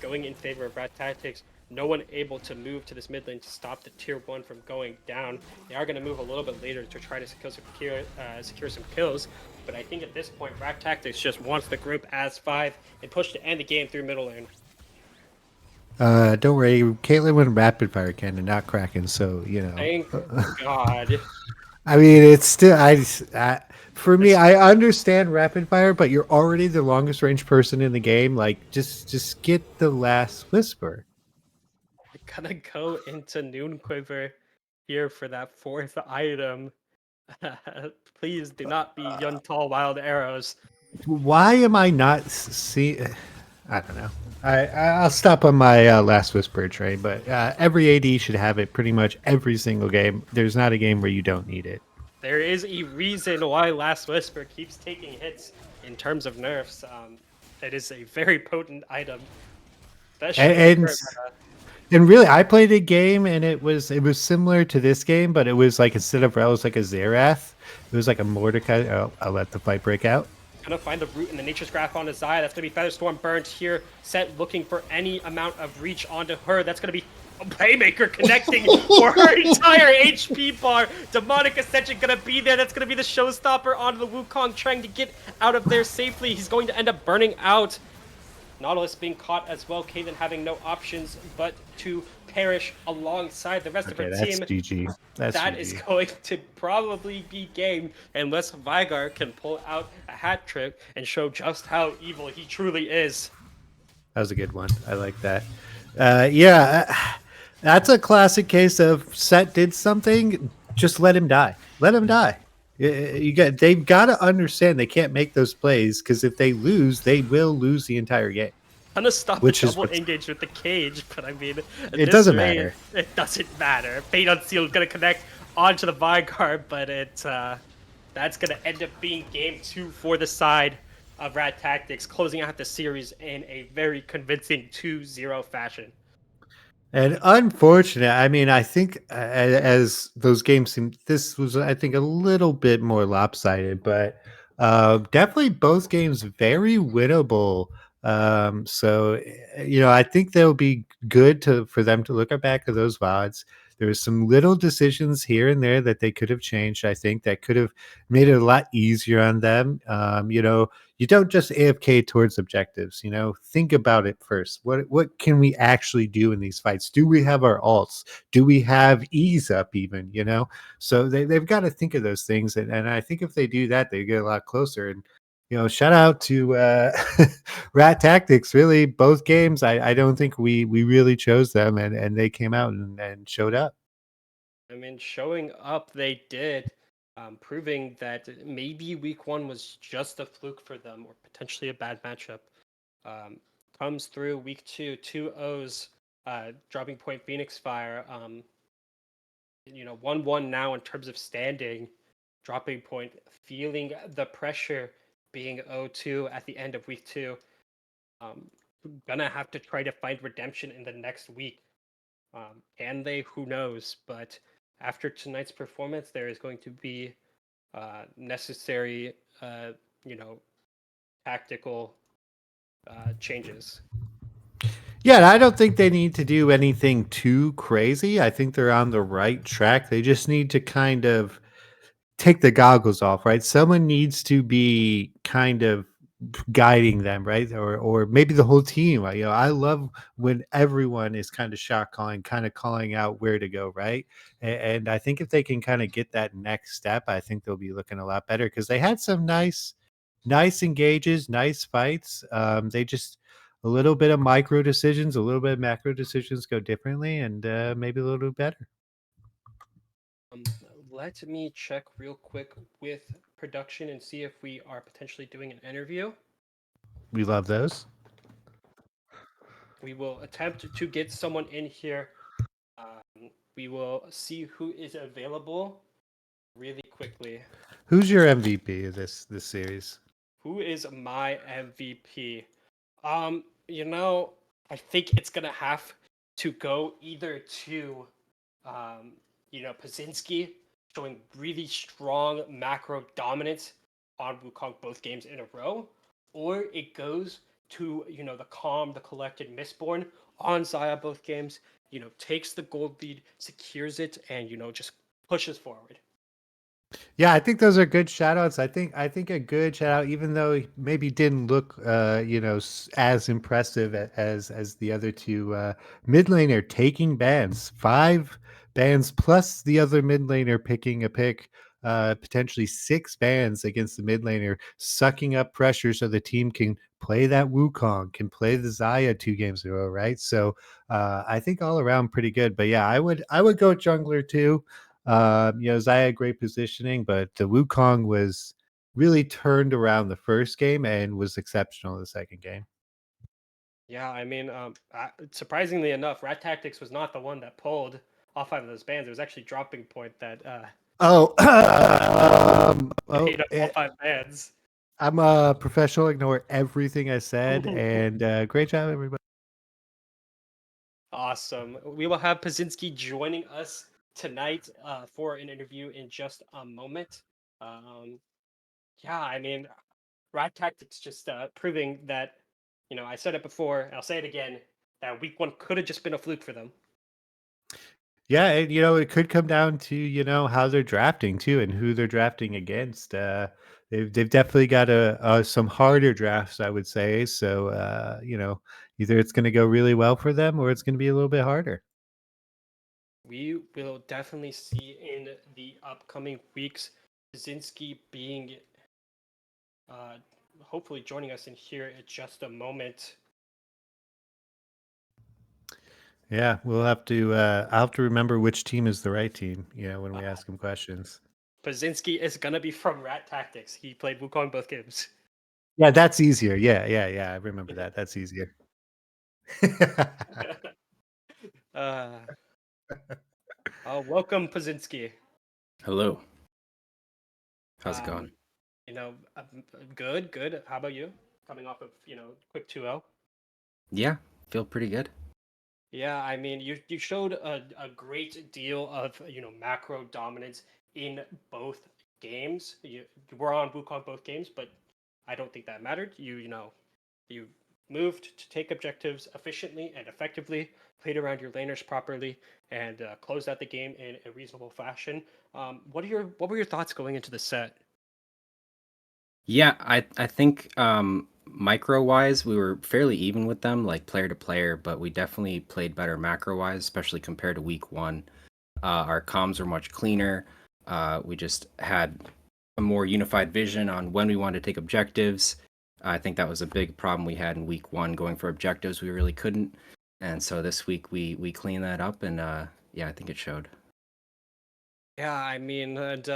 going in favor of Rat Tactics. No one able to move to this mid lane to stop the tier 1 from going down. They are going to move a little bit later to try to secure some kills. But I think at this point, Rat Tactics just wants the group as 5 and push to end the game through middle lane. Don't worry, Caitlyn went rapid fire cannon, not Kraken, so you know. Thank God. I mean, it's still for me. I understand rapid fire, but you're already the longest range person in the game. Like, just get the last whisper. Gonna go into Noon Quiver here for that 4th item. Please do not be Yun Tall Wild Arrows. Why am I not see? I don't know. I'll stop on my last whisper train, but every AD should have it pretty much every single game. There's not a game where you don't need it. There is a reason why Last Whisper keeps taking hits in terms of nerfs. It is a very potent item. And really, I played a game and it was similar to this game, but it was like instead of Rel, it was like a Xerath. It was like a Mordecai. Oh, I'll let the fight break out. Gonna find the root in the Nature's Graph on his eye. That's gonna be Featherstorm burnt here. Set looking for any amount of reach onto her. That's gonna be a Playmaker connecting for her entire HP bar. Demonic Ascension gonna be there. That's gonna be the showstopper onto the Wukong, trying to get out of there safely. He's going to end up burning out. Nautilus being caught as well. Caitlyn having no options but to perish alongside the rest of her team. GG. That is going to probably be game unless Vigar can pull out a hat trick and show just how evil he truly is. That was a good one. I like that. Yeah, that's a classic case of Set did something. Just let him die. Let him die. They've got to understand they can't make those plays, because if they lose, they will lose the entire game. Gonna stop the double engage with the cage, but I mean, it doesn't matter. It doesn't matter. Fate Unsealed gonna connect onto the Vigar, but that's gonna end up being game 2 for the side of Rat Tactics, closing out the series in a very convincing 2-0 fashion. And unfortunate. I mean, I think as those games seem, this was, I think, a little bit more lopsided, but definitely both games very winnable. So I think they'll be good for them to look back at those VODs. There was some little decisions here and there that they could have changed. I think that could have made it a lot easier on them. You don't just AFK towards objectives. Think about it first. What can we actually do in these fights? Do we have our alts? Do we have ease up even? So they've got to think of those things, and I think if they do that, they get a lot closer. And shout out to Rat Tactics. Really, both games, I don't think we really chose them, and they came out and showed up. I mean, showing up they did. proving that maybe week one was just a fluke for them or potentially a bad matchup. Um, Comes through week two, 2-0s, dropping point Phoenix Fire. 1-1 now in terms of standing, dropping point, feeling the pressure being 0-2 at the end of week two. Um, Gonna have to try to find redemption in the next week. Can they? Who knows? But after tonight's performance, there is going to be necessary, uh, you know, tactical changes. Yeah, I don't think they need to do anything too crazy. I think they're on the right track. They just need to kind of take the goggles off, right? Someone needs to be kind of guiding them, right? Or maybe the whole team. I love when everyone is kind of shot calling, kind of calling out where to go, right? And I think if they can kind of get that next step, I think they'll be looking a lot better because they had some nice engages, nice fights. They just a little bit of micro decisions, a little bit of macro decisions go differently, and maybe a little better. Um, Let me check real quick with production and see if we are potentially doing an interview. We love those. We will attempt to get someone in here. We will see who is available really quickly. Who's your MVP of this series? Who is my MVP? I think it's gonna have to go either to, um, Pazinski showing really strong macro dominance on Wukong both games in a row, or it goes to the calm, the collected Mistborn on Zaya both games. Takes the gold lead, secures it, and just pushes forward. Yeah, I think those are good shout outs. I think a good shout out, even though he maybe didn't look as impressive as the other two mid laner taking bans. 5 bans plus the other mid laner picking a pick, potentially 6 bans against the mid laner, sucking up pressure so the team can play that Wukong, can play the Zaya 2 games in a row, right? So I think all around pretty good. But yeah, I would go jungler too. Zaya had great positioning, but the Wukong was really turned around the first game and was exceptional the second game. Yeah, I mean, surprisingly enough, Rat Tactics was not the one that pulled all 5 of those bans. It was actually Dropping Point that Oh, paid up all 5 bans. I'm a professional. Ignore everything I said, and great job, everybody. Awesome. We will have Pazinski joining us tonight for an interview in just a moment. Um, yeah, I mean, Rat Tactics just proving that, I said it before, and I'll say it again, that week one could have just been a fluke for them. Yeah, and it could come down to how they're drafting too, and who they're drafting against. They've definitely got some harder drafts, I would say. So either it's going to go really well for them, or it's going to be a little bit harder. We will definitely see in the upcoming weeks Pazinski being uh, hopefully joining us in here in just a moment. Yeah, we'll have to. I'll have to remember which team is the right team. When Uh, we ask him questions. Pazinski is gonna be from Rat Tactics. He played Wukong both games. Yeah, that's easier. Yeah, yeah, yeah. I remember that. That's easier. uh, Welcome, Pazinski. Hello. How's it Um, going? you know, good, good. How about you? Coming off of quick 2-0. Yeah, feel pretty good. Yeah, I mean, you showed a great deal of macro dominance in both games. You were on Wukong both games, but I don't think that mattered. You moved to take objectives efficiently and effectively, played around your laners properly, and closed out the game in a reasonable fashion. What were your thoughts going into the set? Yeah, I think micro wise we were fairly even with them, like player to player, but we definitely played better macro wise, especially compared to week one. Our comms were much cleaner. We just had a more unified vision on when we wanted to take objectives. I think that was a big problem we had in week one, going for objectives we really couldn't, and so this week we cleaned that up, and yeah, I think it showed. Yeah, I mean, and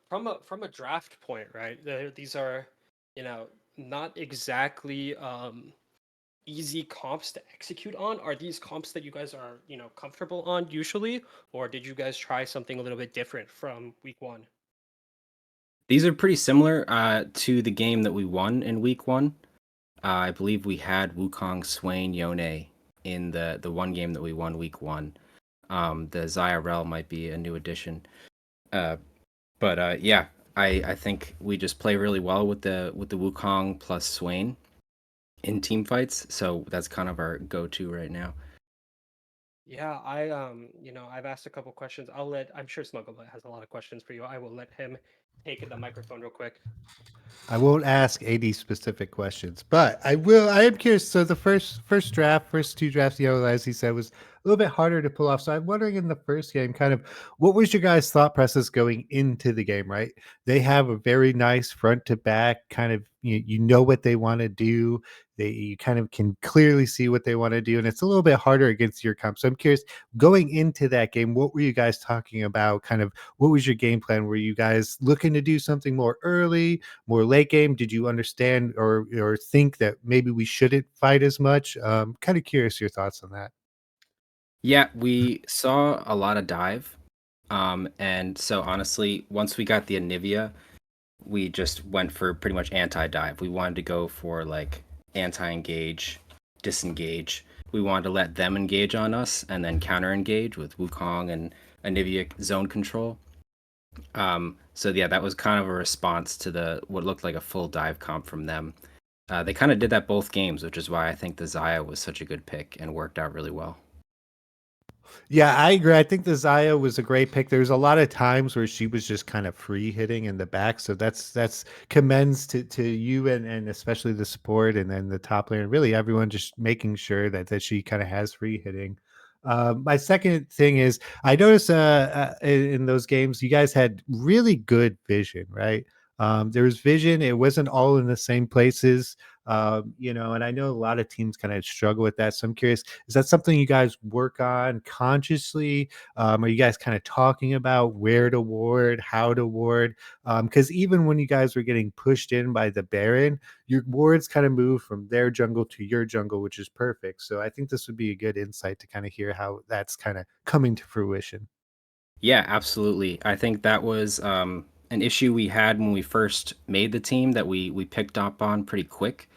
from a draft point, right? These are, you know, not exactly easy comps to execute on. Are these comps that you guys are, comfortable on usually, or did you guys try something a little bit different from week one? These are pretty similar to the game that we won in week one. I believe we had Wukong, Swain, Yone in the one game that we won week one. The Zaya Rel might be a new addition. Uh, but yeah, I think we just play really well with the Wukong plus Swain in team fights. So that's kind of our go-to right now. Yeah, I've asked a couple questions. I'm sure Snuggle has a lot of questions for you. I will let him take the microphone real quick. I won't ask any specific questions, but I will. I am curious. So the first draft, first two drafts, as he said, was a little bit harder to pull off. So I'm wondering in the first game, kind of what was your guys' thought process going into the game? Right, they have a very nice front to back kind of. You know what they want to do. You kind of can clearly see what they want to do, and it's a little bit harder against your comp. So I'm curious, going into that game, what were you guys talking about? Kind of what was your game plan? Were you guys looking to do something more early? More late game? Did you understand or think that maybe we shouldn't fight as much? Kind of curious your thoughts on that. Yeah, we saw a lot of dive. And so honestly, once we got the Anivia, we just went for pretty much anti-dive. We wanted to go for like anti-engage, disengage. We wanted to let them engage on us and then counter-engage with Wukong and Anivia zone control. So yeah, that was kind of a response to the what looked like a full dive comp from them. They kind of did that both games, which is why I think the Zaya was such a good pick and worked out really well. Yeah, I agree. I think the Zaya was a great pick. There's a lot of times where she was just kind of free hitting in the back. So that's commends to you and especially the support and then the top laner, really everyone just making sure that she kind of has free hitting. My second thing is I noticed in those games you guys had really good vision, right? There was vision. It wasn't all in the same places. And I know a lot of teams kind of struggle with that. So I'm curious, is that something you guys work on consciously? Are you guys kind of talking about where to ward, how to ward? Because even when you guys were getting pushed in by the Baron, your wards kind of move from their jungle to your jungle, which is perfect. So I think this would be a good insight to kind of hear how that's kind of coming to fruition. Yeah, absolutely. I think that was an issue we had when we first made the team that we picked up on pretty quick.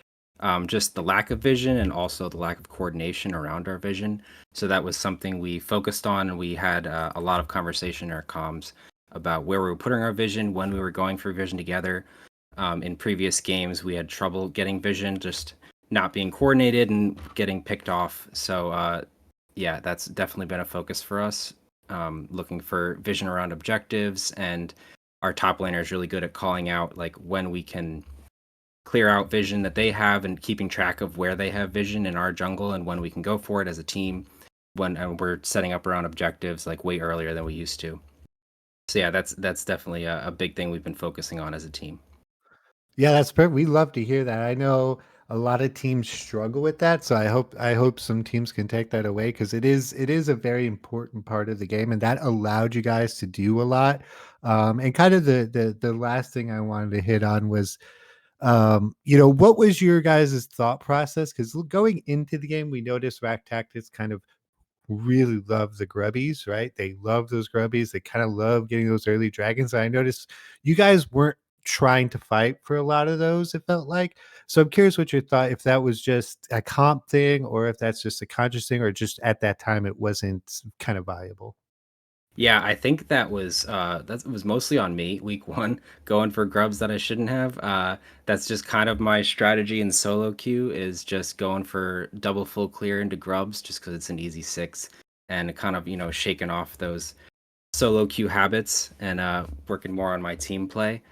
Just the lack of vision and also the lack of coordination around our vision. So that was something we focused on, and we had a lot of conversation in our comms about where we were putting our vision, when we were going for vision together. In previous games, we had trouble getting vision, just not being coordinated and getting picked off. So yeah, that's definitely been a focus for us, looking for vision around objectives, and our top laner is really good at calling out like when we can clear out vision that they have and keeping track of where they have vision in our jungle and when we can go for it as a team when and we're setting up around objectives like way earlier than we used to. So yeah, that's definitely a big thing we've been focusing on as a team. Yeah, that's perfect. We love to hear that. I know a lot of teams struggle with that, so I hope some teams can take that away because it is a very important part of the game, and that allowed you guys to do a lot. And kind of the last thing I wanted to hit on was, what was your guys' thought process? Because going into the game, we noticed Rack Tactics kind of really love the grubbies, right? They love those grubbies. They kind of love getting those early dragons. I noticed you guys weren't trying to fight for a lot of those, it felt like. So I'm curious what your thought, if that was just a comp thing or if that's just a conscious thing or just at that time it wasn't kind of viable. Yeah, I think that was mostly on me week one, going for grubs that I shouldn't have. That's just kind of my strategy in solo queue is just going for double full clear into grubs just because it's an easy six and kind of shaking off those solo queue habits and working more on my team play.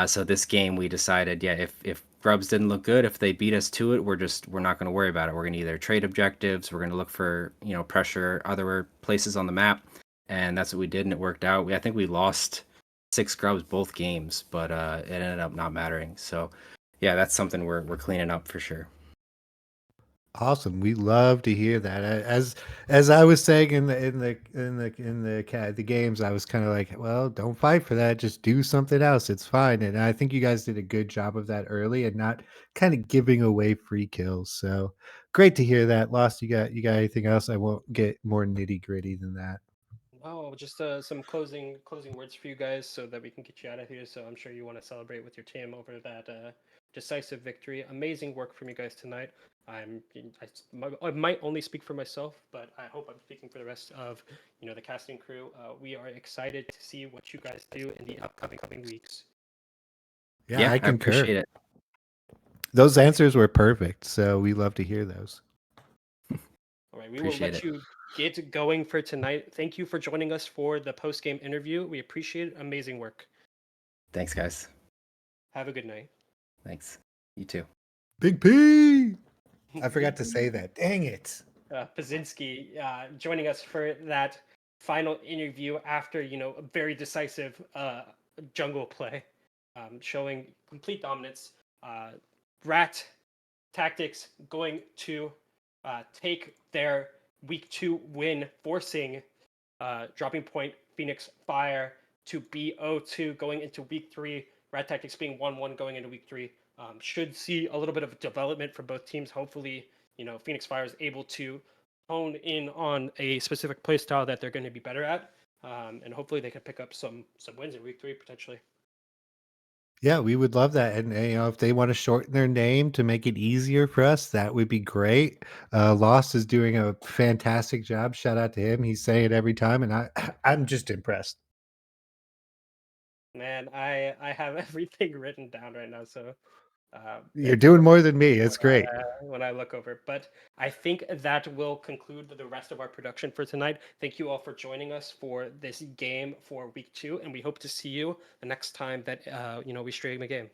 So this game we decided, yeah, if grubs didn't look good, if they beat us to it, we're not going to worry about it. We're going to either trade objectives, we're going to look for pressure other places on the map, and that's what we did, and it worked out. I think we lost 6 grubs both games, but it ended up not mattering. So yeah, that's something we're cleaning up for sure. Awesome. We love to hear that. As I was saying in the games, I was kind of like, well, don't fight for that. Just do something else. It's fine. And I think you guys did a good job of that early and not kind of giving away free kills. So great to hear that. Lost, you got anything else? I won't get more nitty gritty than that. Oh, just some closing words for you guys so that we can get you out of here. So I'm sure you want to celebrate with your team over that decisive victory. Amazing work from you guys tonight. I might only speak for myself, but I hope I'm speaking for the rest of the casting crew. We are excited to see what you guys do in the upcoming weeks. Yeah, Yeah, I I concur. appreciate it. Those answers were perfect. So we love to hear those. All right, we will Appreciate let it. you get going for tonight. Thank you for joining us for the post game interview. We appreciate it. Amazing work. Thanks, guys. Have a good night. Thanks. You too. Big P. I forgot to say that. Dang it. Pazinski joining us for that final interview after a very decisive jungle play, showing complete dominance. Rat Tactics going to take their week 2 win, forcing Dropping Point Phoenix Fire to be 0-2 going into week 3. Rat Tactics being 1-1 going into week 3. Should see a little bit of development for both teams. Hopefully, Phoenix Fire is able to hone in on a specific play style that they're going to be better at, and hopefully they can pick up some wins in week 3 potentially. Yeah, we would love that. And if they want to shorten their name to make it easier for us, that would be great. Lost is doing a fantastic job. Shout out to him. He's saying it every time, and I'm just impressed. Man, I have everything written down right now, so You're it's doing more than me. It's great. when I look over. But I think that will conclude the rest of our production for tonight. Thank you all for joining us for this game for week 2, and we hope to see you the next time that we stream a game.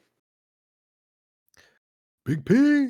Big P.